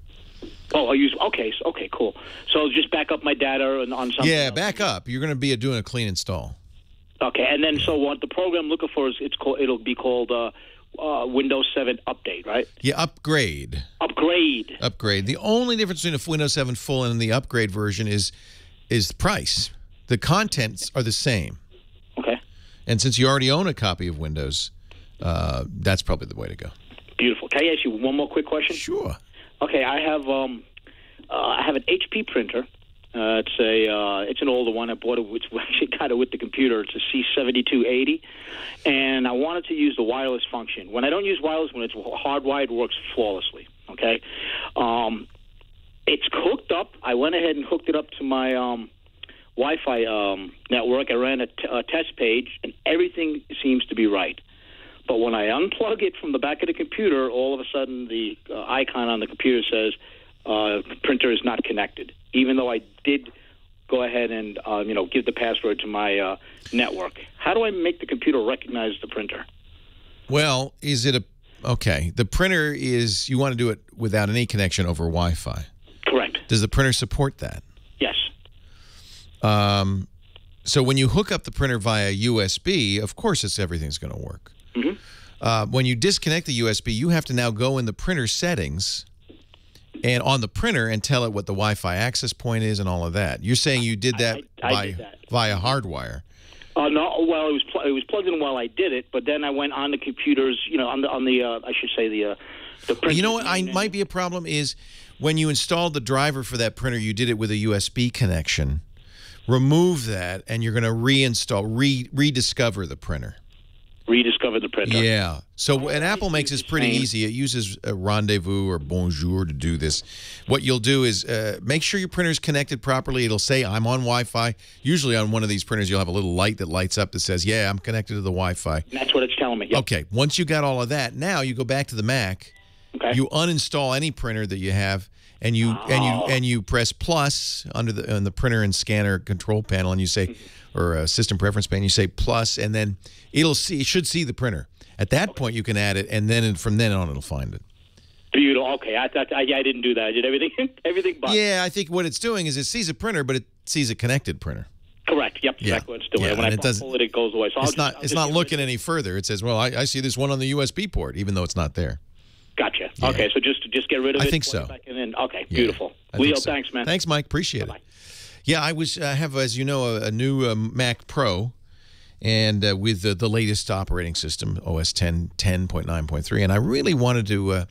Oh, I use, okay, cool. So just back up my data on something Yeah, else. back up. You're going to be doing a clean install. Okay, and then so what the program I'm looking for is it'll be called Windows 7 Update, right? Yeah, upgrade. Upgrade. Upgrade. The only difference between a Windows 7 full and the upgrade version is the price. The contents are the same. Okay. And since you already own a copy of Windows, that's probably the way to go. Beautiful. Can I ask you one more quick question? Sure. Okay, I have an HP printer. It's an older one. I bought it. Which actually got it with the computer. It's a C7280, and I wanted to use the wireless function. When I don't use wireless, when it's hardwired, it works flawlessly. Okay, it's hooked up. I went ahead and hooked it up to my Wi-Fi network. I ran a test page, and everything seems to be right. But when I unplug it from the back of the computer, all of a sudden the icon on the computer says printer is not connected, even though I did go ahead and give the password to my network. How do I make the computer recognize the printer? Well, okay, the printer is, you want to do it without any connection over Wi-Fi. Correct. Does the printer support that? Yes. So when you hook up the printer via USB, of course everything's going to work. Mm-hmm. When you disconnect the USB, you have to now go in the printer settings and on the printer and tell it what the Wi-Fi access point is and all of that. You're saying you did that, via hardwire. No, well, it was plugged in while I did it, but then I went on the computers, on the I should say the printer. You know what might be a problem is when you installed the driver for that printer, you did it with a USB connection. Remove that, and you're going to reinstall, rediscover the printer. Rediscover the printer. Yeah. So, and Apple makes this pretty easy. It uses a Rendezvous or Bonjour to do this. What you'll do is make sure your printer's connected properly. It'll say, I'm on Wi-Fi. Usually on one of these printers, you'll have a little light that lights up that says, yeah, I'm connected to the Wi-Fi. And that's what it's telling me. Yep. Okay. Once you got all of that, now you go back to the Mac. Okay. You uninstall any printer that you have, and you press plus on the printer and scanner control panel, and you say, or system preference pane, you say plus, and then it should see the printer. At that point, you can add it, and then from then on, it'll find it. Beautiful. Okay, I didn't do that. I did everything but. Yeah, I think what it's doing is it sees a printer, but it sees a connected printer. Correct. Yep. Yeah. Exactly what it's doing. Yeah, when I pull it, it goes away. So it's not looking any further. It says, well, I see this one on the USB port, even though it's not there. Gotcha. Yeah. Okay, so just get rid of it. I think so. Okay, beautiful. Leo, thanks, man. Thanks, Mike. Appreciate it. Yeah, I have, as you know, a new Mac Pro, and with the latest operating system, OS 10.9.3. And I really wanted to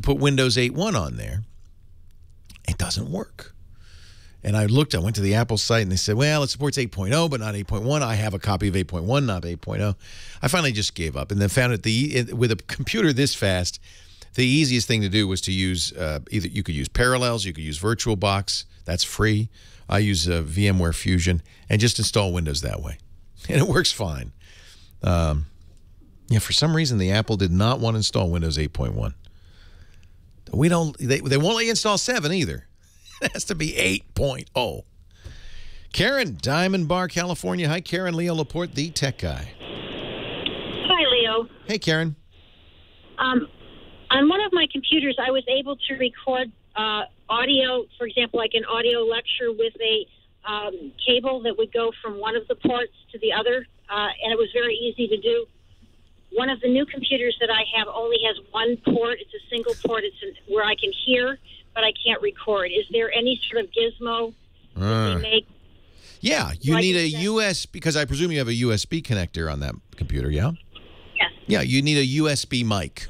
put Windows 8.1 on there. It doesn't work. And I went to the Apple site, and they said, well, it supports 8.0, but not 8.1. I have a copy of 8.1, not 8.0. I finally just gave up, and then found with a computer this fast, the easiest thing to do was to use either you could use Parallels, you could use VirtualBox. That's free. I use VMware Fusion, and just install Windows that way. And it works fine. Yeah, for some reason, the Apple did not want to install Windows 8.1. They won't let you install 7 either. It has to be 8.0. Karen, Diamond Bar, California. Hi, Karen. Leo Laporte, the tech guy. Hi, Leo. Hey, Karen. On one of my computers, I was able to record audio, for example, like an audio lecture with a cable that would go from one of the ports to the other, and it was very easy to do. One of the new computers that I have only has one port. It's a single port. It's where I can hear, but I can't record. Is there any sort of gizmo that they make? Yeah, you need a USB, because I presume you have a USB connector on that computer, yeah? Yes. Yeah, you need a USB mic.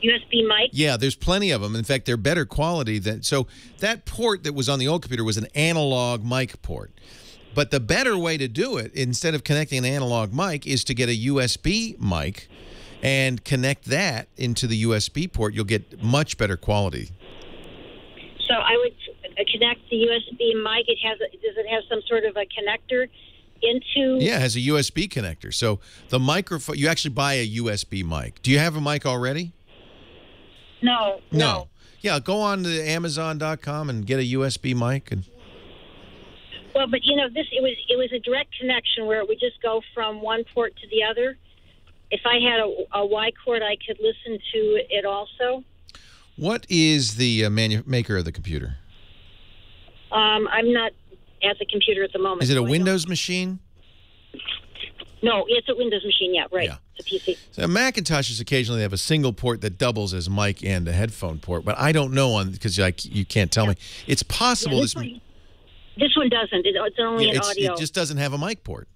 USB mic? Yeah, there's plenty of them. In fact, they're better quality than... So that port that was on the old computer was an analog mic port. But the better way to do it, instead of connecting an analog mic, is to get a USB mic and connect that into the USB port. You'll get much better quality. So I would connect the USB mic. Does it have some sort of a connector into... Yeah, it has a USB connector. So the microphone, you actually buy a USB mic. Do you have a mic already? No. Yeah, go on to Amazon.com and get a USB mic. Well, but you know, it was a direct connection where it would just go from one port to the other. If I had a Y cord, I could listen to it also. What is the maker of the computer? I'm not at the computer at the moment. Is it a Windows machine? No, it's a Windows machine, yeah, right. Yeah. It's a PC. So Macintoshes occasionally have a single port that doubles as mic and a headphone port, but I don't know because you can't tell me. It's possible this one doesn't. It's only an audio. It just doesn't have a mic port.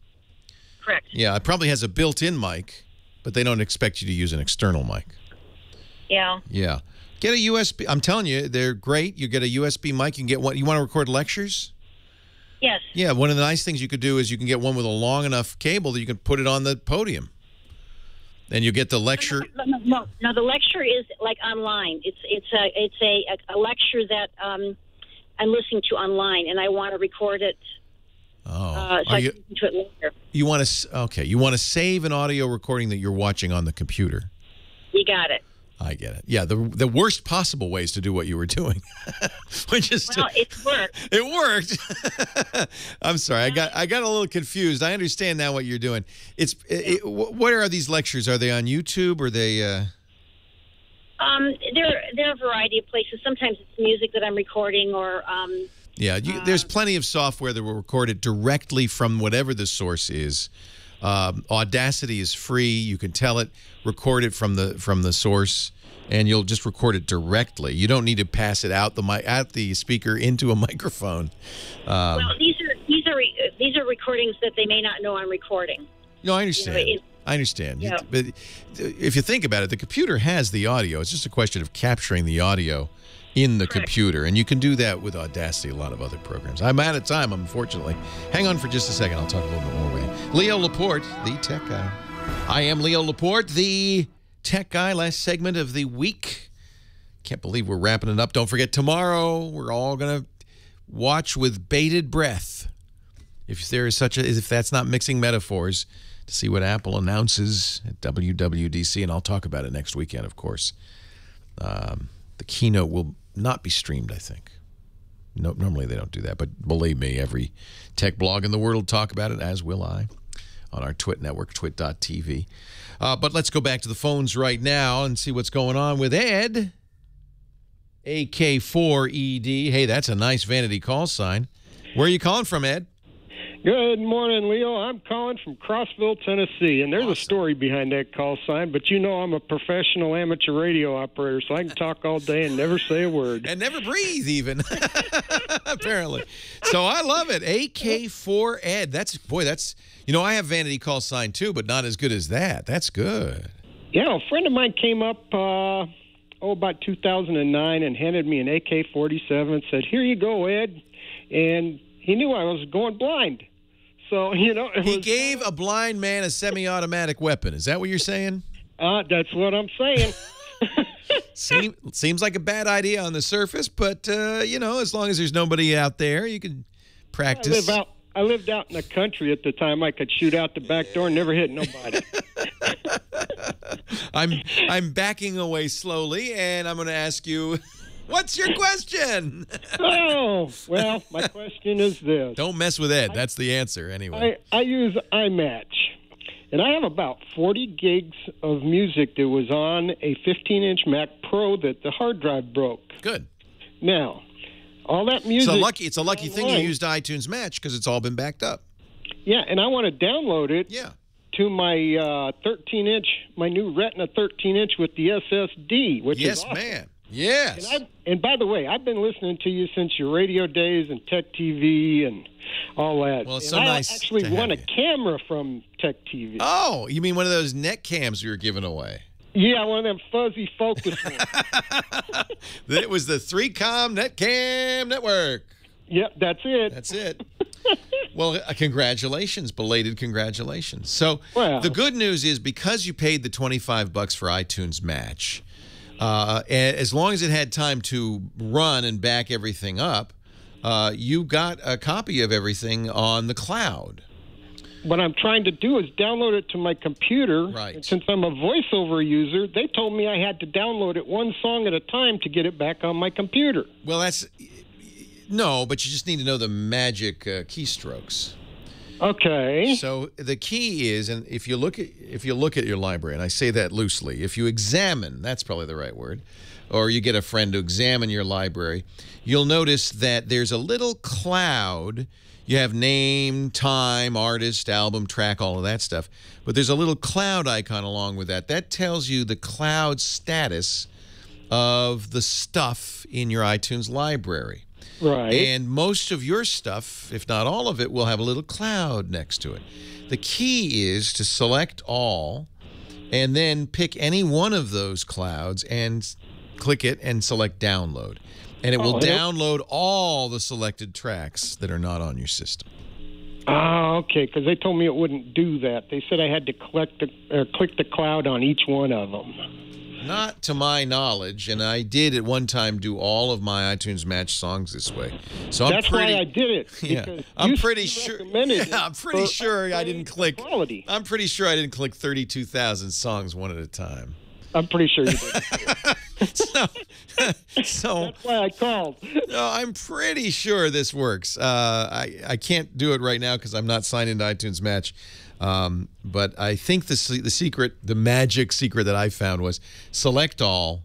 Correct. Yeah, it probably has a built-in mic, but they don't expect you to use an external mic. Yeah. Yeah. Get a USB. I'm telling you, they're great. You get a USB mic. You can get one. You want to record lectures? Yes. Yeah, one of the nice things you could do is you can get one with a long enough cable that you can put it on the podium. Then you get the lecture. No, the lecture is like online. It's a lecture that I'm listening to online, and I want to record it. Oh, so I can listen to it later. You want to You want to save an audio recording that you're watching on the computer. You got it. I get it. Yeah, the worst possible ways to do what you were doing, which is it worked. It worked. I'm sorry, I got a little confused. I understand now what you're doing. What are these lectures? Are they on YouTube or they? They're a variety of places. Sometimes it's music that I'm recording, or yeah. There's plenty of software that will record it directly from whatever the source is. Audacity is free. You can tell it, record it from the source, and you'll just record it directly. You don't need to pass it out the speaker into a microphone. Well, these are recordings that they may not know I'm recording. No, I understand. I understand. Yeah. But if you think about it, the computer has the audio. It's just a question of capturing the audio in the computer, and you can do that with Audacity, a lot of other programs. I'm out of time, unfortunately. Hang on for just a second. I'll talk a little bit more with you. Leo Laporte, the tech guy. I am Leo Laporte, the tech guy. Last segment of the week. Can't believe we're wrapping it up. Don't forget, tomorrow we're all going to watch with bated breath, if there is if that's not mixing metaphors, to see what Apple announces at WWDC, and I'll talk about it next weekend, of course. The keynote will not be streamed, I think. No, normally they don't do that, but believe me, every tech blog in the world will talk about it, as will I, on our Twit network, twit.tv. But let's go back to the phones right now and see what's going on with Ed, AK4ED. Hey, that's a nice vanity call sign. Where are you calling from, Ed? Good morning, Leo. I'm calling from Crossville, Tennessee, and there's a story behind that call sign, but you know I'm a professional amateur radio operator, so I can talk all day and never say a word. And never breathe, even, apparently. So I love it. AK4 Ed. That's, I have vanity call sign too, but not as good as that. That's good. Yeah, a friend of mine came up, about 2009 and handed me an AK-47 and said, "Here you go, Ed." And he knew I was going blind. So, he gave a blind man a semi-automatic weapon. Is that what you're saying? That's what I'm saying. Seems like a bad idea on the surface, but, as long as there's nobody out there, you can practice. I lived out in the country at the time. I could shoot out the back door and never hit nobody. I'm backing away slowly, and I'm going to ask you, what's your question? Oh, well, my question is this. Don't mess with Ed. That's the answer, anyway. I use iMatch, and I have about 40 gigs of music that was on a 15-inch Mac Pro that the hard drive broke. Good. Now, all that music... It's a lucky thing you used iTunes Match because it's all been backed up. Yeah, and I want to download it to my 13-inch, my new Retina 13-inch with the SSD, which is awesome. Yes, man. Yes. And by the way, I've been listening to you since your radio days and Tech TV and all that. Well, it's and so nice. I actually won a camera from Tech TV. Oh, you mean one of those net cams we were giving away? Yeah, one of them fuzzy focus ones. It was the 3Com Netcam Network. Yep, that's it. That's it. Well, congratulations, belated congratulations. So the good news is because you paid the $25 for iTunes Match, as long as it had time to run and back everything up, you got a copy of everything on the cloud. What I'm trying to do is download it to my computer. Right. And since I'm a voiceover user, they told me I had to download it one song at a time to get it back on my computer. Well, no, but you just need to know the magic keystrokes. Okay. So the key is, and if you look at your library, and I say that loosely, if you examine, that's probably the right word, or you get a friend to examine your library, you'll notice that there's a little cloud. You have name, time, artist, album, track, all of that stuff. But there's a little cloud icon along with that. That tells you the cloud status of the stuff in your iTunes library. Right. And most of your stuff, if not all of it, will have a little cloud next to it. The key is to select all and then pick any one of those clouds and click it and select download. And it will download all the selected tracks that are not on your system. Oh, okay, because they told me it wouldn't do that. They said I had to click the cloud on each one of them. Not to my knowledge, and I did at one time do all of my iTunes Match songs this way. So that's why I did it. Yeah, I'm pretty sure. Yeah, I'm pretty sure I didn't click. Quality. I'm pretty sure I didn't click 32,000 songs one at a time. I'm pretty sure you did. So that's why I called. No, I'm pretty sure this works. I can't do it right now because I'm not signed into iTunes Match. But I think the secret, the magic secret that I found was select all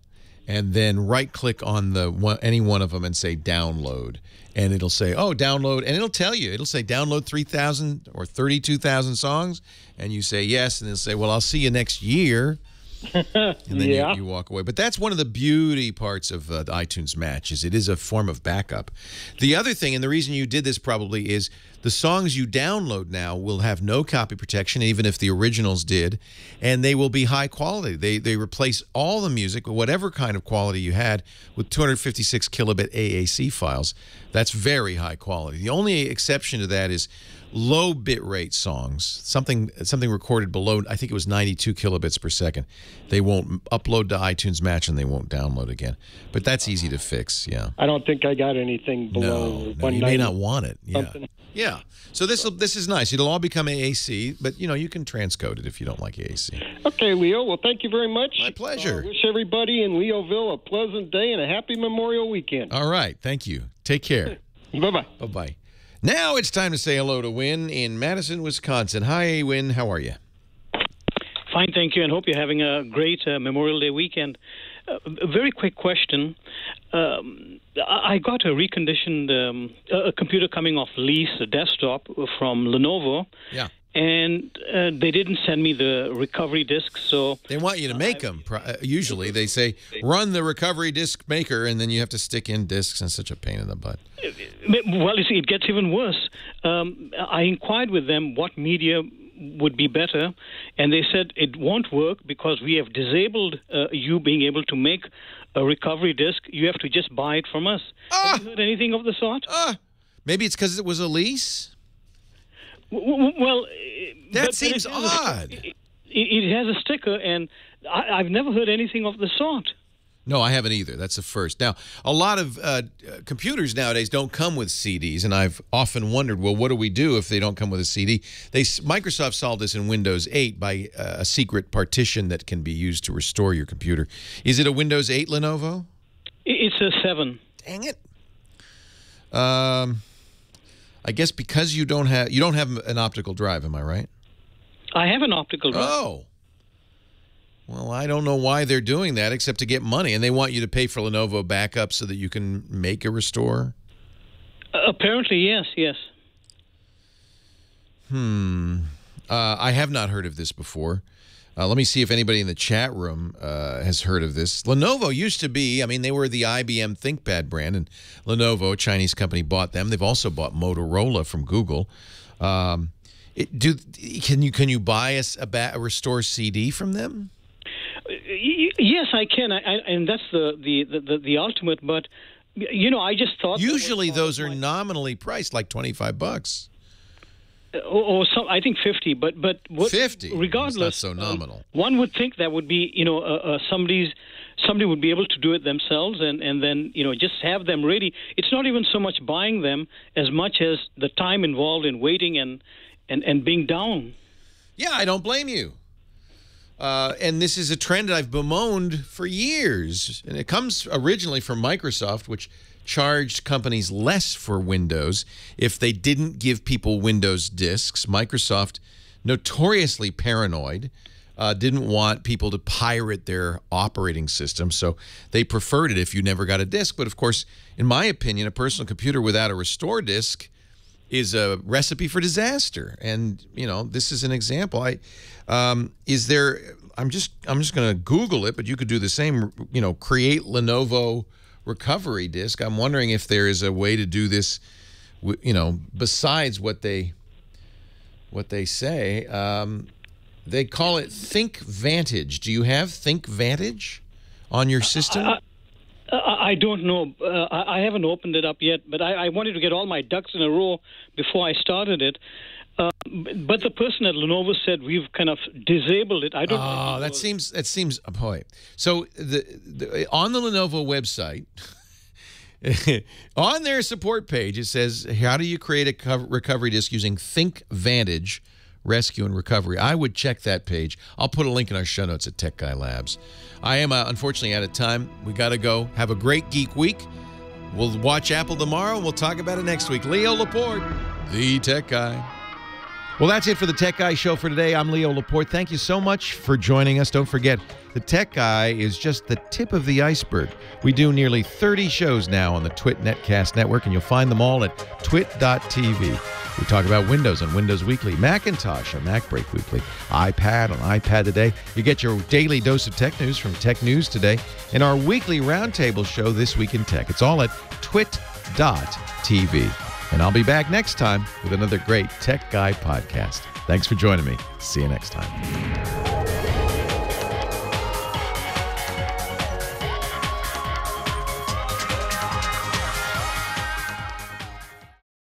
and then right-click on any one of them and say download. And it'll say, oh, download. And it'll tell you. It'll say download 3,000 or 32,000 songs. And you say yes. And it'll say, well, I'll see you next year. And then you walk away. But that's one of the beauty parts of the iTunes Match is it is a form of backup. The other thing, and the reason you did this probably is the songs you download now will have no copy protection, even if the originals did, and they will be high quality. They replace all the music, whatever kind of quality you had, with 256 kilobit AAC files. That's very high quality. The only exception to that is low bitrate songs, something recorded below, I think it was 92 kilobits per second. They won't upload to iTunes Match and they won't download again. But that's easy to fix, yeah. I don't think I got anything below No, you may not want it. Yeah. Yeah. So this is nice. It'll all become AAC, but you can transcode it if you don't like AAC. Okay, Leo. Well, thank you very much. My pleasure. Wish everybody in Leoville a pleasant day and a happy Memorial Weekend. All right. Thank you. Take care. Bye-bye. Bye-bye. Now it's time to say hello to Win in Madison, Wisconsin. Hi, Win. How are you? Fine, thank you, and hope you're having a great Memorial Day weekend. A very quick question. I got a reconditioned a computer coming off lease, a desktop from Lenovo. Yeah. And they didn't send me the recovery disk, so... They want you to make them. Usually they say, run the recovery disk maker, and then you have to stick in disks, and it's such a pain in the butt. Well, you see, it gets even worse. I inquired with them what media would be better, and they said it won't work because we have disabled you being able to make a recovery disk. You have to just buy it from us. Have you heard anything of the sort? Maybe it's because it was a lease? Well, that seems odd. It has a sticker, and I've never heard anything of the sort. No, I haven't either. That's the first. Now, a lot of computers nowadays don't come with CDs, and I've often wondered, well, what do we do if they don't come with a CD? Microsoft solved this in Windows 8 by a secret partition that can be used to restore your computer. Is it a Windows 8 Lenovo? It's a 7. Dang it. I guess because you don't have an optical drive, am I right? I have an optical drive. Oh. Well, I don't know why they're doing that except to get money, and they want you to pay for Lenovo backup so that you can make a restore? Apparently, yes. I have not heard of this before. Let me see if anybody in the chat room has heard of this. Lenovo used to be, I mean, they were the IBM ThinkPad brand, and Lenovo, a Chinese company, bought them. They've also bought Motorola from Google. Can you buy a restore CD from them? Yes, I can, and that's the ultimate. But I just thought usually those are nominally priced, like $25. Or some, I think 50, but what, 50. Regardless, that's not so nominal. One would think that would be somebody would be able to do it themselves, and then just have them ready. It's not even so much buying them as much as the time involved in waiting and being down. Yeah, I don't blame you. And this is a trend that I've bemoaned for years, and it comes originally from Microsoft, which charged companies less for Windows if they didn't give people Windows disks. Microsoft, notoriously paranoid, didn't want people to pirate their operating system, so they preferred it if you never got a disk. But of course, in my opinion, a personal computer without a restore disk is a recipe for disaster. And this is an example. I'm just going to Google it, but you could do the same. Create Lenovo recovery disk. I'm wondering if there is a way to do this, besides what they say. They call it Think Vantage. Do you have Think Vantage on your system? I don't know. I haven't opened it up yet, but I wanted to get all my ducks in a row before I started it. But the person at Lenovo said we've kind of disabled it. I don't know. That seems boy. So on the Lenovo website, on their support page, it says, how do you create a recovery disk using Think Vantage Rescue and Recovery? I would check that page. I'll put a link in our show notes at Tech Guy Labs. I am unfortunately out of time. We got to go. Have a great Geek Week. We'll watch Apple tomorrow. We'll talk about it next week. Leo Laporte, the Tech Guy. Well, that's it for the Tech Guy Show for today. I'm Leo Laporte. Thank you so much for joining us. Don't forget, the Tech Guy is just the tip of the iceberg. We do nearly 30 shows now on the Twit Netcast Network, and you'll find them all at twit.tv. We talk about Windows on Windows Weekly, Macintosh on Mac Break Weekly, iPad on iPad Today. You get your daily dose of tech news from Tech News Today, and our weekly roundtable show, This Week in Tech. It's all at twit.tv. And I'll be back next time with another great Tech Guy podcast. Thanks for joining me. See you next time.